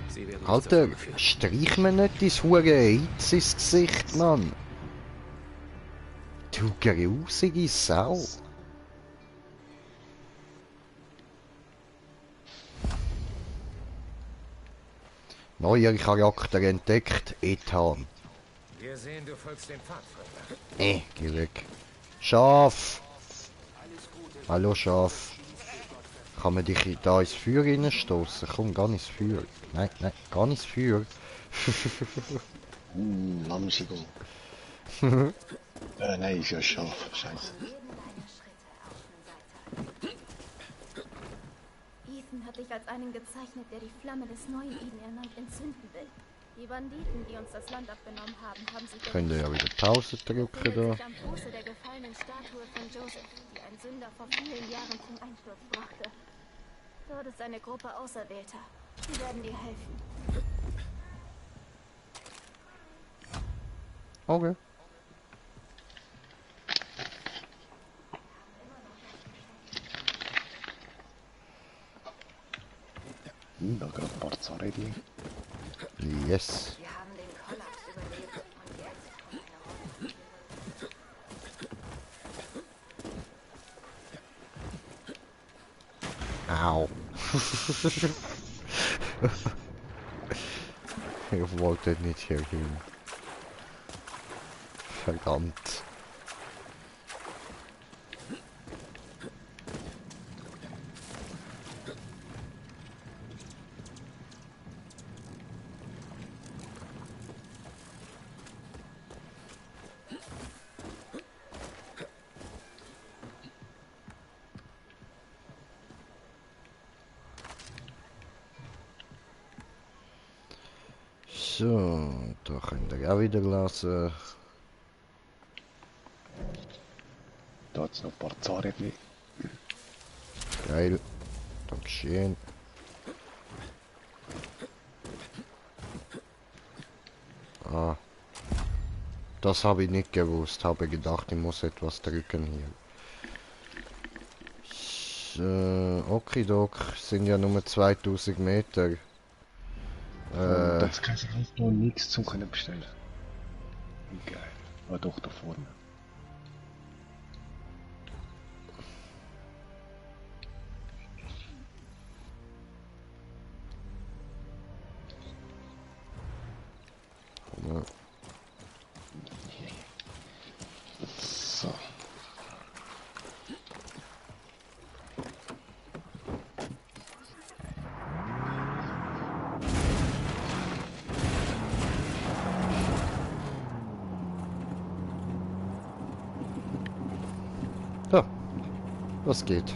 Sie werden dich zur Alter, Flamme führen. streich mir nicht dein hure Hitz ins Gesicht, Mann. Du grusige Sau. Neuer Charakter entdeckt, Ethan. Wir sehen, du folgst dem Pfadfinder. Geh weg. Schaf! Hallo Schaf. Kann man dich da ins Feuer reinstoßen? Komm, gar nicht ins Feuer. Nein, nein, gar nicht ins Feuer. Lamsigo. Nein, ist ja Schaf. Scheiße. Ethan hat dich als einen gezeichnet, der die Flamme des neuen Eden erneut entzünden will. Die Banditen, die uns das Land abgenommen haben, haben sich... Könnt ihr ja wieder Pause drücken da. am Fuße der gefallenen Statue von Joseph, die ein Sünder vor vielen Jahren zum Einsturz brachte. Dort ist eine Gruppe Auserwählter. Sie werden dir helfen. Okay. Da gerade ein paar Zahnrädchen. Yes. Wir haben den Kollaps überlebt und jetzt kommt eine Au. Ich wollte nicht hier hin. Verdammt. So, da könnt ihr auch wieder lassen. Da hat es noch ein paar Zahnrädchen. Geil. Dankeschön. Ah. Das habe ich nicht gewusst. Habe gedacht, ich muss etwas drücken hier. So, okidok. Sind ja nur 2000 Meter. Das kannst du halt noch nichts zum können bestellen. Wie geil. Aber doch da vorne. Ja. So. Ja, das geht.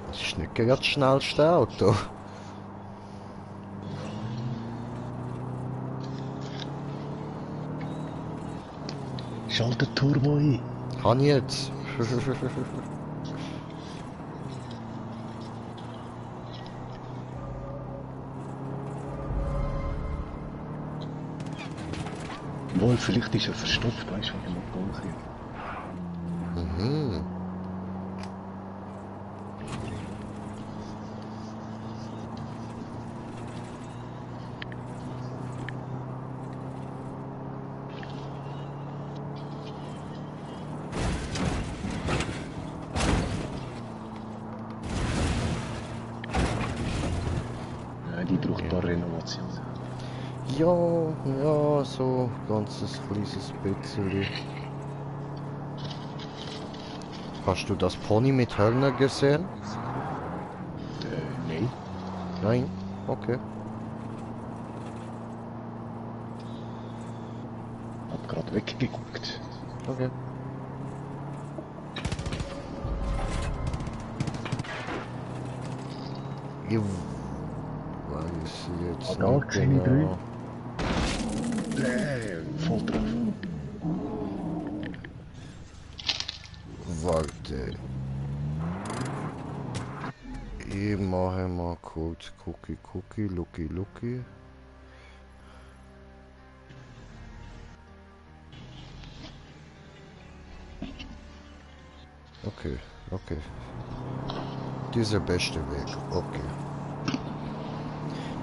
Das ist nicht gerade das schnellste Auto. Schalte Turbo ein. Kann ich jetzt. Wohl, vielleicht ist er verstopft, weißt du, wegen dem Atomkrieg. Mhm. Ja, die braucht ein paar Renovationen. Ja, so ganzes kleines bisschen. Hast du das Pony mit Hörner gesehen? Nein. Nein? Okay. Hab gerade weggeguckt. Okay. Ich weiß jetzt Da nicht sehe ich genau. Voll drauf. Warte. Ich mache mal kurz Lucky. Okay. Dieser beste Weg, okay.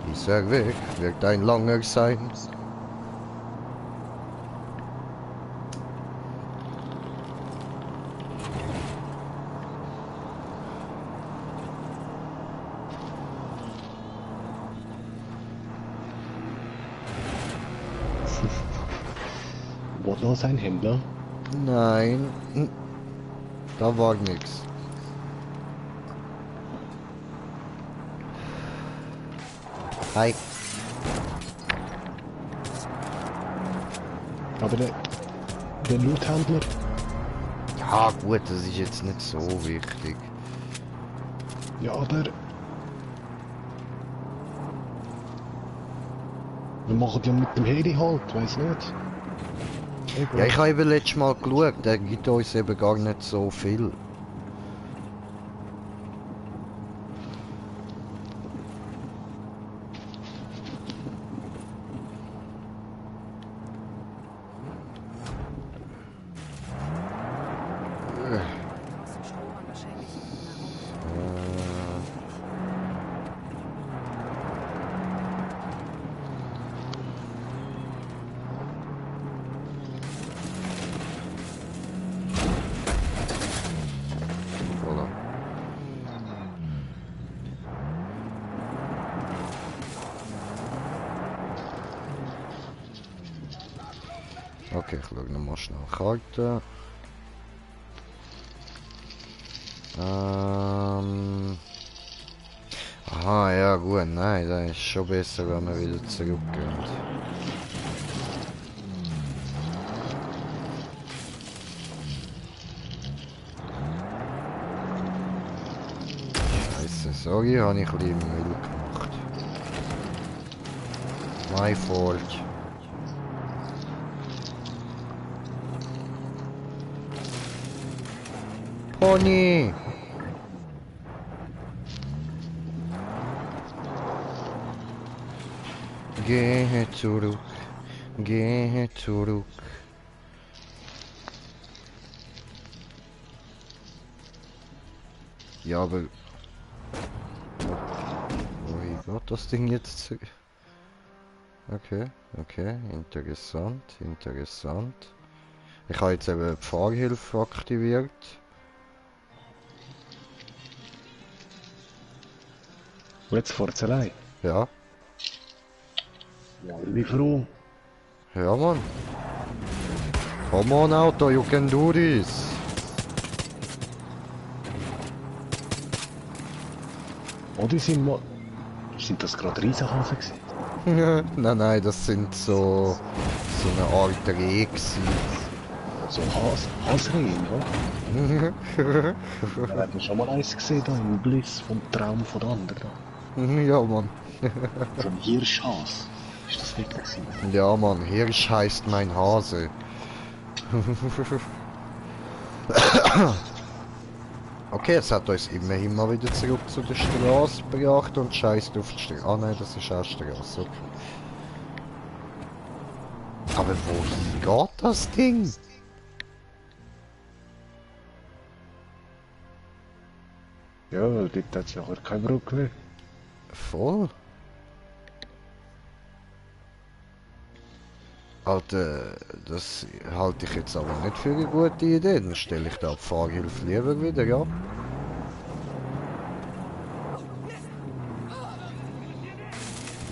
Dieser Weg wird ein langer sein. Wortlos ein Händler. Nein, da war nix. Hi. Aber der Loothändler. Ja gut, das ist jetzt nicht so wichtig. Ja, aber... Wir machen ja mit dem Heli halt, weiß nicht. Ja, ich habe eben letztes Mal geschaut, der gibt uns eben gar nicht so viel. Okay, ich schaue nochmal schnell Karte. Aha, ja gut, nein, das ist schon besser, wenn wir wieder zurückgehen. Scheiße, sorry, habe ich ein bisschen Müll gemacht. My fault. Pony! Gehe zurück. Ja, aber... Wie geht das Ding jetzt zu... Okay, interessant. Ich habe jetzt eben die Fahrhilfe aktiviert. Und jetzt fährt es allein. Ja. Ja, ich bin froh. Ja, Mann. Come on, Auto, you can do this. Oder sind das gerade Riesenhasen gewesen? Nein, das sind so eine Art Reh gewesen. So Hasrehen, ja? Wir haben schon mal eins gesehen, da im Bliss vom Traum von der anderen. Ja, Mann. So ein Hirschhas. Ist das nicht gewesen? Ja, Mann, Hirsch heißt mein Hase. Okay, es hat uns immerhin mal wieder zurück zu der Straße gebracht und scheißt auf die Straße. Ah nein, das ist auch Straße, okay. Aber wohin geht das Ding? Ja, dort hat es nachher keine Brücke mehr. Voll. Alter, das halte ich jetzt aber nicht für eine gute Idee. Dann stelle ich da die Fahrhilfe lieber wieder ab.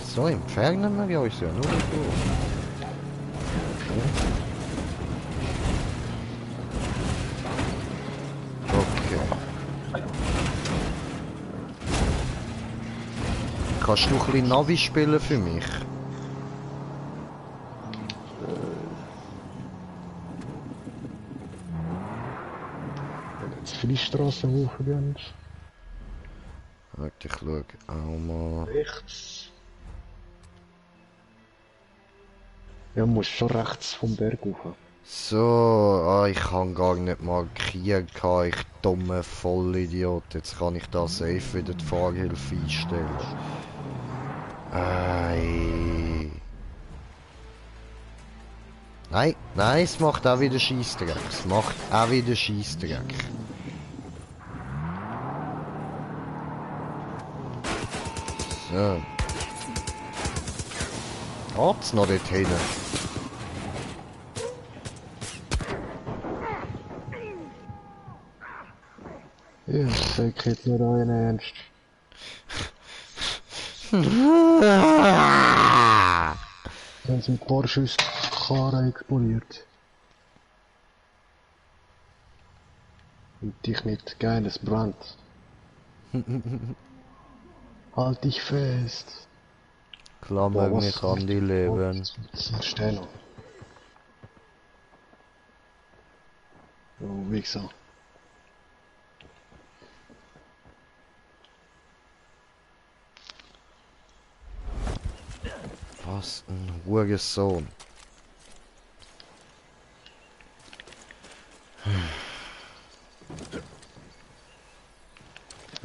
So, entfernen wir uns ja nur so. Okay. Kannst du ein bisschen Navi spielen für mich? Jetzt viele Straßen hochgehen. Warte, ich schau auch mal. Rechts. Ja, musst schon rechts vom Berg hoch. So, ich kann gar nicht markieren, ich dumme Vollidiot. Jetzt kann ich da safe wieder die Fahrhilfe einstellen. Ei. Nein, nein, es macht auch wieder Scheissdreck. Es macht auch wieder Scheissdreck. So. Geht's noch dort hin? Ja, ich sag jetzt nur einen Ernst. Dann sind ein paar Schüsse Karre explodiert. Und dich nicht, geil, es brennt. Halt dich fest. Klammer mich an die Leben. Steh noch. Oh, Wichser. Was ein Hurensohn.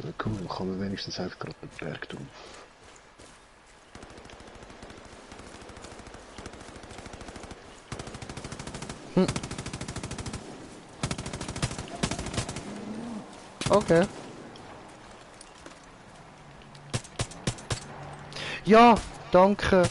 Ja, komm, dann kann man wenigstens einfach gerade den Berg tun. Okay. Ja, danke.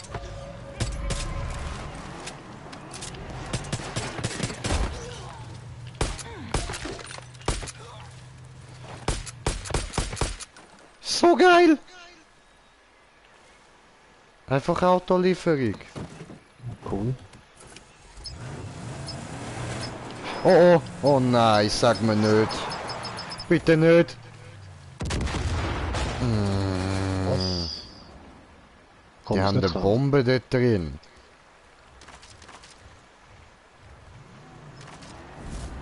So geil. Einfach Autolieferung. Cool. Oh oh, oh nein, sag mir nicht. Bitte nicht. Die haben eine Bombe dort drin.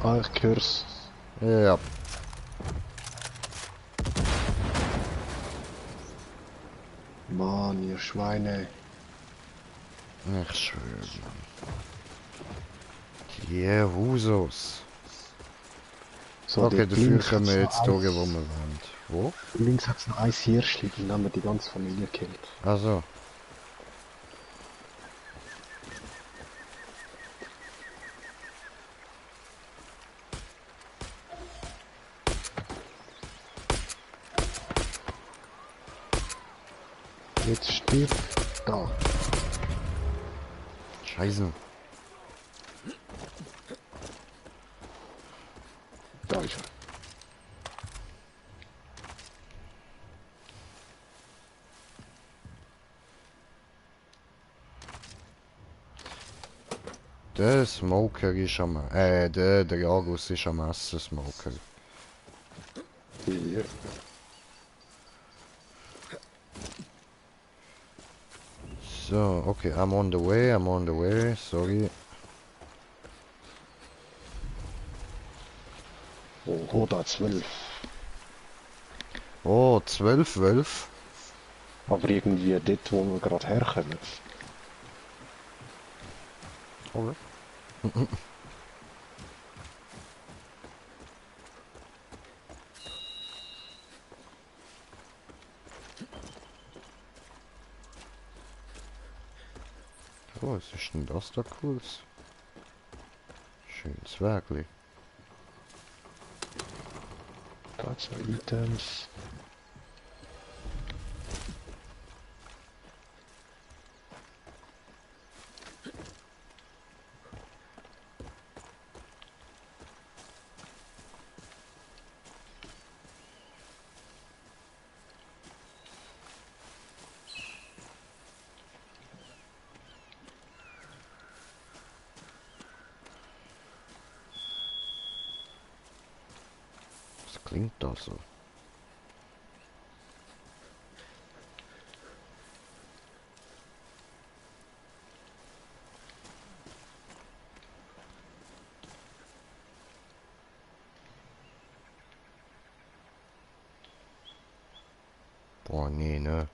Ah, ich hör's. Ja. Mann, ihr Schweine. Ich schwöre. Die Husos. So, Okay, dafür links können wir hat's jetzt noch durch, wo wir wollen. Wo? Links hat's noch ein Hirschli, dann haben wir die ganze Familie gekillt. Also. Jetzt steht da. Scheiße. Da ist er. Der Smoker ist am... der Jagus ist am Essen, Smoker. Ja. So, okay, I'm on the way, sorry. Oh, da 12. Oh, 12 Wölfe. Aber irgendwie dort, wo wir gerade herkommen. Okay. Oh, was ist denn das da cooles? Schönes Werkli. Da zwei Items. Was klingt da so? Boah, nee, ne?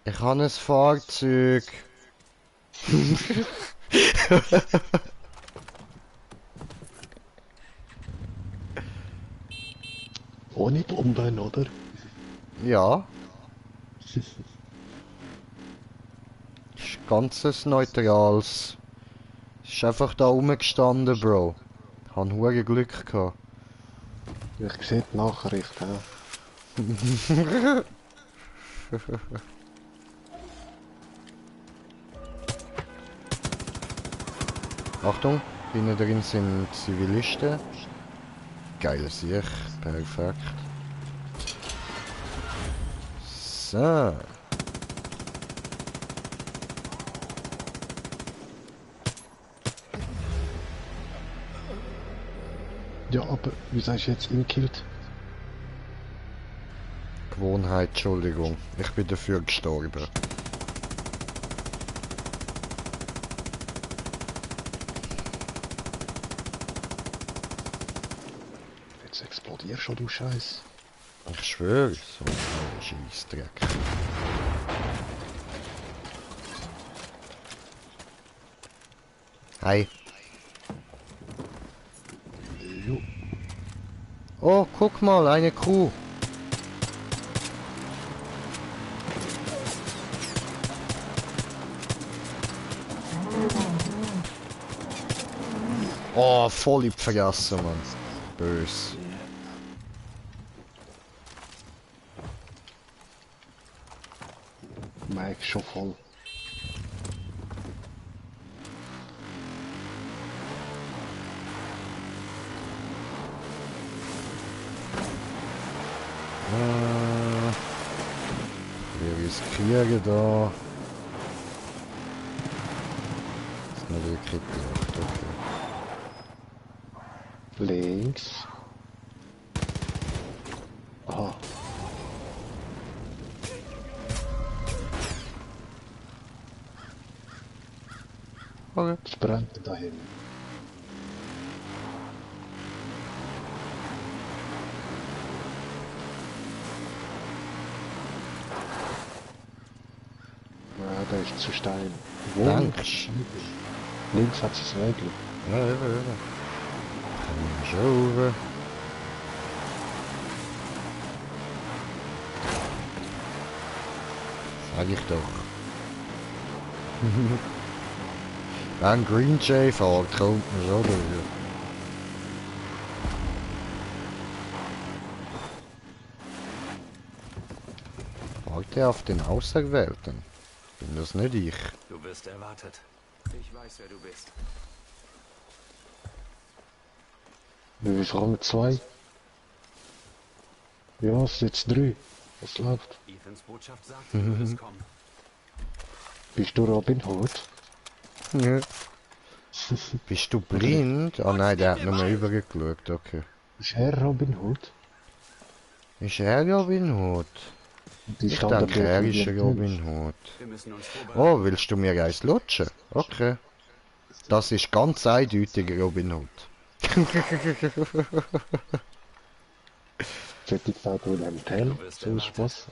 Ich habe ein Fahrzeug. Ohne Bomben, oder? Ja. Ist ganzes Neutrales. Ist einfach da rumgestanden, Bro. Ich habe hure Glück gehabt. Ich sehe die Nachricht, ja. Achtung, hinten drin sind Zivilisten. Geile Sicht, perfekt. So. Ja, aber wie sagst du jetzt inkillt? Gewohnheit, Entschuldigung. Ich bin dafür gestorben. Jetzt explodierst schon, du Scheiß. Ich schwöre, so ein Scheissdreck. Hi. Jo. Oh, guck mal, eine Kuh. Oh, voll in die Fresse, Mann. Bös. Mike schon voll. Wir riskieren da. Das ist nicht wirklich gedacht, okay. Links. Aha. Okay. Es brennt da hinten. Ja, der ist zu steil. Wo? Danke. Links hat es Regel. Ja, eben, eben. Kommen wir schon rüber. Sag ich doch. Wenn Green Jay fährt, kommt man schon durch. Warte auf den Auserwählten. Bin das nicht ich. Du wirst erwartet. Ich weiß, wer du bist. Wie viel Frauen? 2? Ja, es sind jetzt 3. Was läuft? Ethans Botschaft sagt, du würdest kommen. Bist du Robin Hood? Ja. Bist du blind? Oh nein, der hat nochmal übergeschaut, okay. Ist er Robin Hood? Ist er Robin Hood? Ich denke, er ist Robin Hood. Oh, willst du mir eins lutschen? Okay. Das ist ganz eindeutig Robin Hood. Hätte ich gesagt, wo ein Teil so Spaß.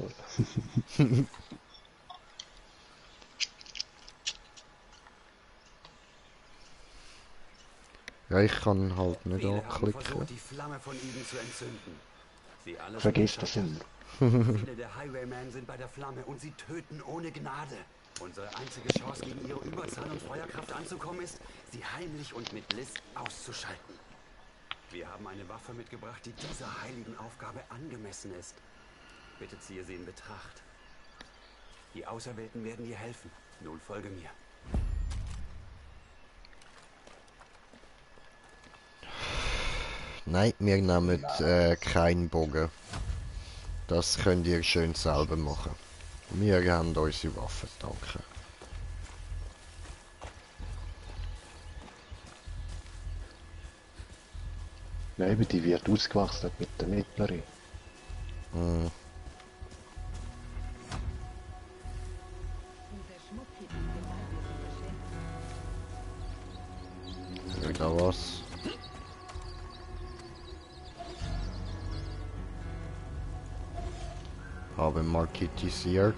Ja, ich kann halt nicht Viele haben anklicken. versucht, die Flamme von Eden zu entzünden. Sie alle Vergiss sind das hin. Viele der Highwaymen sind bei der Flamme und sie töten ohne Gnade. Unsere einzige Chance, gegen ihre Überzahl und Feuerkraft anzukommen, ist, sie heimlich und mit List auszuschalten. Wir haben eine Waffe mitgebracht, die dieser heiligen Aufgabe angemessen ist. Bitte ziehe sie in Betracht. Die Auserwählten werden dir helfen. Nun folge mir. Nein, wir nehmen keinen Bogen. Das könnt ihr schön selber machen. Wir haben unsere Waffen, danke. Nein, die wird ausgewachsen mit der mittleren. Hm. Wieder was? Habe marketisiert.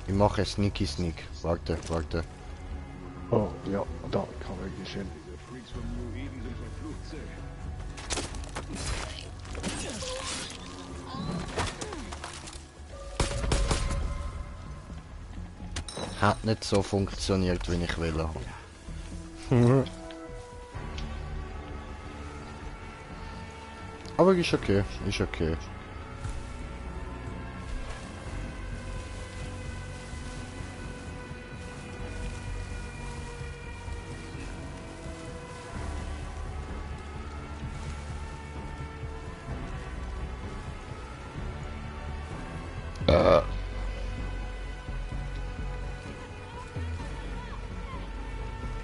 Ich mache Sneaky Sneak. Warte, warte. Oh, ja, da kann man schön. Hat nicht so funktioniert, wie ich will. Aber ist okay, ist okay.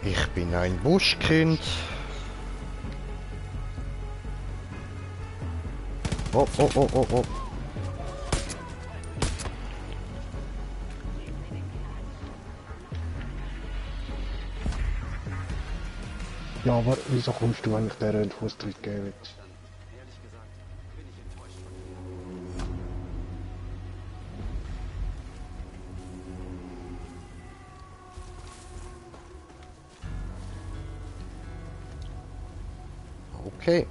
Ich bin ein Buschkind. Oh, oh, oh, oh, oh. Ja, aber wieso kommst du eigentlich der Fußtritt geben? Okay.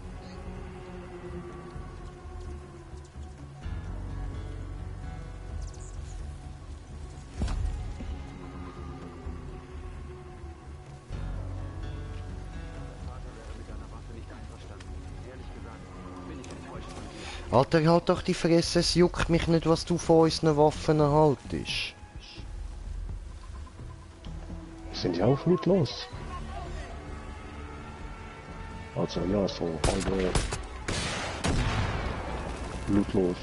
Alter, halt doch die Fresse, es juckt mich nicht, was du von unseren Waffen erhaltest. Sind ja auch flutlos. Also ja, so halbe blutlos.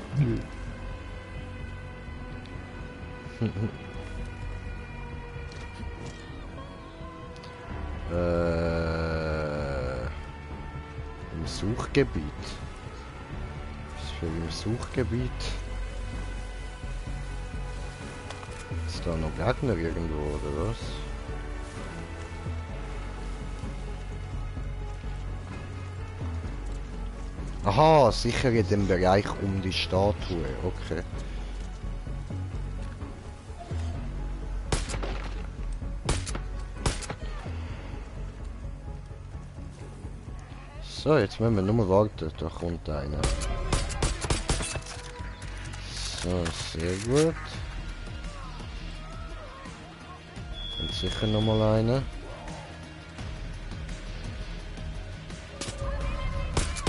Im Suchgebiet. Was für im Suchgebiet? Ist da noch Gegner irgendwo, oder was? Aha, sicher in dem Bereich um die Statue, okay. So, jetzt müssen wir nur warten, da kommt einer. So, sehr gut. Und sicher nochmal einer.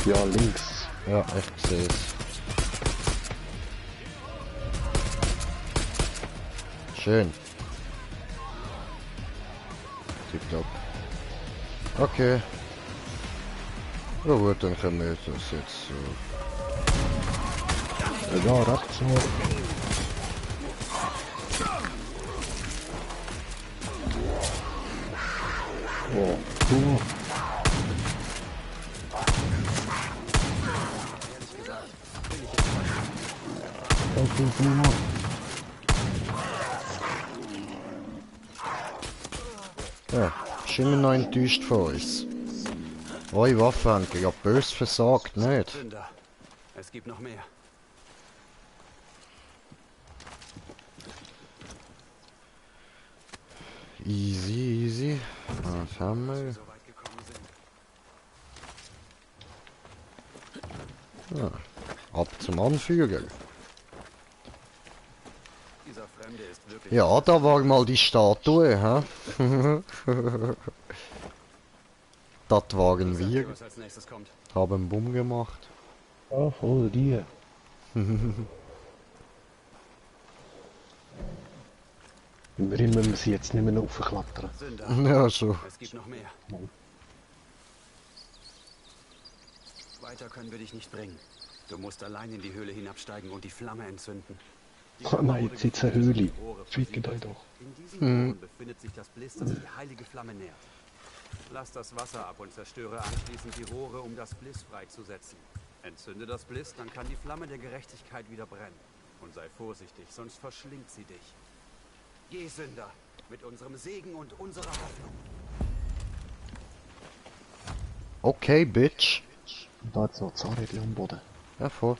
Ja, links. Ja, ich sehe es. Schön. Tipptopp. Okay. Ja gut, dann können wir das jetzt so. Ja, rechts mal. Oh, cool. Ja, ist immer noch enttäuscht von uns. Eure Waffe haben ja bös versagt, nicht? Sünder. Es gibt noch mehr. Easy, easy. Was haben wir? So weit gekommen sind. Ja, ab zum Anfügen. Dieser Fremde ist wirklich. Ja, da war mal die Statue, hä? Das waren wir. Was als nächstes kommt. Haben Bumm gemacht. Ja, voll die. Immerhin müssen wir sie jetzt nicht mehr aufklettern. Sünder. Ja, so. Es gibt noch mehr. Weiter können wir dich nicht bringen. Du musst allein in die Höhle hinabsteigen und die Flamme entzünden. Oh nein, jetzt sitzt eine Höhle. Fickt euch doch. In diesen Rohren befindet sich das Bliss, das die heilige Flamme nährt. Lass das Wasser ab und zerstöre anschließend die Rohre, um das Bliss freizusetzen. Entzünde das Bliss, dann kann die Flamme der Gerechtigkeit wieder brennen. Und sei vorsichtig, sonst verschlingt sie dich. Geh, Sünder, mit unserem Segen und unserer Hoffnung. Okay, Bitch. Und da hat es noch Zahnrädchen am Boden. Ja, voll.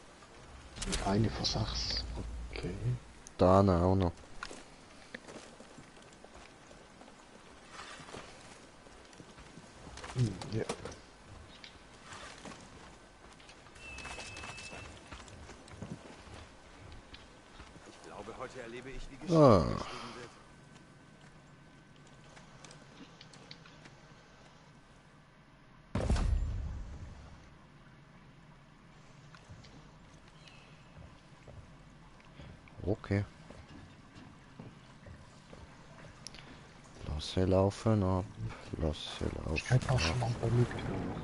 Eine von 6. Okay. Da auch noch. Ja. Ich glaube, heute erlebe ich, wie Geschichte Ah. geschrieben wird. Okay. Lass sie laufen ab. Lass sie Ist keine laufen ab. Taschenlampe mitgenommen.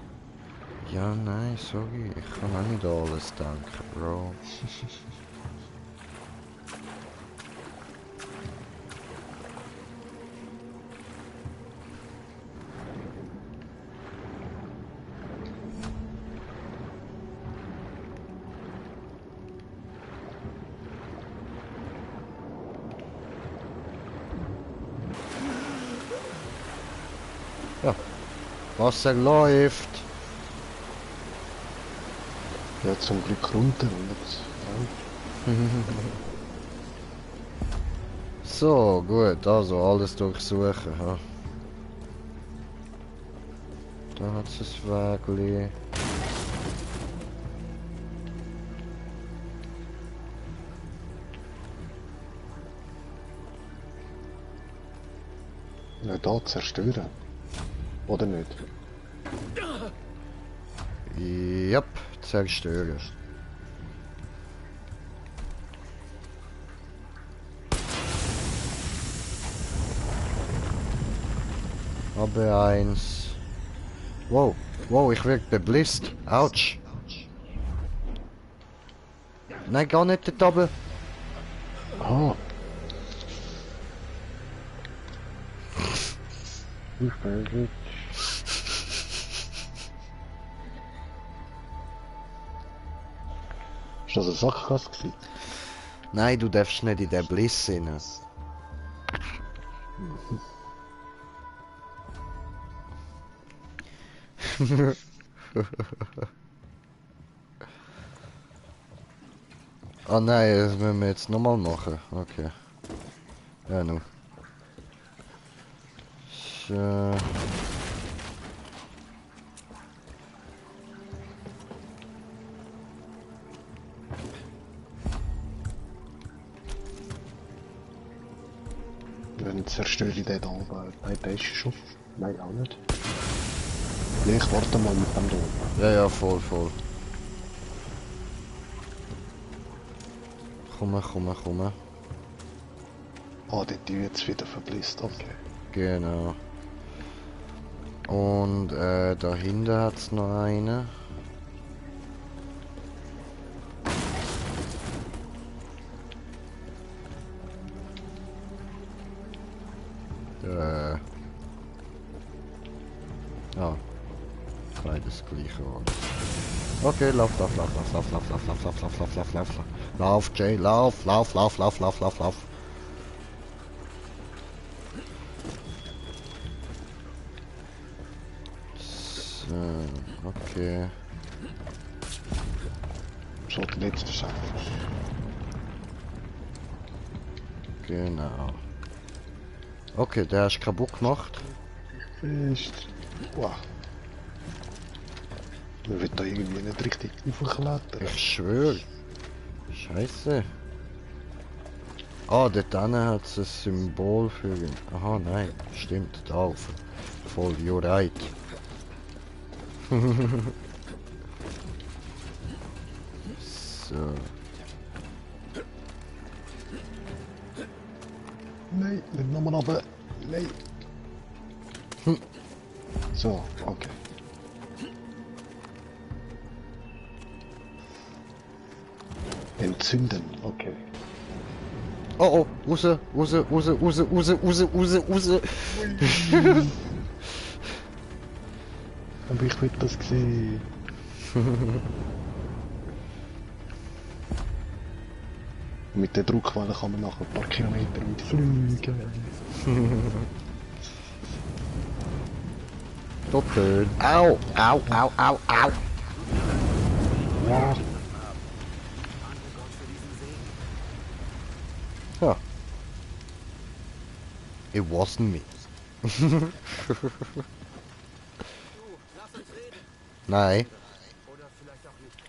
Ja, nein, sorry. Ich kann auch nicht alles denken, Bro. Ja. Wasser läuft. Ja, zum Glück runter und So, gut, also alles durchsuchen. Ja. Da hat es ein Wägli. ja, da zerstören. Oder nicht? Yep, zerstören. Aber eins. Wow, wow, ich werde beblisst. Autsch. Nein, gar nicht dort oben. Ah. Ich bin gut. Ist das eine Sackgasse gewesen? Nein, du darfst nicht in den Bliss rein. Ah nein, das müssen wir jetzt nochmal machen. Okay. Ja, nu. So. Dann zerstöre ich den da oben. Nein, der ist schon. Nein, auch nicht. Ja, ich warte mal mit dem da. Ja, ja, voll, voll. Komm. Ah, die Tür jetzt wieder verblisst, okay. Genau. Und da hinten hat es noch eine. Ah. Beides gleiche Ort. Okay, lauf. Lauf, Jay, lauf. So, okay. Schon die letzte Schaffe. Genau. Okay, der ist kaputt gemacht. Fest. Wow. Man wird da irgendwie nicht richtig aufklettern. Ich schwöre. Scheiße. Ah, dort hinten hat es ein Symbol für ihn. Aha, nein. Stimmt, da auf. Voll, you're right. So. Nein, nicht nochmal runter. Nein. So, okay. Entzünden, okay. Oh, raus. Aber ich will das sehen. Mit der Druckwelle kann man nachher ein paar Kilometer mit fliegen. Doppelt. Au. Ja. Ja. It wasn't me. Nein. Oder vielleicht auch nicht.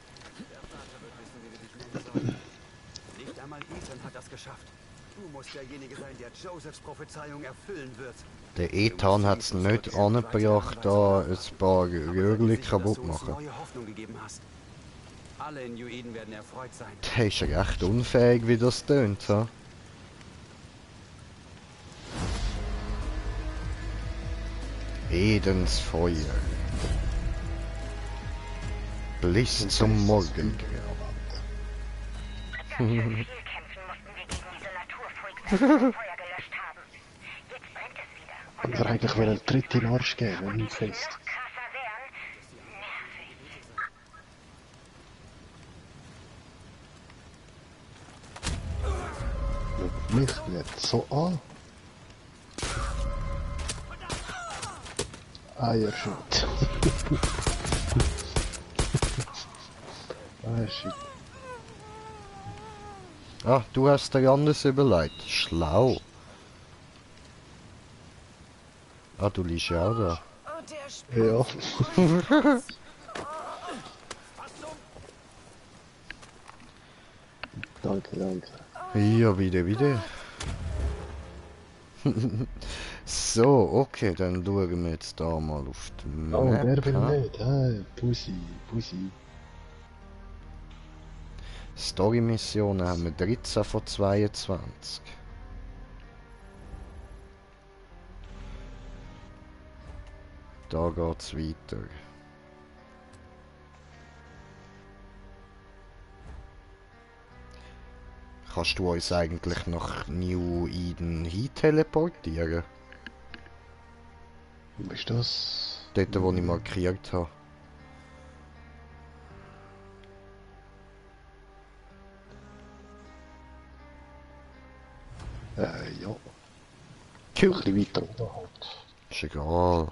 Der Vater wird wissen, wie wir dich nennen sollen. Nicht einmal Ethan hat das geschafft. Du musst derjenige sein, der Josephs Prophezeiung erfüllen wird. Der Ethan hat es nicht angebracht, da ein paar Röhrchen kaputt machen. Neue Hoffnung gegeben hast. Alle in New Eden werden erfreut sein. Der ist ja recht unfähig, wie das tönt, ha? Edens Feuer. Bliss zum Morgen. Nach viel Kämpfen mussten wir gegen diese Naturfreaks das Feuer gelöscht haben. Jetzt brennt es wieder. Und wir eigentlich wieder einen Tritt in den Arsch geben, nicht fest. Krasser wären. Nervig. Mich nicht so an. Eierschut. Ah, shit. Ah, du hast dir anders überlegt. Schlau. Ah, du liegst ja auch da. Ja. Danke. Ja, wieder. So, okay, dann schauen wir jetzt da mal auf die Map. Oh, der will nicht. Hey, Pussy. Story-Missionen haben wir 13 von 22. Da geht's weiter. Kannst du uns eigentlich nach New Eden hin teleportieren? Wo ist das? Dort, wo ich markiert habe. Ja. Cool. Ein bisschen weiter oben halt. Ist egal.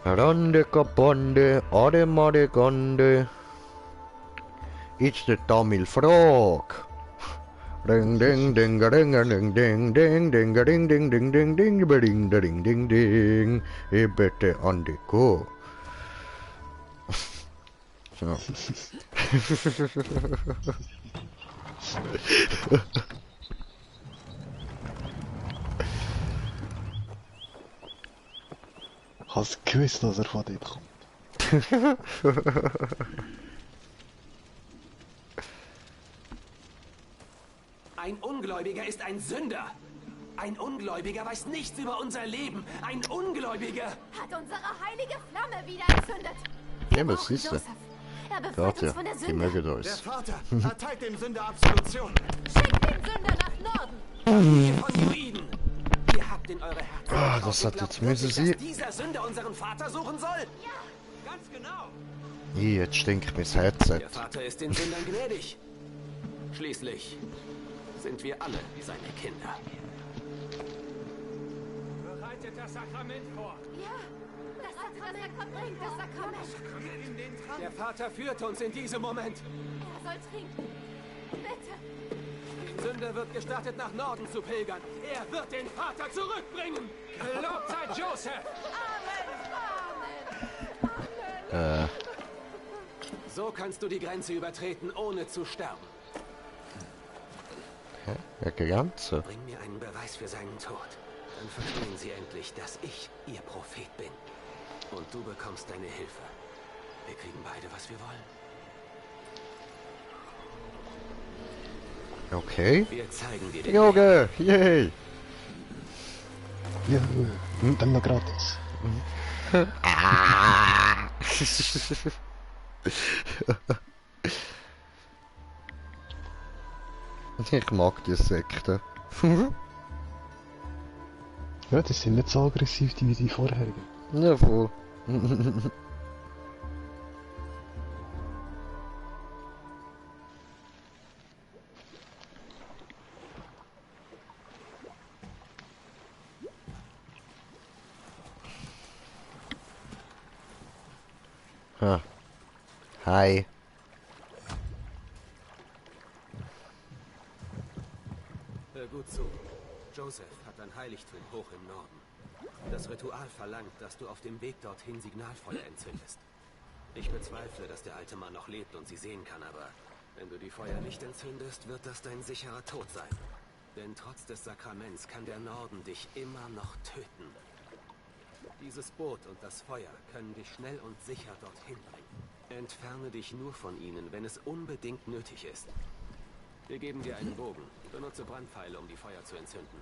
Rande Kaponde, Ademade Gonde. It's the Tamil frog. Ding ding ding ding ding ding ding ding ding ding ding ding ding ding ding ding ding. Bitte an die Kuh. So. Ich hab's gewusst, dass er von dort kommt. Ein Ungläubiger ist ein Sünder. Ein Ungläubiger weiß nichts über unser Leben. Ein Ungläubiger hat unsere heilige Flamme wieder entzündet. Ja, was ist das? Er befreit uns von der Die Sünde. mögen Der uns. Vater erteilt dem Sünder Absolution. Schickt den Sünder nach Norden. Ihr Konjuiden. Ihr habt in eure Herzen Ah, getraut das und hat glaubt jetzt müssen wirklich, sie. dass dieser Sünder unseren Vater suchen soll? Ja, ganz genau. Jetzt stinkt mein Headset. Der Vater ist den Sündern gnädig. Schließlich sind wir alle seine Kinder. Bereitet das Sakrament vor. Ja, das Sakrament bringt das Sakrament. Der Vater führt uns in diesem Moment. Er soll trinken. Bitte. Dem Sünder wird gestattet, nach Norden zu pilgern. Er wird den Vater zurückbringen. Gelobt sei Joseph. Amen. So kannst du die Grenze übertreten, ohne zu sterben. Hä? Ja, Grenze. Bring mir einen Beweis für seinen Tod. Dann verstehen sie endlich, dass ich ihr Prophet bin. Und du bekommst deine Hilfe. Wir kriegen beide, was wir wollen. Okay. Wir zeigen dir den Junge, yay. Ja, dann noch gratis. Ah. Ich mag die Sekte. Ja, die sind nicht so aggressiv wie die vorherigen. Ja, voll. Ha. Hi. Hör gut zu. Joseph hat ein Heiligtum hoch im Norden. Das Ritual verlangt, dass du auf dem Weg dorthin Signalfeuer entzündest. Ich bezweifle, dass der alte Mann noch lebt und sie sehen kann, aber wenn du die Feuer nicht entzündest, wird das dein sicherer Tod sein. Denn trotz des Sakraments kann der Norden dich immer noch töten. Dieses Boot und das Feuer können dich schnell und sicher dorthin bringen. Entferne dich nur von ihnen, wenn es unbedingt nötig ist. Wir geben dir einen Bogen. Benutze Brandpfeile, um die Feuer zu entzünden.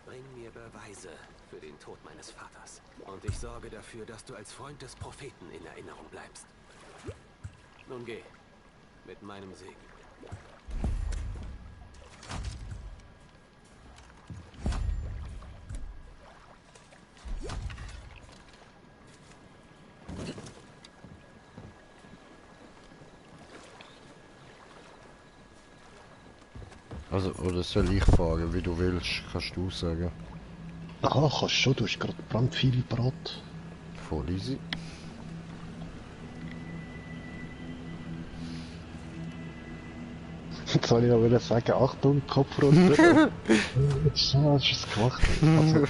Bring mir Beweise für den Tod meines Vaters. Und ich sorge dafür, dass du als Freund des Propheten in Erinnerung bleibst. Nun geh. Mit meinem Segen. Also, oder soll ich fahren, wie du willst, kannst du sagen. Ah, kannst schon, du hast gerade Brandpfeile parat. Voll easy. Jetzt soll ich noch wieder sagen, Achtung, Kopf runter. So hast du es gemacht. Also,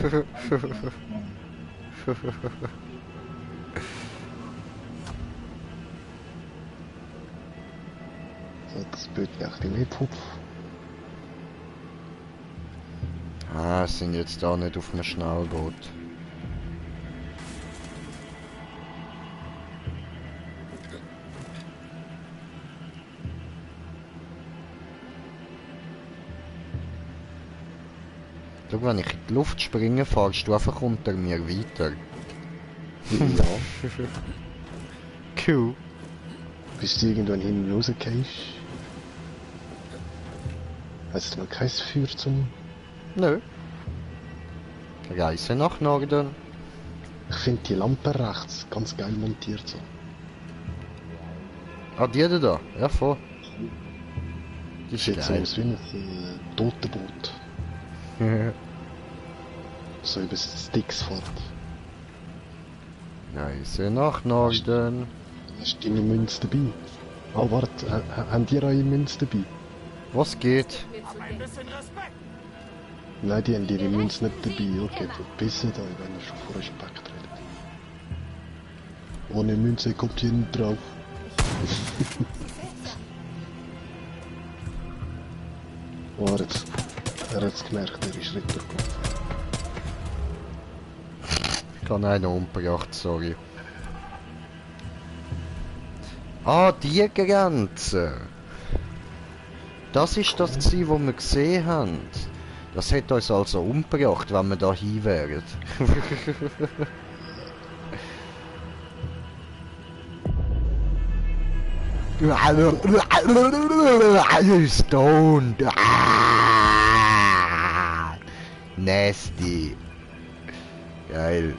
so, das Bild echt im Hip-Hop. Ah, sind jetzt da nicht auf einem Schnellboot. Schau, wenn ich in die Luft springe, fahrst du einfach unter mir weiter. Ja. Cool. Bis du irgendwann hinten rausgehst. Hast du noch kein Feuer zum... Nö. Reise nach Norden. Ich finde die Lampe rechts ganz geil montiert so. Ah, die da? Ja, voll. Die ist Sieht so geil. aus wie ein Totenboot. So über Sticks fährt. Reise nach Norden. Hast du deine Münze dabei? Oh, warte, haben die eure Münze dabei? Was geht? Ein bisschen Respekt. Nein, die haben ihre Münze nicht dabei. Okay, du bist da, wenn ihr schon von Respekt redet. Ohne Münze kommt ihr nicht drauf. Oh, er hat's gemerkt, er ist retourgelaufen. Ich habe einen umgebracht, sorry. Ah, die Grenze. Das ist das gewesen, was wir gesehen haben. Das hätte uns also umgebracht, wenn wir da hin wären. Stoned. Nasty. Geil.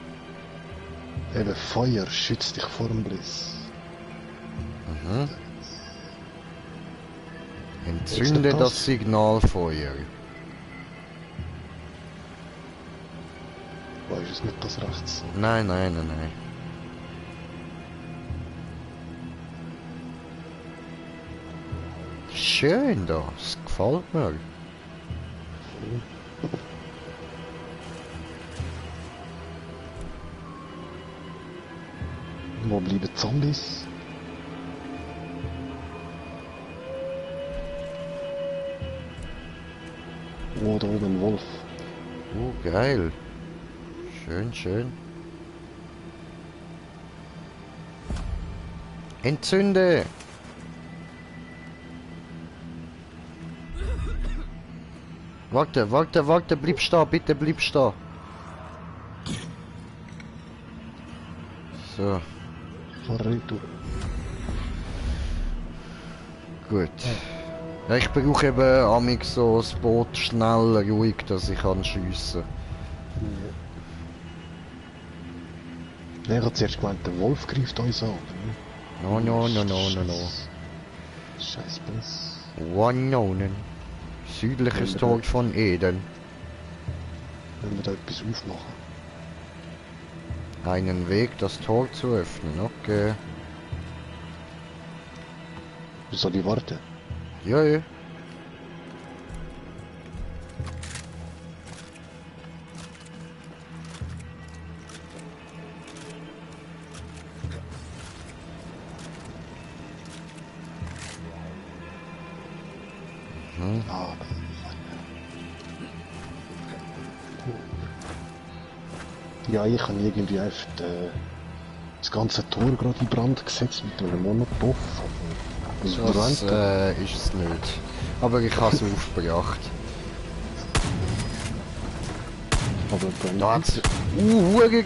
Eben Feuer schützt dich vor dem Bliss. Mhm. Entzünde das Signalfeuer. Wo ist es nicht das rechts? Nein, nein, nein, nein. Schön da, es gefällt mir. Wo bleiben die Zombies? Oh, da oben ein Wolf. Oh, geil. Schön, schön. Entzünde! Warte, warte, warte, bleib stehen, bitte bleib stehen. So. Verrückt. Gut. Ja, ich brauche eben amig so das Boot schnell, ruhig, dass ich kann schiessen. Er hat zuerst gemeint, der Wolf greift uns an. No, no, no, no, no, no. Scheiß Biss. Wanonen. Südliches Tor von Eden. Wenn wir da etwas aufmachen. Einen Weg, das Tor zu öffnen, okay. Soll ich warten? Ja, ja. Ah. Ja, ich habe irgendwie einfach das ganze Tor gerade in Brand gesetzt mit einem Monotov. Das ist es nicht. Aber ich habe es aufgebracht. Aber da hat es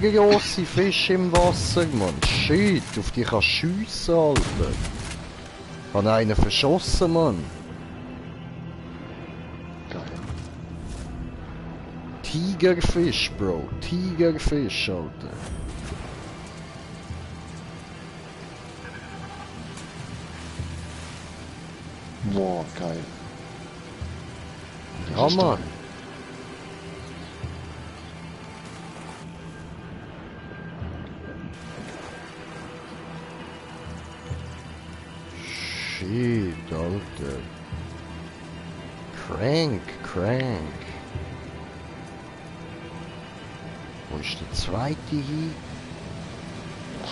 grosse Fische im Wasser, Mann. Shit, auf die kannst du schiessen, Alter. Ich habe einen verschossen, Mann. Tigerfisch, Bro. Tigerfisch, Alter. Boah, geil. Ja, Mann. Shit, Alter. Crank. Wo ist der zweite hin?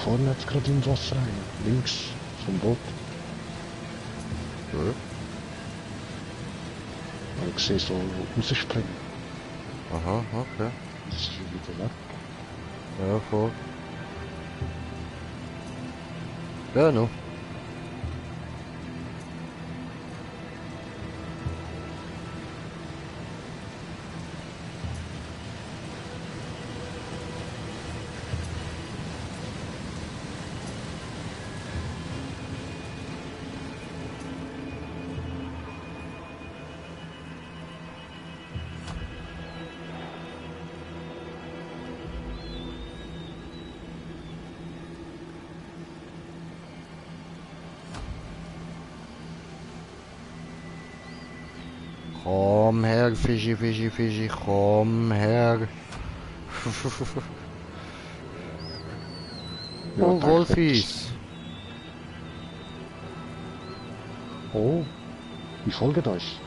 Vorne hat es gerade im Wasser rein. Links vom Boot. Ja. Ich sehe so rausspringen. Aha, okay. Das ist wieder weg. Ja, voll. Ja, no. Komm her, Fischi, komm her. Oh, Wolfis. Oh, ich folge euch.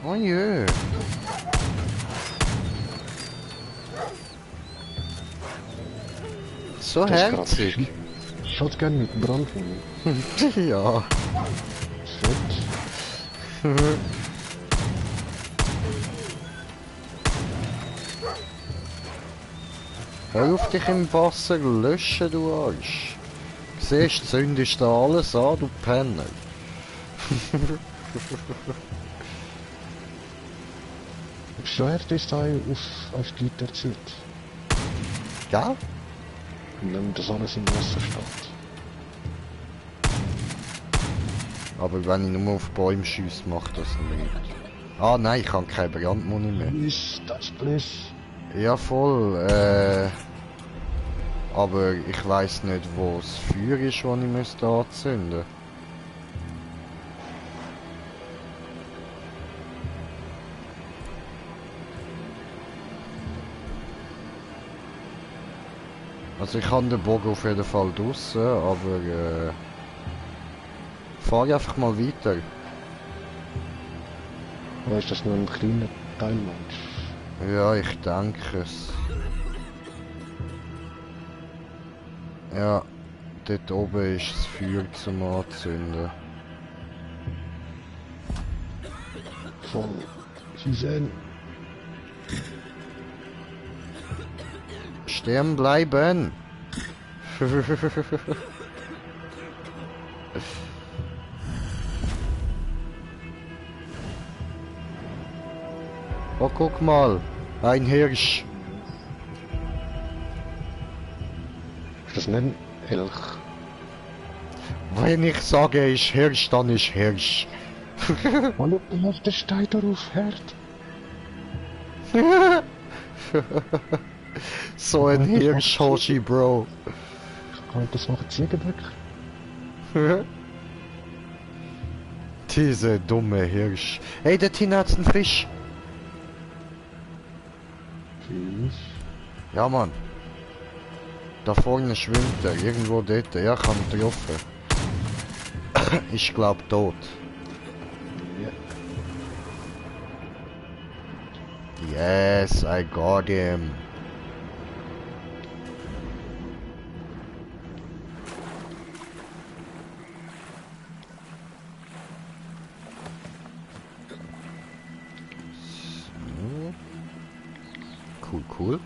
Oh je. So herzig. Shotgun mit Brandwunde. Ja. Shit. Hör auf dich im Wasser löschen, du Arsch. Siehst, zündest da alles an, du Penner. Steuert ist da auf die Gitter zieht. Ja? Und dann das alles im Wasser steht. Aber wenn ich nur auf Bäume schiesse, macht das nicht. Ah nein, ich habe keine Brandmuni mehr. Ist das Bliss? Ja voll, aber ich weiss nicht, wo das Feuer ist, das ich müsste anzünden. Also ich habe den Bogen auf jeden Fall draussen, aber fahr einfach mal weiter. Oder ist das nur ein kleiner Teil, meinst du? Ja, ich denke es. Ja, dort oben ist das Feuer zum Anzünden. Voll. Sie sehen. Stehen bleiben! Oh, guck mal! Ein Hirsch! Ist das nicht ein Elch? Wenn ich sage, ist Hirsch, dann ist Hirsch. Hallo, der steht darauf, Herd. So ein Hirsch, Hoshi, Bro. Kann ich das noch Ziegen weg? Diese dumme Hirsch. Hey, dort hinten hat's einen Fisch. Fisch? Ja, Mann. Da vorne schwimmt er, irgendwo dort. Ja, ich hab ihn getroffen. Ich glaub tot. Ja. Yes, I got him. So. Cool, cool.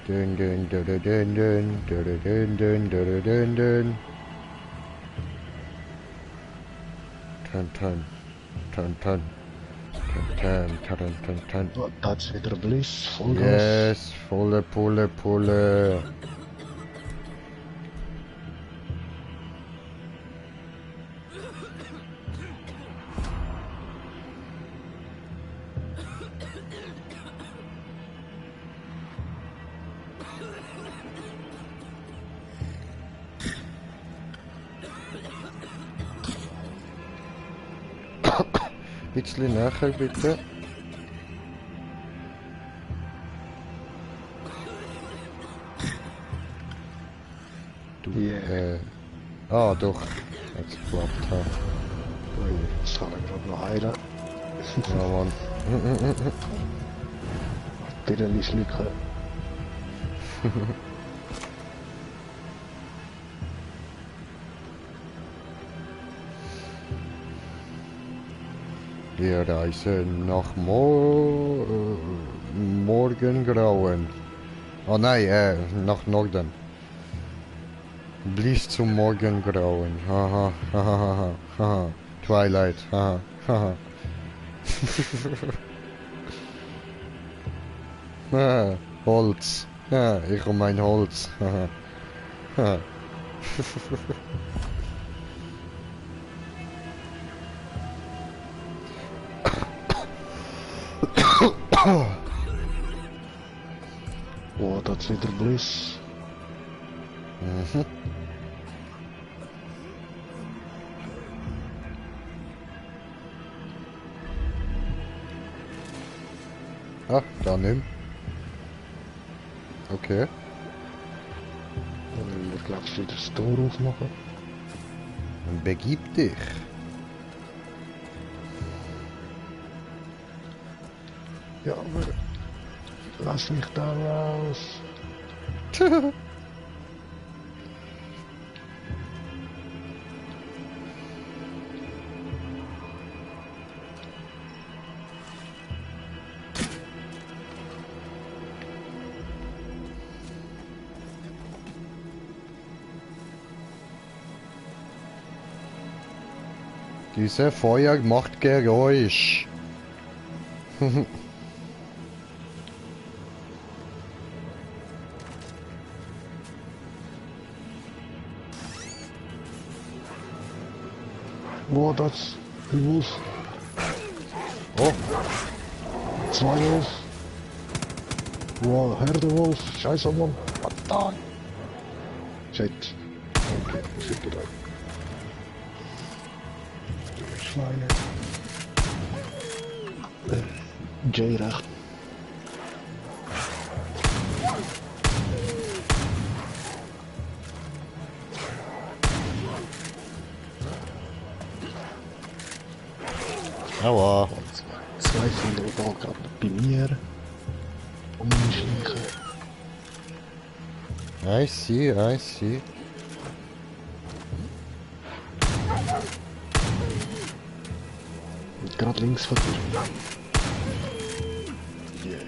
Dun dun dun dun dun dun dun dun dun dun dun dun. Turn turn turn turn turn turn turn turn. Oh, das ist wieder Bliss, Vollgas. Yes, volle Pulle Pulle. Bisschen näher bitte. Du, ah doch, jetzt geklappt. Ha. Das kann ich gerade noch heilen. Ja, Mann. Bitte nicht schlucken. Wir reisen nach Morgengrauen. Oh nein, nach Norden. Bliss zum Morgengrauen. Haha, haha, haha. Twilight, haha, haha. Holz. Ja, ich und mein Holz. Haha. Oh, dat is weer Bliss. Ah, da nimm. Okay. Dan moet ik laatst weer de store aufmachen. Und begib dich. Ja, aber lass mich da raus. Diese Feuer macht Geräusch. Boah, das. Wolf. Oh. 2 Wolf. Wow, Herdewolf. Scheiße, Mann. Verdammt. Shit. Okay, shit it out. Schweine. J recht. Aua. 2 sind auch gerade bei mir. Umschleichen. I see, I see. Gerade links von dir. Yeah.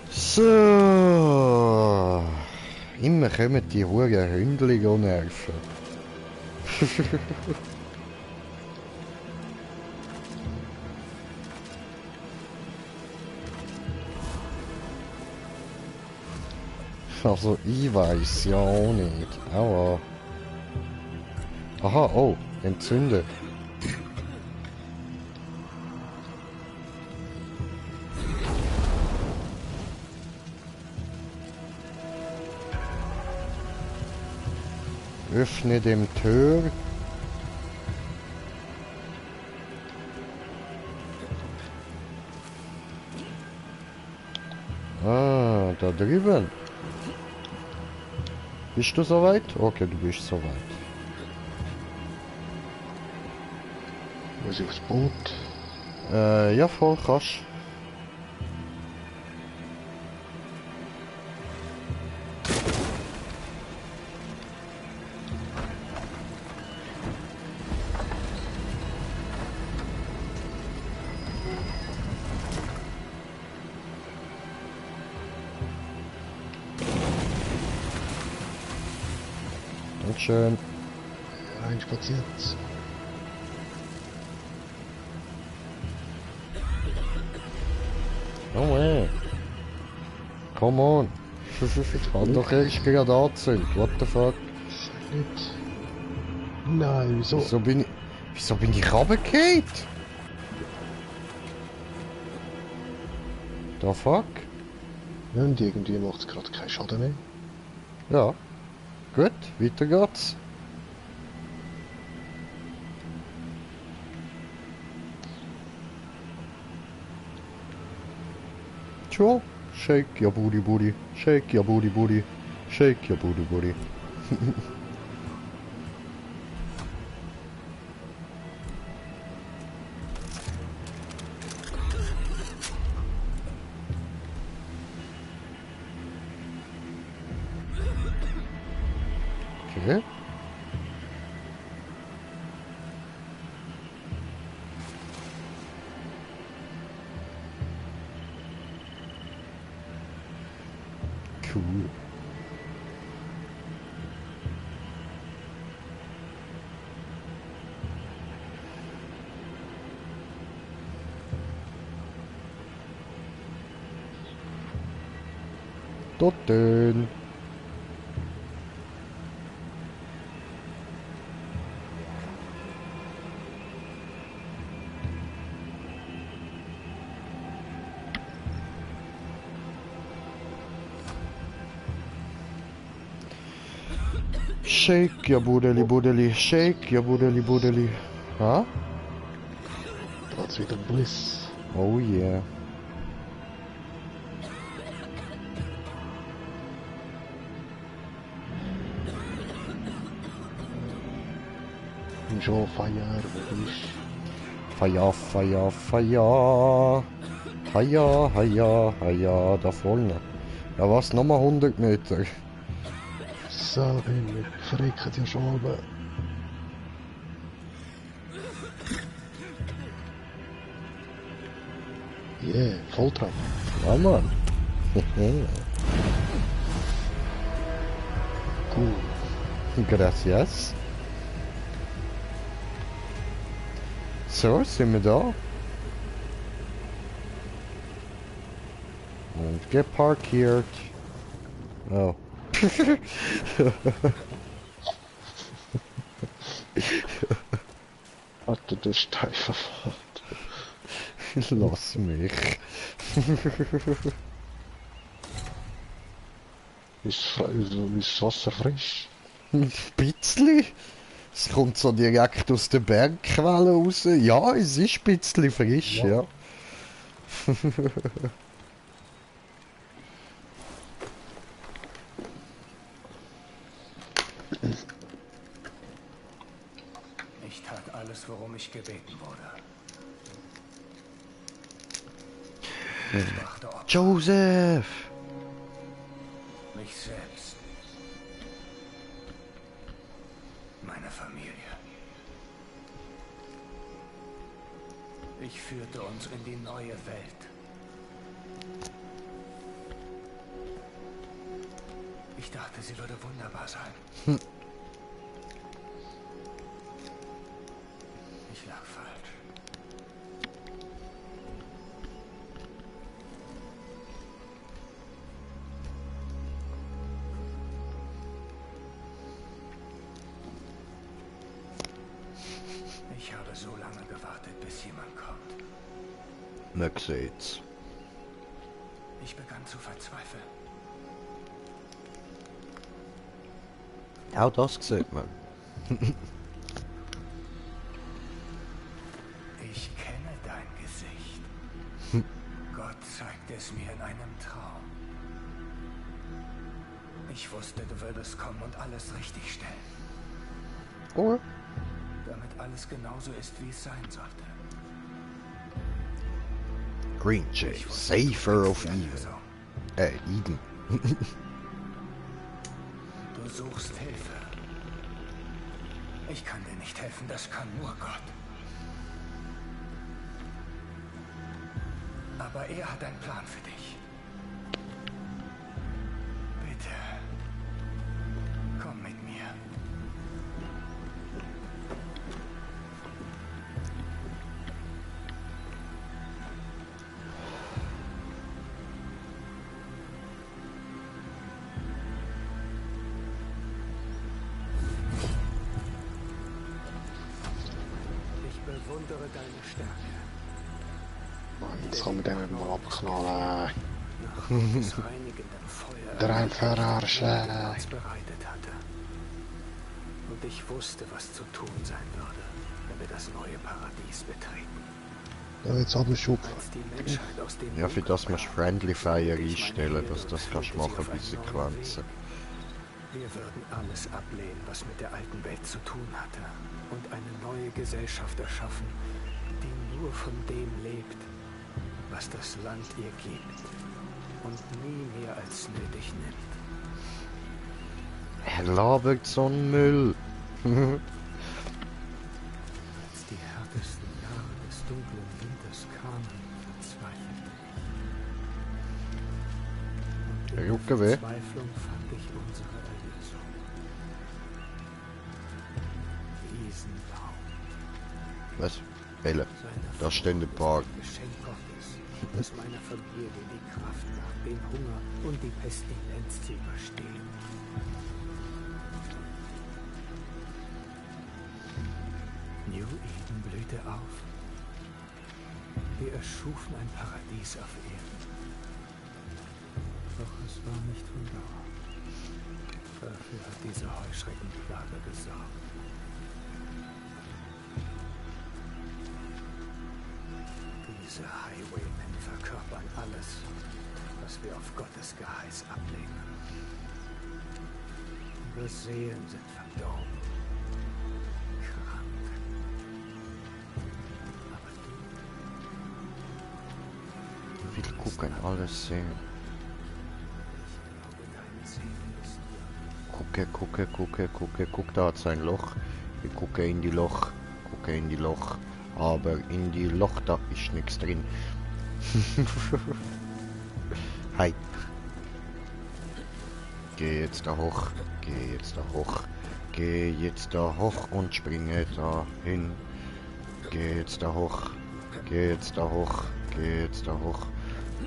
So. Immer kommen die huren Hündli nerven. Also ich weiß ja auch nicht. Aua. Aha, oh, entzündet. Öffne dem Tür. Ah, da drüben. Bist du soweit? Okay, du bist soweit. Muss ich aufs Boot? Ja, voll kannst. Dankeschön. Reinspaziert. Oh man. Come on. Hat doch erst gerade angezündet. What the fuck? Nicht. Nein, wieso? Wieso bin ich runtergefallen? The fuck? Ja, und irgendwie macht es gerade keinen Schaden mehr. Ja. Gut, weiter geht's. Tja, shake your booty booty, shake your booty booty, shake your booty booty. Okay. Cool. Dort denn. Shake your budeli budeli, shake your budeli budeli. Ha? That's wieder Bliss. Oh yeah. Schon Feier, wo ist? Feier, Feier, Feier. Haja, haja, haja, da vorne. Ja was, nochmal 100 Meter. So, wir verrecken ja schon oben. Yeah, Volltreffer. Ja Mann. Cool. Gracias. So, sind wir da. Und geparkiert. Oh. Warte, du Steiferfahrt. Lass mich. Ist das Wasser frisch? Ein bisschen. Es kommt so direkt aus der Bergquelle raus. Ja, es ist ein bisschen frisch, ja. Ich tat alles, worum ich gebeten wurde. Ich brachte Opfer. Joseph! Mich selbst. Meine Familie. Ich führte uns in die neue Welt. Ich dachte, sie würde wunderbar sein. Ich lag falsch. Ich habe so lange gewartet, bis jemand kommt. Man sieht's. Ich begann zu verzweifeln. Auch das sieht man. Ich kenne dein Gesicht. Gott zeigte es mir in einem Traum. Ich wusste, du würdest kommen und alles richtigstellen. Oh. Damit alles genauso ist, wie es sein sollte. Green Jay, Safer of Eden. Eden. Du suchst Hilfe. Ich kann dir nicht helfen, das kann nur Gott. Aber er hat einen Plan für dich. Bitte, komm mit mir. Bewundere deine Stärke. Mann, jetzt kann man den mal abknallen. Nach des reinigenden Feuer Der ein verarschen. bereitet hatte. Und ich wusste, was zu tun sein würde, wenn wir das neue Paradies betreten. Ja, jetzt haben wir Schub. Als die Menschheit aus dem Ja, für das musst du Friendly Fire einstellen, dass das kannst machen bei Sequenzen. Wir würden alles ablehnen, was mit der alten Welt zu tun hatte, und eine neue Gesellschaft erschaffen, die nur von dem lebt, was das Land ihr gibt und nie mehr als nötig nimmt. Er labert so einen Müll. Als die härtesten Jahre des dunklen Winters kamen, verzweifelte ich. Und in der Verzweiflung fand ich unsere Erlösung. Wiesenbaum. Was? Welle. Da stehen ein paar. Geschenk Gottes, das meiner Familie die Kraft gab, den Hunger und die Pestilenz zu überstehen. New Eden blühte auf. Wir erschufen ein Paradies auf Erden. Doch es war nicht von Dauer. Dafür hat diese Heuschreckenplage gesorgt. Diese Highwaymen verkörpern alles, was wir auf Gottes Geheiß ablehnen. Unsere Seelen sind verdorben, krank. Aber du... Wir gucken alles sehen. Guck, da hat sein Loch. Wir gucken in die Loch. Aber in die Loch, da ist nichts drin. Hi. Geh jetzt da hoch. Geh jetzt da hoch und springe da hin. Geh jetzt da hoch. Geh jetzt da hoch. Geh jetzt da hoch.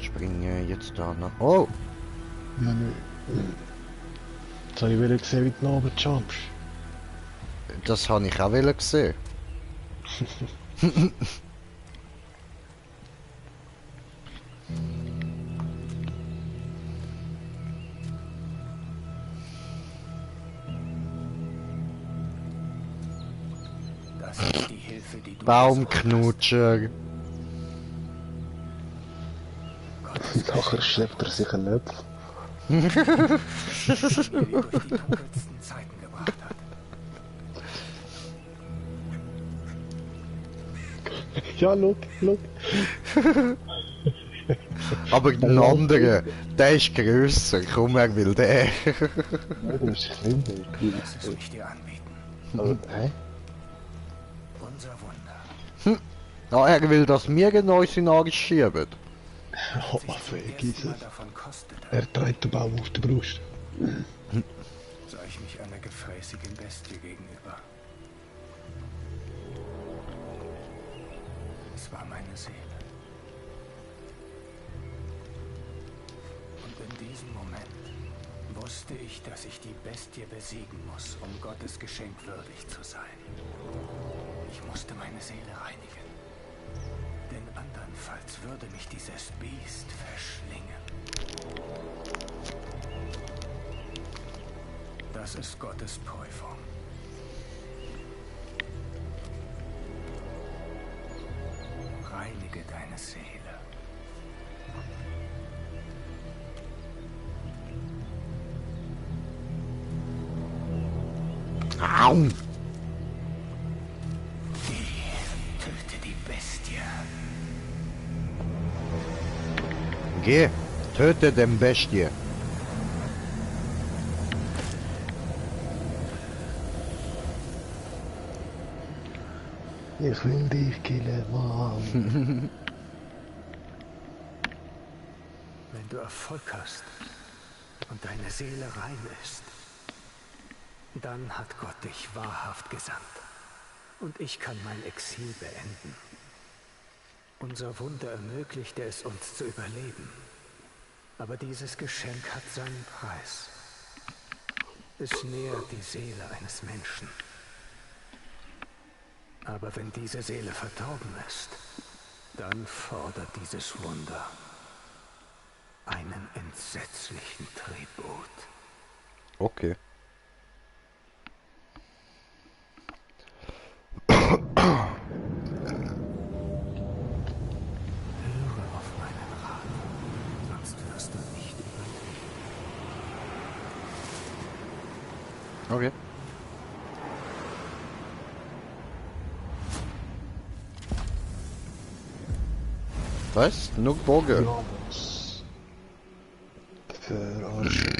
Springe jetzt da nach. Oh! Ja, ne. Jetzt habe ich wieder gesehen, wie du nach oben jumpst. Das habe ich auch gesehen. Das ist die Hilfe, die du Baumknutscher. Nachher schleppt er sich einen Löpf. durch die dunkelsten Zeiten gebracht hat. Ja, look. Aber den anderen, der ist grösser. Komm, er will den. Ja, du bist klein. Lass es mich dir anbieten. Aber, hä? Unser Wunder. Ja, er will, dass wir in unseren Arsch schieben. Hoffähig ist es. Er trägt den Baum auf der Brust. Sah ich mich einer gefräßigen Bestie gegenüber. Es war meine Seele. Und in diesem Moment wusste ich, dass ich die Bestie besiegen muss, um Gottes Geschenk würdig zu sein. Ich musste meine Seele reinigen. Denn andernfalls würde mich dieses Biest verschlingen. Das ist Gottes Prüfung. Reinige deine Seele. Au! Töte die Bestie. Geh, töte den Bestie. Ich will dich killen, Mann. Wenn du Erfolg hast und deine Seele rein ist, dann hat Gott dich wahrhaft gesandt. Und ich kann mein Exil beenden. Unser Wunder ermöglichte es uns zu überleben. Aber dieses Geschenk hat seinen Preis. Es nährt die Seele eines Menschen. Aber wenn diese Seele verdorben ist, dann fordert dieses Wunder einen entsetzlichen Tribut. Okay. Höre auf meinen Rat, sonst wirst du nicht überleben. Okay. Was? Nur Bogen? Ja, was? Verarschen.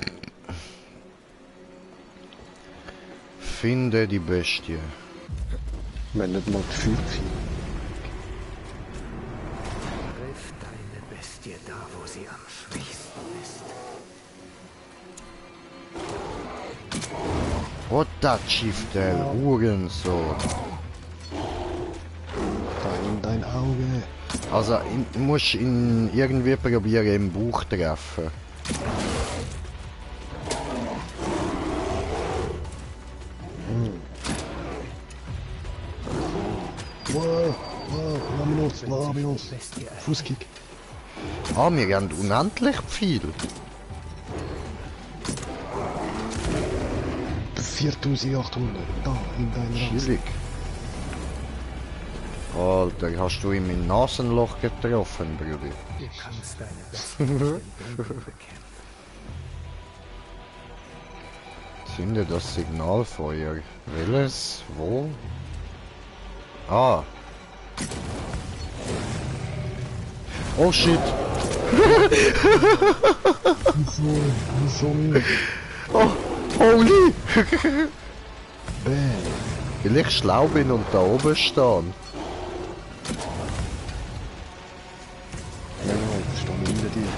Finde die Bestie. Wenn nicht mal die Feuerpfeile. Triff deine Bestie da, wo sie am schwächsten ist. Oh, das schifft der Hurensohn. Dein Auge. Also, ich muss ihn irgendwie probieren im Bauch treffen. Wow, lass mich los. Fußkick. Ah, wir haben unendlich viel. 4800. Da, in deinem Raum. Chillig. Alter, hast du ihm in Nasenloch getroffen, Brudi? Du kannst deine Bestie nicht im Dunkeln bekämpfen. Zünde das Signalfeuer. Welches? Wo? Ah. Oh shit. Wieso nicht? Oh, holy. Bäh. Weil ich schlau bin und da oben stehe. Ja, ich stehe hinter dir.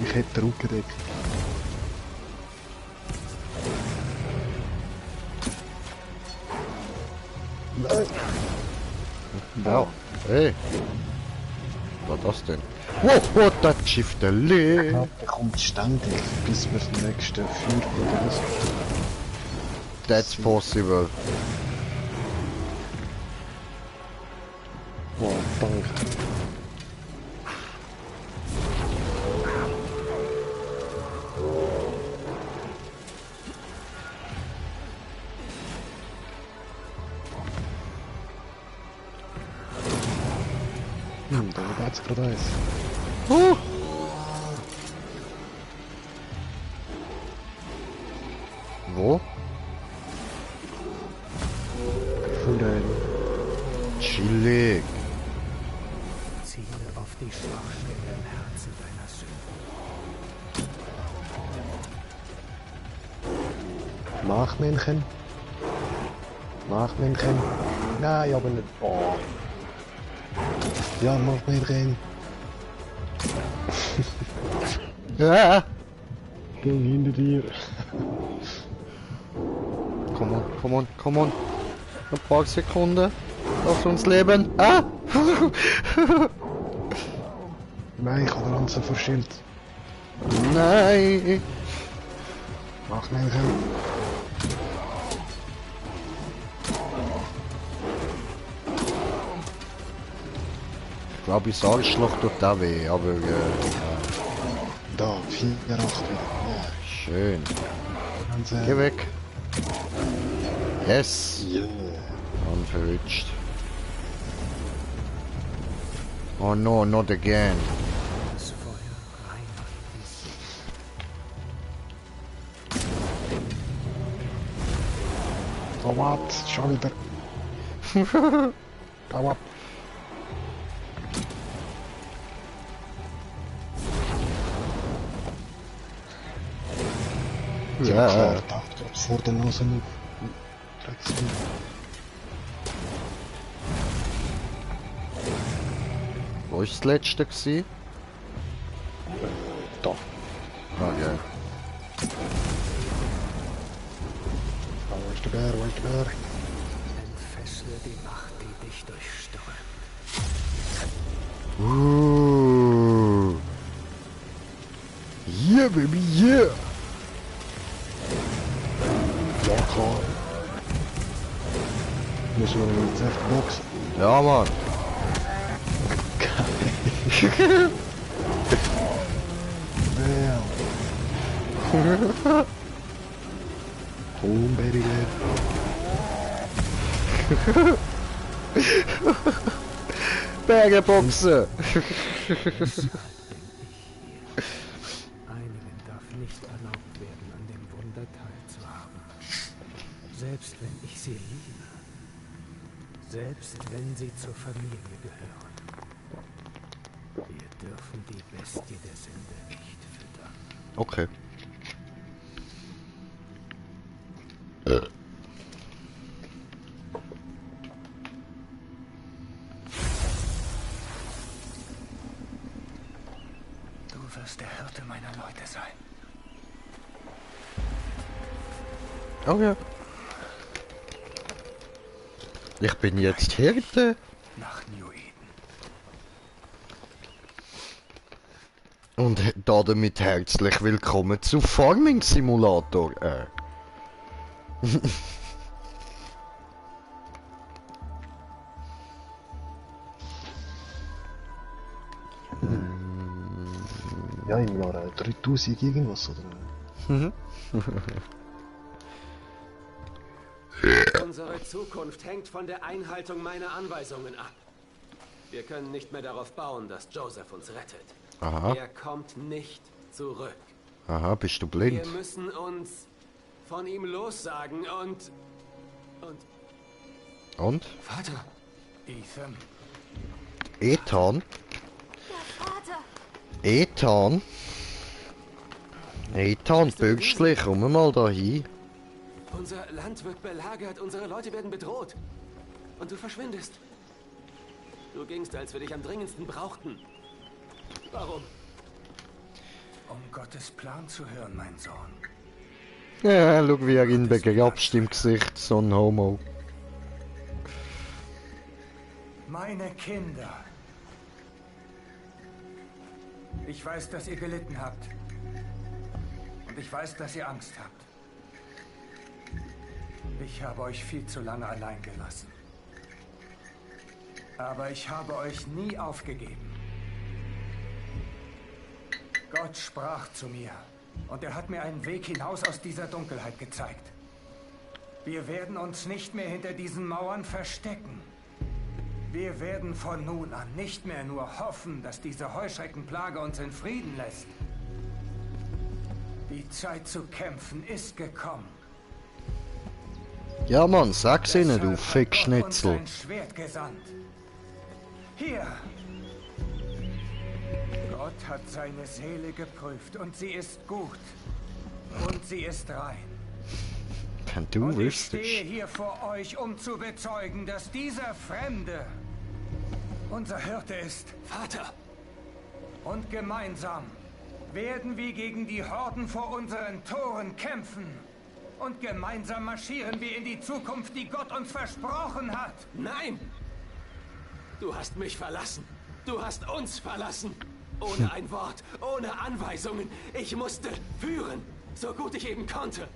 Ich hätte den Rückendeckung. Ja, hey. Was war das denn? Wow, das Schiffterli! Ja, der kommt ständig, bis wir den nächsten Feuer ist. That's possible. Oh, danke. Da geht's gerade eins. Wo? Feuer. Chillig. Ziele auf die Schwachstelle im Herzen deiner Sünde. Machmännchen. Machmännchen. Nein, aber nicht. Oh. Ja, Machmännchen. Ja. Ging hinter dir. Come on, come on, come on. Ein paar Sekunden. Lass uns leben. Ah! Nein, ich habe den Ranzen verschillt. Nein! Machmännchen. Ich glaube, das Arschloch tut auch weh, aber Da, 4, 8 wieder. schön. Ranzen. Geh weg. Yes! Yeah. Und verrutscht. Oh no, not again. Das Feuer reinigt die Seele. Oh, was? Schon wieder. Hau ab. Ja. Klar, vor der Nase noch. Drecksvieh. Wo war das letzte gewesen? Da. Okay. Wo ist der Bär? Wo ist der Bär? Entfessle die Macht, die dich durchströmt. Yeah, baby, yeah! Ja, klar. Müssen wir jetzt echt boxen? Ja, Mann! Bam. Boom, baby, Bergeboxen! Einigen darf nicht erlaubt werden, an dem Wunder teilzuhaben. Selbst wenn ich sie liebe. Selbst wenn sie zur Familie gehören. Wir dürfen die Bestie der Sünde nicht füttern. Okay. Du wirst der Hirte meiner Leute sein. Okay. Ich bin jetzt Hirte. Nach New Eden. Und damit herzlich willkommen zu Farming Simulator. Ja, im Jahr 3000 irgendwas, oder? Unsere Zukunft hängt von der Einhaltung meiner Anweisungen ab. Wir können nicht mehr darauf bauen, dass Joseph uns rettet. Aha. Er kommt nicht zurück. Aha, bist du blind? Wir müssen uns von ihm lossagen und... Und? Vater! Ethan. Ethan? Vater! Ethan? Ethan, pünktlich, komm mal da hin. Unser Land wird belagert, unsere Leute werden bedroht. Und du verschwindest. Du gingst, als wir dich am dringendsten brauchten. Warum? Um Gottes Plan zu hören, mein Sohn. Ja, schau wie er ihn begrapscht im Gesicht, so ein Homo. Meine Kinder. Ich weiß, dass ihr gelitten habt. Und ich weiß, dass ihr Angst habt. Ich habe euch viel zu lange allein gelassen. Aber ich habe euch nie aufgegeben. Gott sprach zu mir. Und er hat mir einen Weg hinaus aus dieser Dunkelheit gezeigt. Wir werden uns nicht mehr hinter diesen Mauern verstecken. Wir werden von nun an nicht mehr nur hoffen, dass diese Heuschreckenplage uns in Frieden lässt. Die Zeit zu kämpfen ist gekommen. Ja Mann, sag's ihnen, du Fickschnitzel. Ein Schwert gesandt. Hier. Gott hat seine Seele geprüft und sie ist gut. Und sie ist rein. Du ich stehe hier vor euch, um zu bezeugen, dass dieser Fremde unser Hirte ist. Vater! Und gemeinsam werden wir gegen die Horden vor unseren Toren kämpfen. Und gemeinsam marschieren wir in die Zukunft, die Gott uns versprochen hat. Nein! Du hast mich verlassen. Du hast uns verlassen. Ohne ein Wort, ohne Anweisungen. Ich musste führen, so gut ich eben konnte.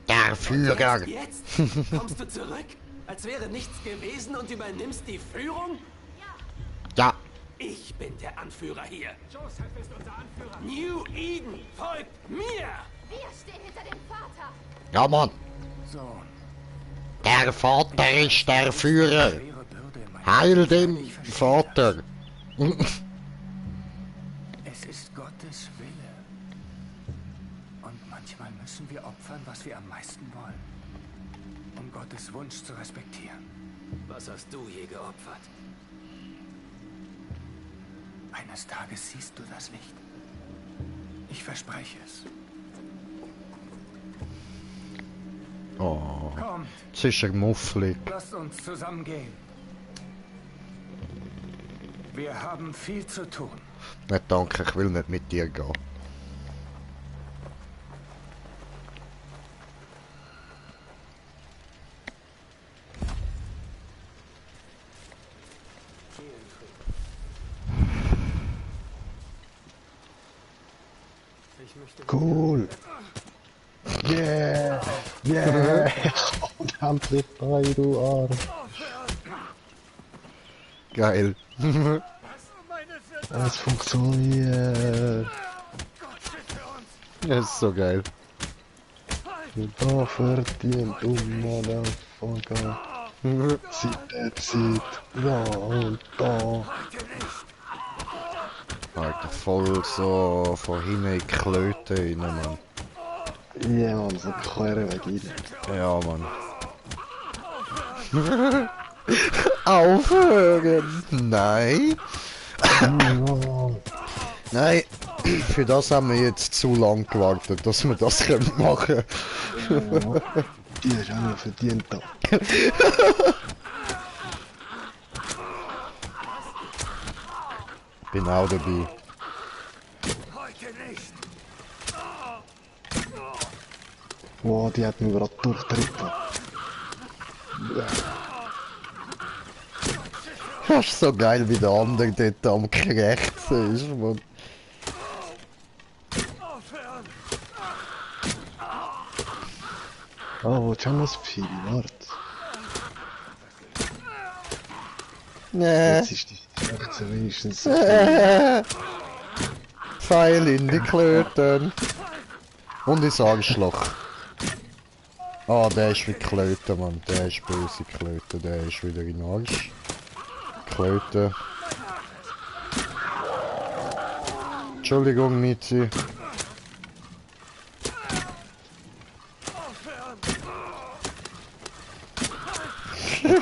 Der Führer. Jetzt kommst du zurück, als wäre nichts gewesen und übernimmst die Führung? Ja. Ich bin der Anführer hier. Joseph ist unser Anführer. New Eden folgt mir. Wir stehen hinter dem Vater. Ja, Mann. So. Der Vater ist der Führer. Heil dem Vater. Es ist Gottes Wille. Und manchmal müssen wir opfern, was wir am meisten wollen. Um Gottes Wunsch zu respektieren. Was hast du je geopfert? Eines Tages siehst du das Licht. Ich verspreche es. Oh. Kommt. Das ist ein Mufflig. Lasst uns zusammen gehen. Wir haben viel zu tun. Nicht danke, ich will nicht mit dir gehen. Cool. Yeah. Yeah. Und endlich frei, du Arm. Geil. Es funktioniert. Das ist so geil. Da verdient Motherfucker. Sieht der Zeit. Ja, und da. Alter, voll so von hinten in die Klöte rein, Mann. Ja, Mann, so quer weg rein. Ja, Mann. Aufhören! Nein! Nein, für das haben wir jetzt zu lang gewartet, dass wir das machen können. Die hast auch noch verdient. Bin auch dabei. Wow, die hat mich gerade durchtreten. Das ist so geil, wie der andere dort am Krächzen ist, Mann. Oh, willst du auch noch ein Pfeil? Warte. Nee. Jetzt ist die Herzen wenigstens. Pfeil in die Klöten. Und ins Arschloch. Ah, der ist wie Klöte, Mann. Der ist böse Klöte. Der ist wieder in Arsch. Klöte. Entschuldigung, Mizi.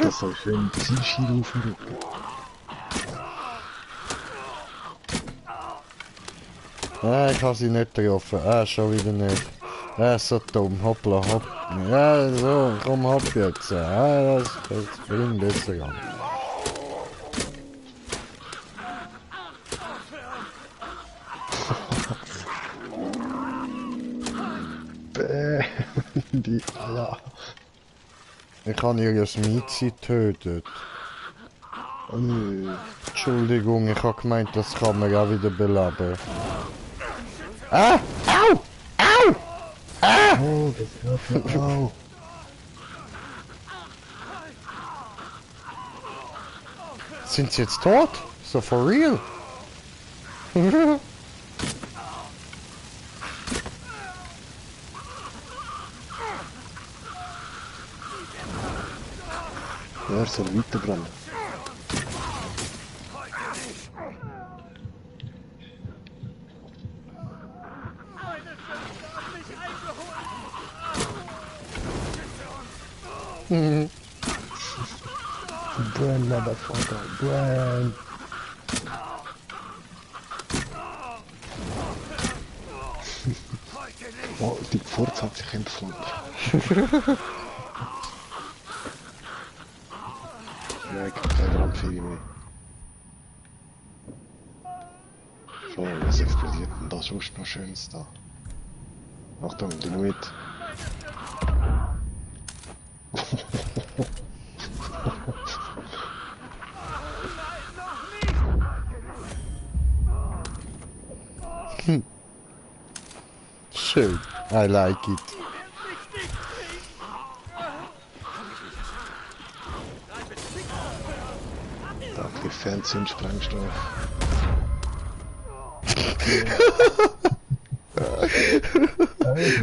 Das soll schön Zielschirm auf dem Rücken. Ich habe sie nicht getroffen. Schon wieder nicht. So dumm. Hoppla, hopp. Ja, so, komm, hopp jetzt. Das bringt besser an. Die Eier. Ich habe ihr Miezi getötet. Entschuldigung, ich habe gemeint, das kann man auch wieder beleben. Ah! Au! Au! Ah! Oh, das ist au. Sind sie jetzt tot? So for real? Ja, er soll weiterbrennen. Brenn, Motherfucker, brenn! Oh, die Pfurz hat sich entflammt. Ja, ich hab kein Brandfeuer mehr. So, was explodiert denn da sonst noch Schönes da? Achtung, Dynamit. Schön, I like it. Da gefällt sind Sprengstoff.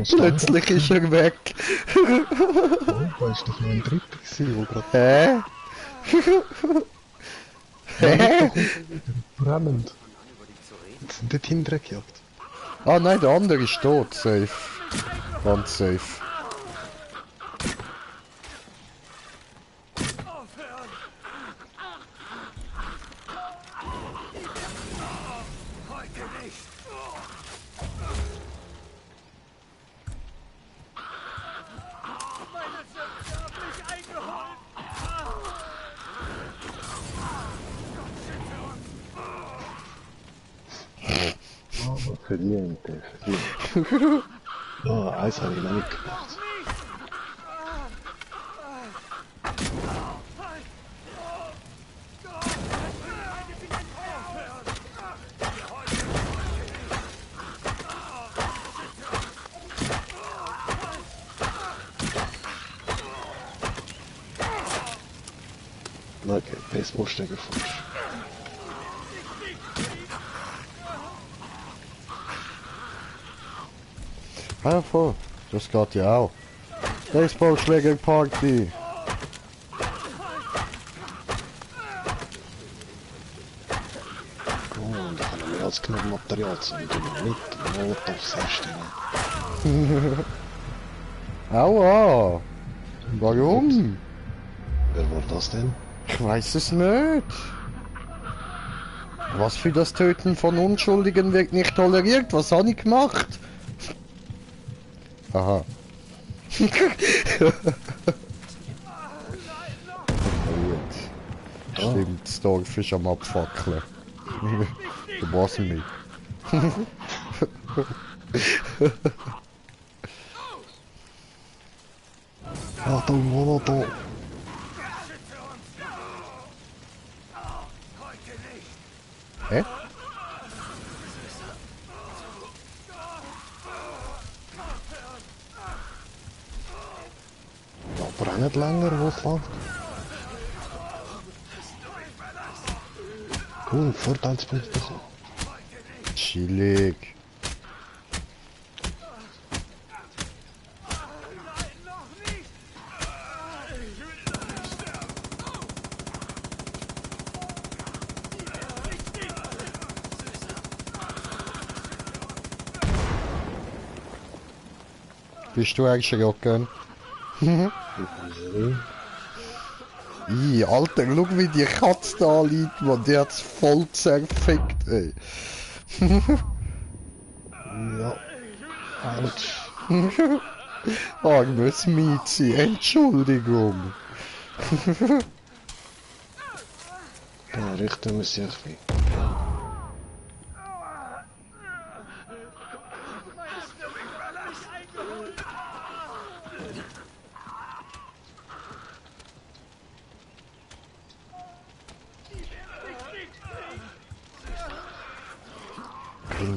Plötzlich ist er weg. Oh, da ist doch noch ein Dritter gewesen, wo gerade... Hä? Brennend. Jetzt sind dort hinten gejagt. Ah nein, der andere ist tot, safe. Ganz safe. Verdient. Oh, Eis habe ich noch nicht gemacht. Okay, Baseballstecke falsch. Ah, voll. Das geht ja auch. Baseballschläger-Party. Oh, und da kann er mehr als genug Material sein. Nicht Molotovs herstellen. Aua! Warum? Wer war das denn? Ich weiß es nicht. Was für das Töten von Unschuldigen wird nicht toleriert? Was habe ich gemacht? Aha. Stimmt, das Dorf ist am Abfackeln. Du warst mich. Achtung, Molotov! Hä? Ja, brennt länger, wo es läuft. Cool, Vorteilspunkt bekommen. Chillig. Bist du eigentlich erschrocken? Alter, schau wie die Katze da liegt, man, die hat's voll zerfickt, ey. Ja. Autsch. Agnes Mizi, Entschuldigung. Ja, richten wir sich ein.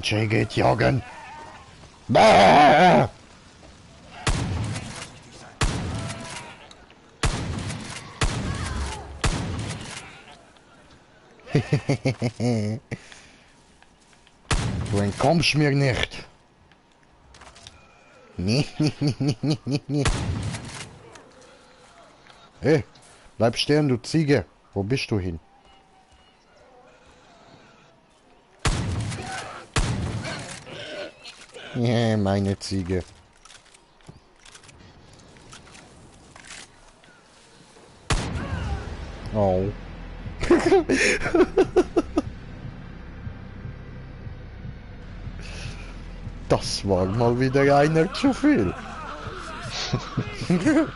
Jay geht jagen. Bäh! Du entkommst mir nicht. Nee. Hey, bleib stehen, du Ziege. Wo bist du hin? Ja, meine Ziege. Oh. Das war mal wieder einer zu viel. Ich will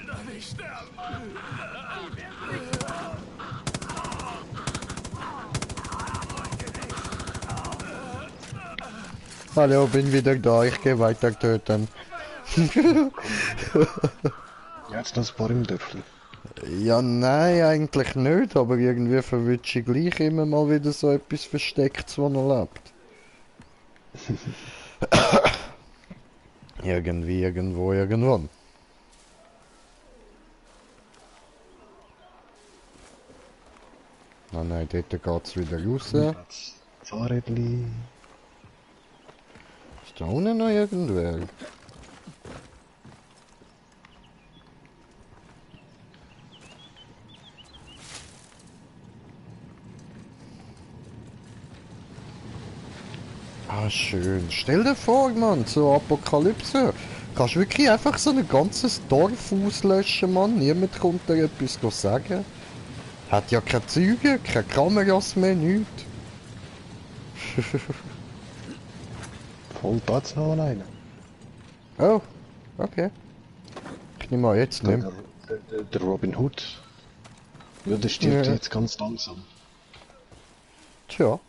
doch nicht sterben. Hallo, bin wieder da, ich gehe weiter töten. Jetzt das paar im Dörfli. Ja, nein, eigentlich nicht, aber irgendwie verwünsche ich gleich immer mal wieder so etwas Verstecktes, wo er lebt. Irgendwie, irgendwo, irgendwann. Ah nein, dort geht's wieder raus. Fahrrädli. Ist da unten noch irgendwer? Ah, schön. Stell dir vor, Mann, zur Apokalypse. Kannst wirklich einfach so ein ganzes Dorf auslöschen, Mann. Niemand kommt dir etwas sagen. Hat ja keine Züge, keine Kameras mehr, nichts. Voll Platz noch alleine. Oh, okay. Ich nehme mal jetzt nicht. Der Robin Hood. Ja, der stirbt Ja. jetzt ganz langsam. Tja.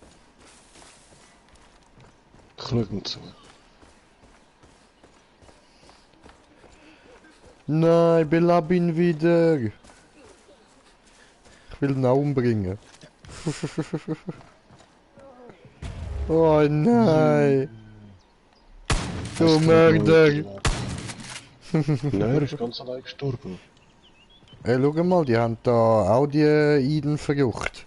Schau ihm zu. Nein, belab ihn wieder. Ich will ihn auch umbringen. Oh nein. Du Mörder. Nein, er ist ganz allein gestorben. Hey, schau mal, die haben da auch die Iden verjuckt.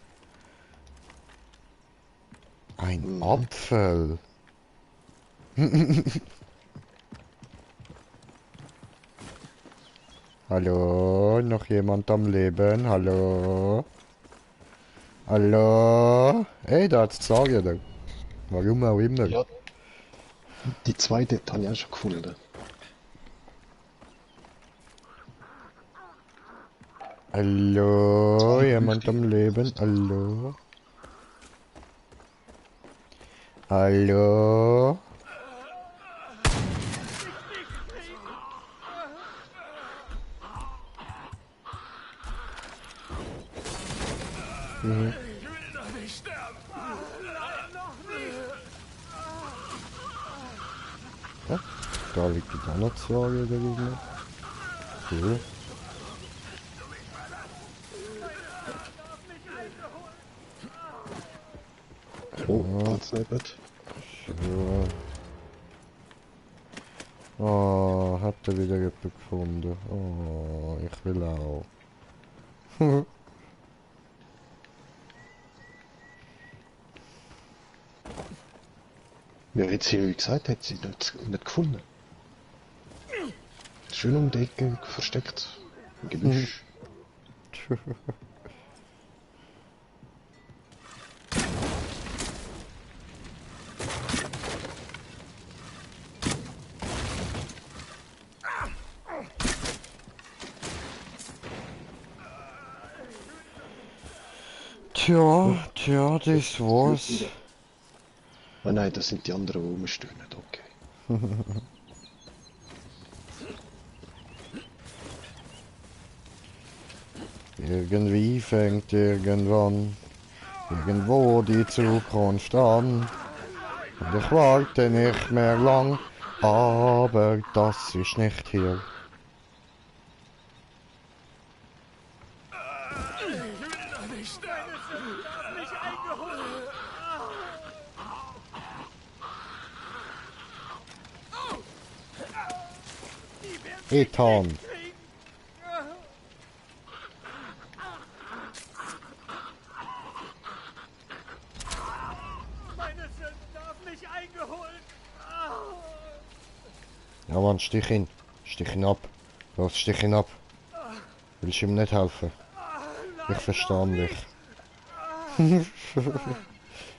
Ein Apfel. Hallo, noch jemand am Leben? Hallo? Hallo? Hey, da hat's gesagt. Warum auch immer. Ja, die zweite habe ich auch schon gefunden. Hallo, jemand am Leben? Hallo? Hallo? Mhm. Ich will doch nicht sterben. Nein, noch nicht. Ja, da liegt die auch noch zwei wieder rum. Cool. Oh, Platz nicht. So. Oh, hat er wieder jemand gefunden. Oh, ich will auch. Ja, jetzt sie, wie gesagt, hat sie nicht gefunden. Schön um die Ecke versteckt. Im Gebüsch. Tja, das war's. Oh nein, das sind die anderen, die rumstöhnen, okay. Irgendwie fängt irgendwann irgendwo die Zukunft an. Und ich warte nicht mehr lang, aber das ist nicht hier. eingeholt. Ethan. Meine Sünden haben mich eingeholt. Ja Mann, stich ihn. Stich ihn ab. Los, stich ihn ab. Willst du ihm nicht helfen? Ich verstehe dich.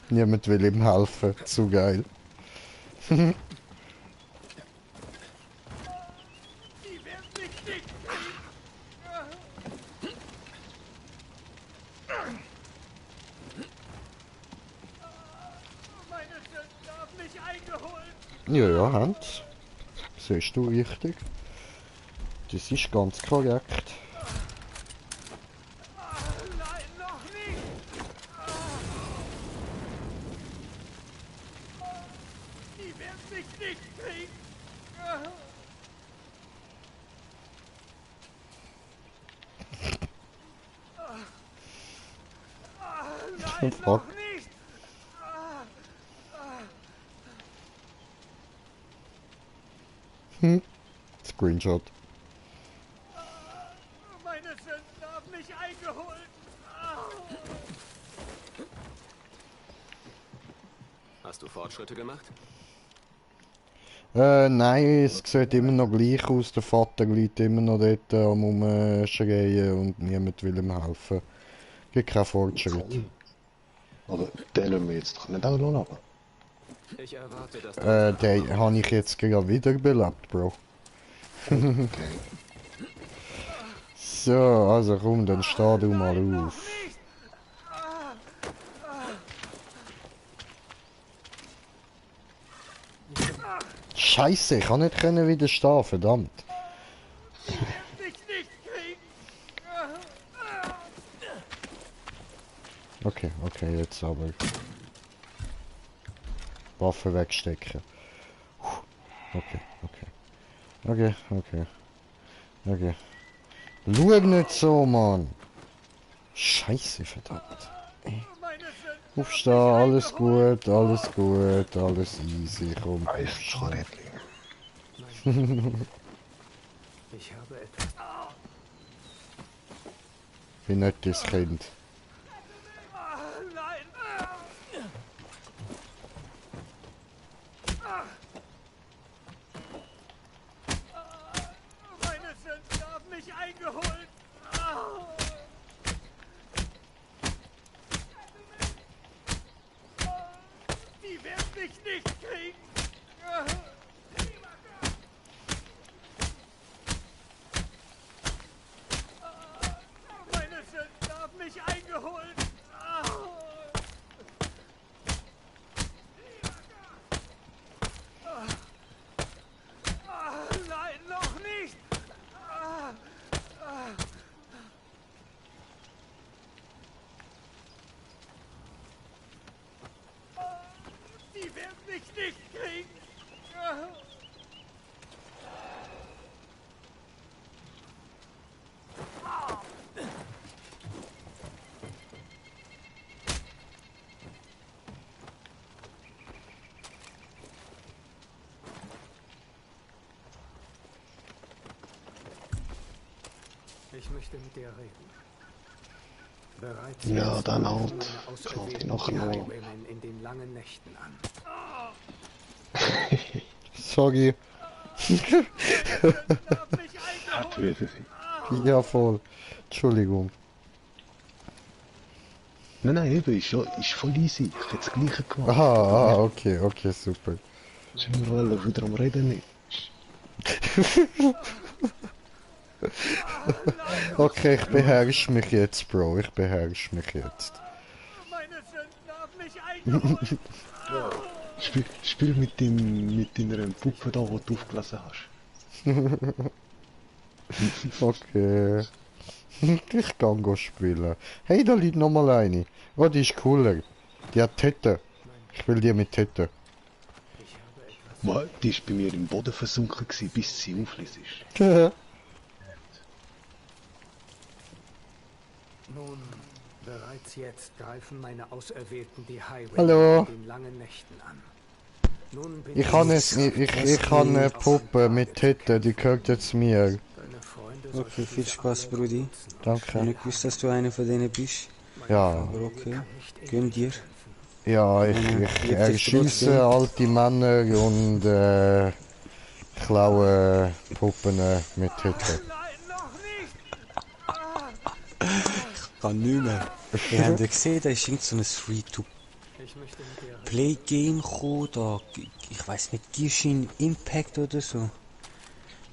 Niemand will ihm helfen. Zu geil. Ja, ja, Hans. Siehst du richtig. Das ist ganz korrekt. Nein, noch nicht. Die werden mich nicht kriegen. Nein, noch nicht. Screenshot. Meine Sünden haben mich eingeholt. Hast du Fortschritte gemacht? Nein, es sieht immer noch gleich aus. Der Vater liegt immer noch dort am Rumschreien und niemand will ihm helfen. Gibt keinen Fortschritt. Aber den lassen wir jetzt doch nicht auch noch runter. Ich erwarte, dass den habe ich jetzt gerade wiederbelebt, Bro. Okay. So, also komm, dann steh du mal auf. Scheiße, ich kann nicht widerstehen, verdammt. Okay, okay, jetzt aber. Waffe wegstecken. Okay, okay. Okay, okay. Okay. Schau nicht so, Mann. Scheiße, verdammt. Aufstehen, alles gut, alles gut, alles easy, komm. Ich habe etwas. Wie nettes Kind. Meine Sünden haben mich eingeholt. Die werden mich nicht kriegen. Meine Sünden haben mich eingeholt. Nein, noch nicht. Die werden mich nicht kriegen. Ich möchte mit dir reden. Bereits ja, dann halt. Knallt ihn nachher noch. In den langen Nächten an. Sorry. Hat wieder sie. Ja, voll. Entschuldigung. Nein, nein, eben, ist voll easy. Ich hätte das Gleiche gemacht. Ah, okay, okay, super. Sind wir alle wieder am Reden nicht? Okay, ich beherrsche mich jetzt, Bro. Ich beherrsche mich jetzt. Meine Sünden haben mich eingeholt. Ja. Spiel mit deiner Puppe da, die du aufgelassen hast. Okay. Ich kann go spielen. Hey, da liegt noch mal eine. Oh, die ist cooler. Die hat Tette. Ich will die mit Tette. Die ist bei mir im Boden versunken gewesen, bis sie aufließ ist. Nun, Bereits jetzt greifen meine Auserwählten die Highway Hallo. in den langen Nächten an. Nun bin Ich habe eine Puppe mit Titten, die gehört jetzt mir. Okay, viel Spaß, Brudi. Danke. Ich habe nicht gewusst, dass du einer von denen bist. Ja. Aber okay, gönn dir. Ja, ich erschieße alte Männer und klaue Puppen mit Titten. Ich kann nicht mehr. Ihr habt ja gesehen, da ist irgend so ein Free-to-Play-Game gekommen, da, ich weiß nicht, Genshin Impact oder so.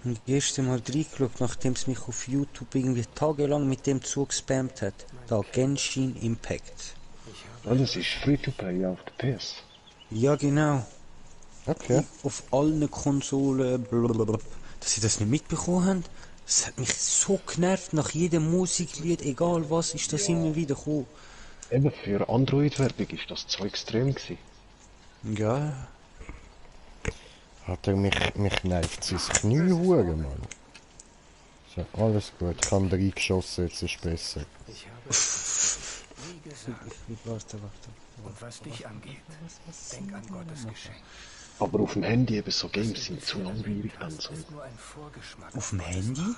Und erst einmal reingeschaut, nachdem es mich auf YouTube irgendwie tagelang mit dem zugespammt hat. Da, Genshin Impact. Ah, das ist Free-to-Play auf der PS. Ja, genau. Okay. Auf allen Konsolen, blablabla. Dass sie das nicht mitbekommen haben. Das hat mich so genervt, nach jedem Musiklied, egal was, ist das immer wieder gekommen. Eben, für Android-Werbung ist das so extrem gewesen. Ja. Hat er mich nervt sein Knie huren, Mann. So, alles gut, ich habe reingeschossen, jetzt ist besser. Warte. Und was dich angeht, denk an Gottes Geschenk. Aber auf dem Handy eben so Games sind zu langweilig dann so. Auf dem Handy?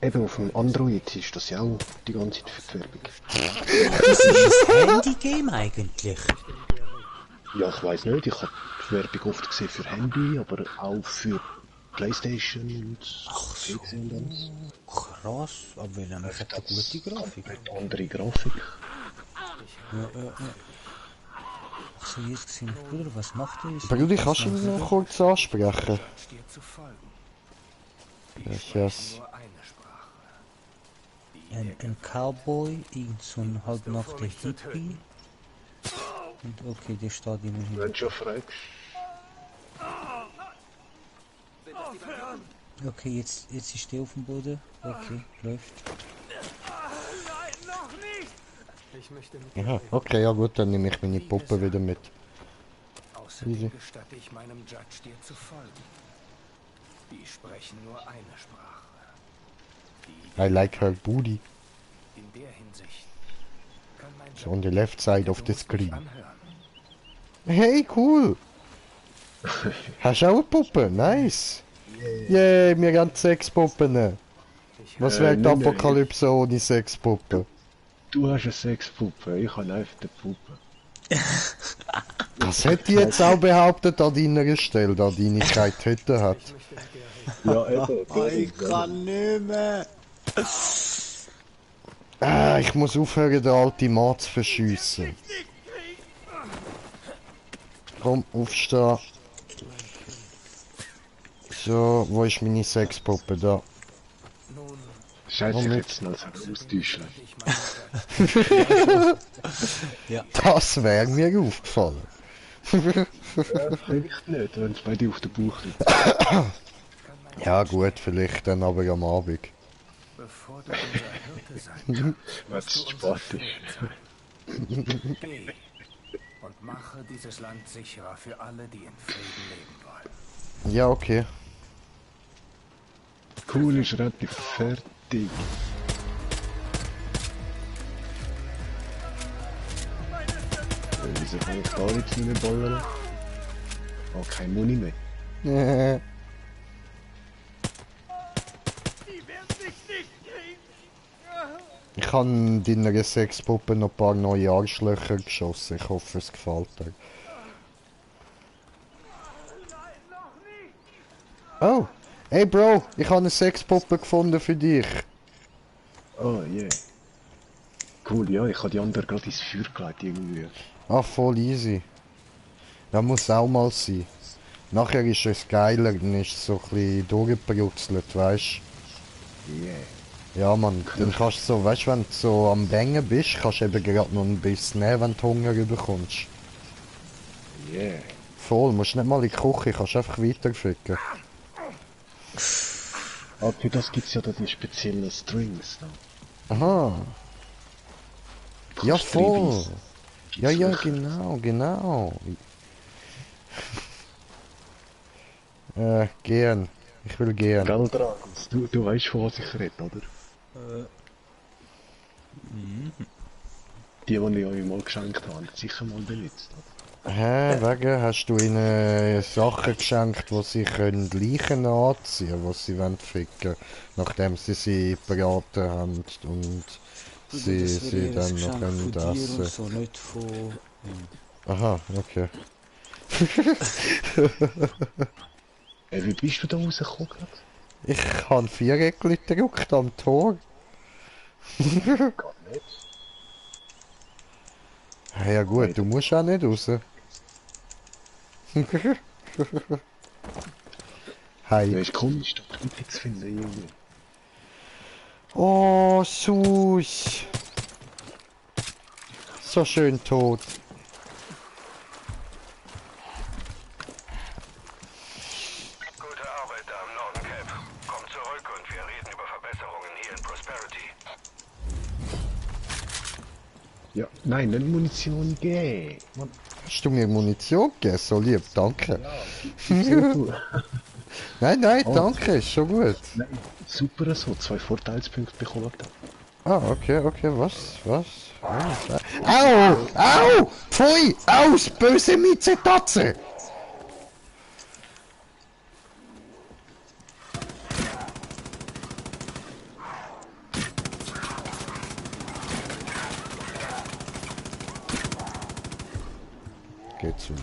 Eben auf dem Android ist das ja auch die ganze Zeit für die Werbung. Das ist ein Handy-Game eigentlich? Ja, ich weiß nicht, ich habe die Werbung oft gesehen für Handy, aber auch für Playstation und PC und alles. Krass, aber wir haben echt eine gute Grafik. Eine andere Grafik. Ja. Ach so, jetzt gesehen, Bruder, was macht ihr? Bruder, kannst du mich noch kurz ansprechen? Yes. Ein Cowboy, irgend so ein halbnackter Hippie. Und okay, der steht immerhin. Wenn du schon fragst. Okay, jetzt ist der auf dem Boden. Okay, läuft. Aha, okay, ja gut, dann nehme ich meine Puppe wieder mit. Außerdem gestatte ich meinem Judge dir zu folgen. Die sprechen nur eine Sprache. I like her booty. In der Hinsicht kann mein So on the left side of the screen. Hey, cool! Hast du auch eine Puppe? Nice! Yay, wir haben Sexpuppen! Was wäre die Apokalypse ohne Sexpuppe? Du hast eine Sexpuppe, ich habe einfach eine Puppe. Das hätte ich jetzt auch behauptet an deiner Stelle, da deine keine Titten hat. Ja, eben. Ich kann nicht mehr! Ich muss aufhören, den alten Mann zu verschiessen. Komm, aufstehen. So, wo ist meine Sexpuppe? Da. Scheiße, ich jetzt noch so austäuschen. Ja. Das wäre mir aufgefallen. Ja, vielleicht nicht, wenn es bei dir auf der Bauch liegt. Ja gut, vielleicht dann aber am Abend. Bevor du unser Hirte sein Was ist Sport ist. Geh und mache dieses Land sicherer für alle, die in Frieden leben wollen. Ja, okay. Cool, ist relativ fertig. Wieso kann ich gar nichts mehr ballern? Oh, kein Muni mehr. Ich habe deiner Sexpuppe noch ein paar neue Arschlöcher geschossen. Ich hoffe, es gefällt dir. Oh! Hey Bro, ich habe eine Sexpuppe gefunden für dich. Oh yeah. Cool, ja, ich habe die andere gerade ins Feuer gelegt irgendwie. Ah, voll easy. Das muss auch mal sein. Nachher ist es geiler, dann ist es so ein bisschen durchgebrutzelt, weißt du? Yeah. Ja man, dann kannst du so, weißt du, wenn du so am Bängen bist, kannst du eben gerade noch ein bisschen nehmen, wenn du Hunger bekommst. Yeah. Voll, musst nicht mal in die Küche, kannst einfach weiterficken. Aber für das gibt es ja da die speziellen Strings. Ne? Aha. Ja voll. Ja, ja, genau. Gehen. Ich will gehen. Gell, Dragons, du weißt, von was ich rede, oder? Die ich euch mal geschenkt habe, sicher mal benutzt. Wegen, hast du ihnen Sachen geschenkt, wo sie können Leichen anziehen, wo sie wollen ficken, nachdem sie beraten haben und sie dann noch können essen. So, nicht von... Aha, okay. Wie bist du da rausgekommen gerade? Ich habe 4 Eckchen gedrückt am Tor. Geht nicht. Ja gut, du musst auch nicht raus. Hi. Das ist komisch, da Tweets zu finden irgendwie. Oh, Sus. So schön tot. Gute Arbeit da im Norden, Cap. Komm zurück und wir reden über Verbesserungen hier in Prosperity. Ja, nein, nicht Munition geben. Hast du mir Munition gegeben? So lieb, danke. Ja. Nein, danke, ist schon gut. Nein, super so, 2 Vorteilspunkte bekommen. Okay, was? Au! Au! Pfui! Aus! Böse Miezetatze! Geht zu.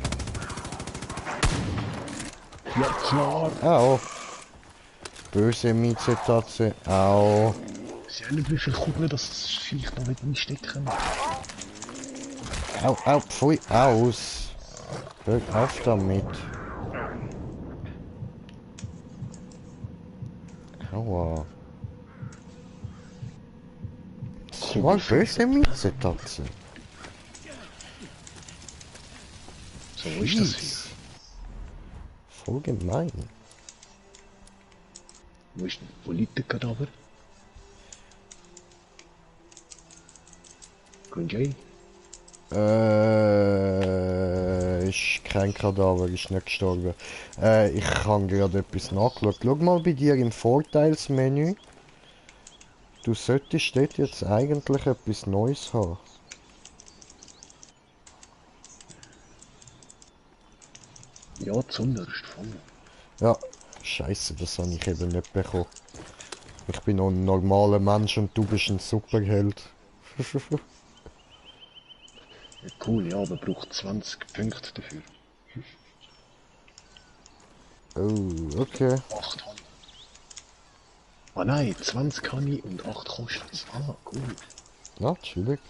Ja, klar. Au! Böse Miezetatze, au! Ich weiß nicht, wie viel Kugeln das vielleicht noch nicht einstecken. Au, pfui, aus! Hör auf damit! Aua! Das war böse Miezetatze! So ist das hier. Voll gemein. Wo liegt der Kadaver? Kunjay? Ist kein Kadaver, ist nicht gestorben. Ich habe gerade etwas nachgeschaut. Schau mal bei dir im Vorteilsmenü. Du solltest dort jetzt eigentlich etwas Neues haben. Ja, zuunterst voll. Ja, scheiße, das habe ich eben nicht bekommen. Ich bin noch ein normaler Mensch und du bist ein Superheld. Ja, cool, ja, aber braucht 20 Punkte dafür. Oh, okay. 8 habe ich. Ah nein, 20 habe ich und 8 kostet es. Ah, cool. Natürlich.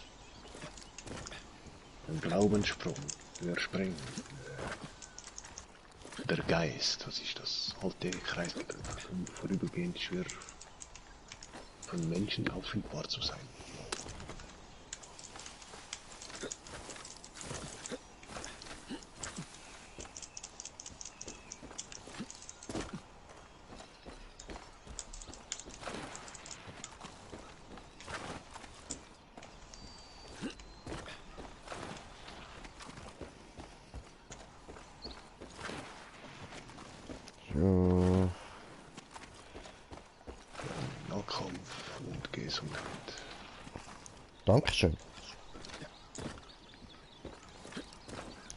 Ein Glaubenssprung. Überspringen. Der Geist, was ist das? Alte Kreis, vorübergehend schwer von Menschen auffindbar zu sein. Nahkampf und Gesundheit. Dankeschön.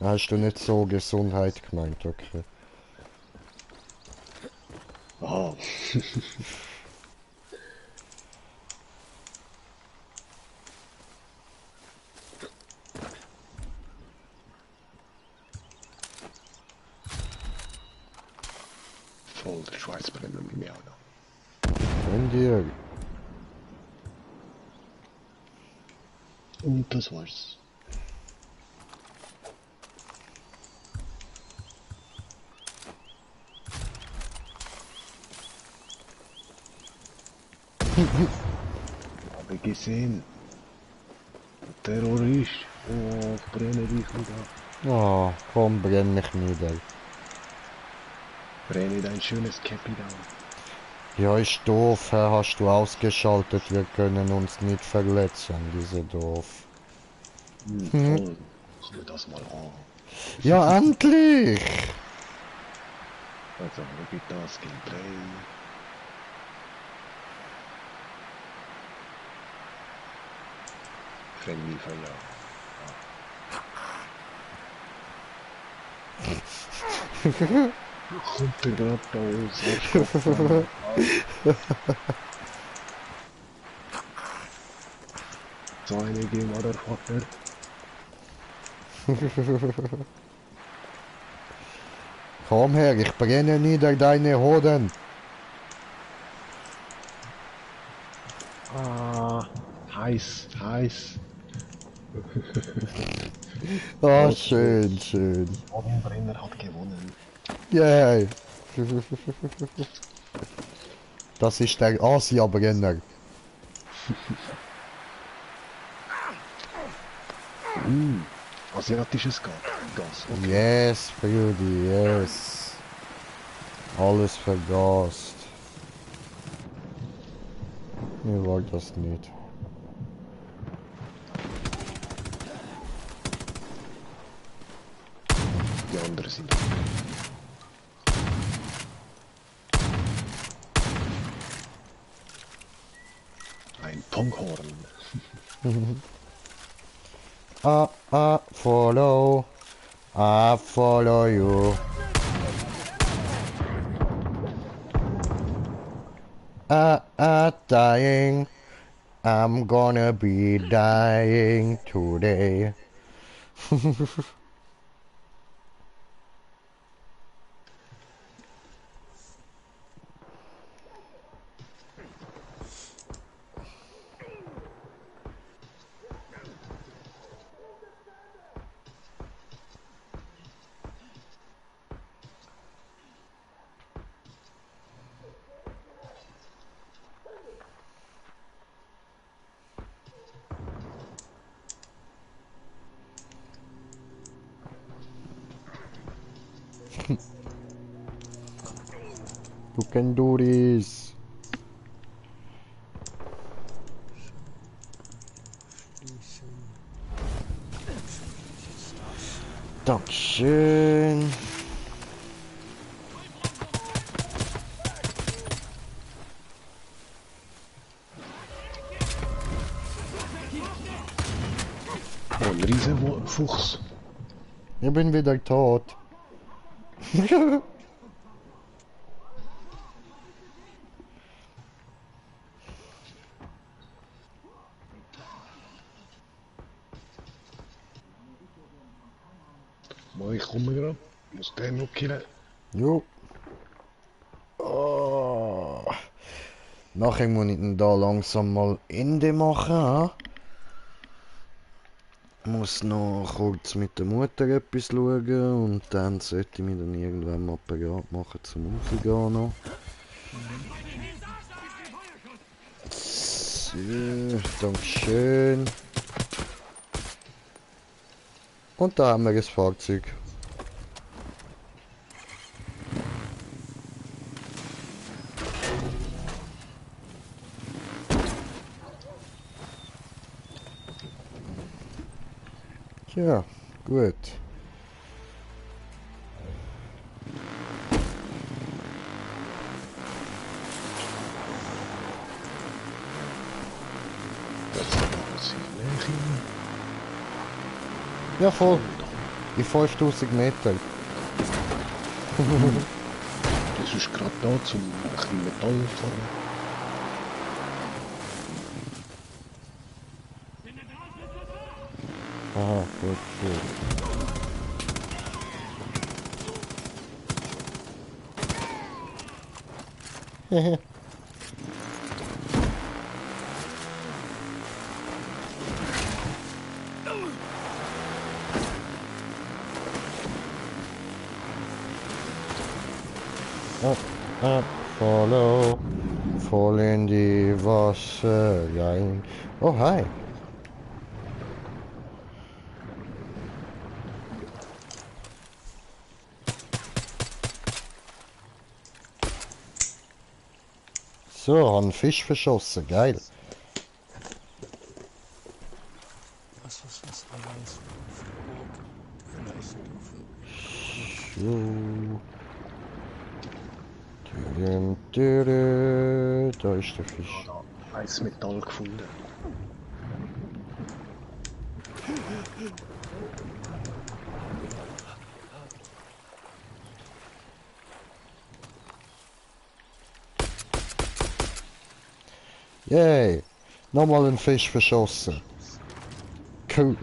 Hast du nicht so Gesundheit gemeint, okay. Aha. Voll der Schweißbrenner mit mir auch noch. Wenn dir. Und das war's. Habe gesehen. Der Terrorist. Oh, ich brenne dich wieder. Oh, komm, brenn mich nieder. Brenne dein schönes Cappy down. Ja, ist doof, hast du ausgeschaltet, wir können uns nicht verletzen, diese doof. Voll. Guck mir das mal an. Ja, endlich! Also, wo geht das Gameplay? Friendly Fire. Kommt der grad da aus, Arschkopf. So eine Game, Motherfucker. Komm her, ich brenne nieder deine Hoden. Ah, heiß, heiß. Ah, schön, schön. Hodenbrenner hat gewonnen. Yay. Das ist der Asia-Brenner. Asiatisches Gas. Okay. Yes, Brudi, yes. Alles vergast. Mir war das nicht. Die anderen sind. Ein Ponghorn. Follow. I follow you. Dying. I'm gonna be dying today. You can do this. Dankeschön. Oh, ein riesen Fuchs. Ich bin wieder tot. Maar ich komme gerade. Muss den noch killen. Jo. Oh. Nachher muss ich dann da langsam mal Ende machen. Ha? Muss noch kurz mit der Mutter etwas schauen und dann sollte ich mich dann irgendwann mal bereit machen zum Rausgehen noch. So, Dankeschön. Und da haben wir das Fahrzeug. Ja, gut. Ja, voll. Die 5000 Meter. Das ist gerade da zum ein bisschen Metall fahren. Aha, gut, gut. Hehe. Up, follow, fall in die Wasser rein. Oh, hi. So, haben einen Fisch verschossen, geil. Was, alles. So. Da ist der Fisch. Eis Metall gefunden. Yay! Nochmal einen Fisch verschossen. Cool.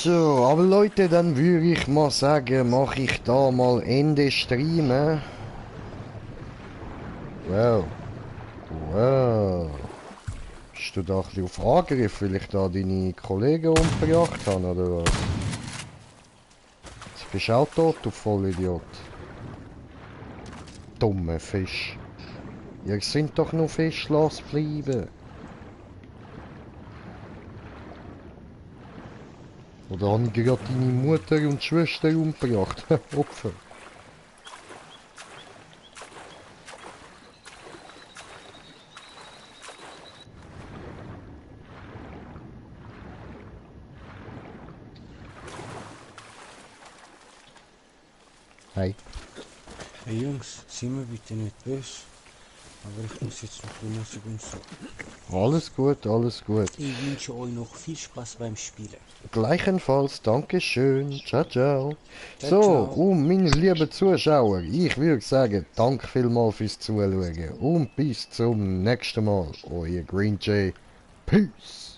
So, aber Leute, dann würde ich mal sagen, mache ich da mal Ende Streamen. Wow. Wow. Bist du da ein bisschen auf Angriff, weil ich da deine Kollegen umgebracht habe, oder was? Jetzt bist du auch tot, du Vollidiot. Dumme Fisch. Ihr sind doch nur Fisch, lass bleiben. Oder haben gerade deine Mutter und Schwester umgebracht? Opfer. Hey. Hey Jungs, seid mir bitte nicht böse. Aber ich muss jetzt noch die Musik und so. Alles gut, alles gut. Ich wünsche euch noch viel Spaß beim Spielen. Gleichenfalls, Dankeschön. Ciao, ciao. Ciao, So, ciao. und meine lieben Zuschauer, ich würde sagen, danke vielmals fürs Zuschauen und bis zum nächsten Mal. Euer Green Jay. Peace.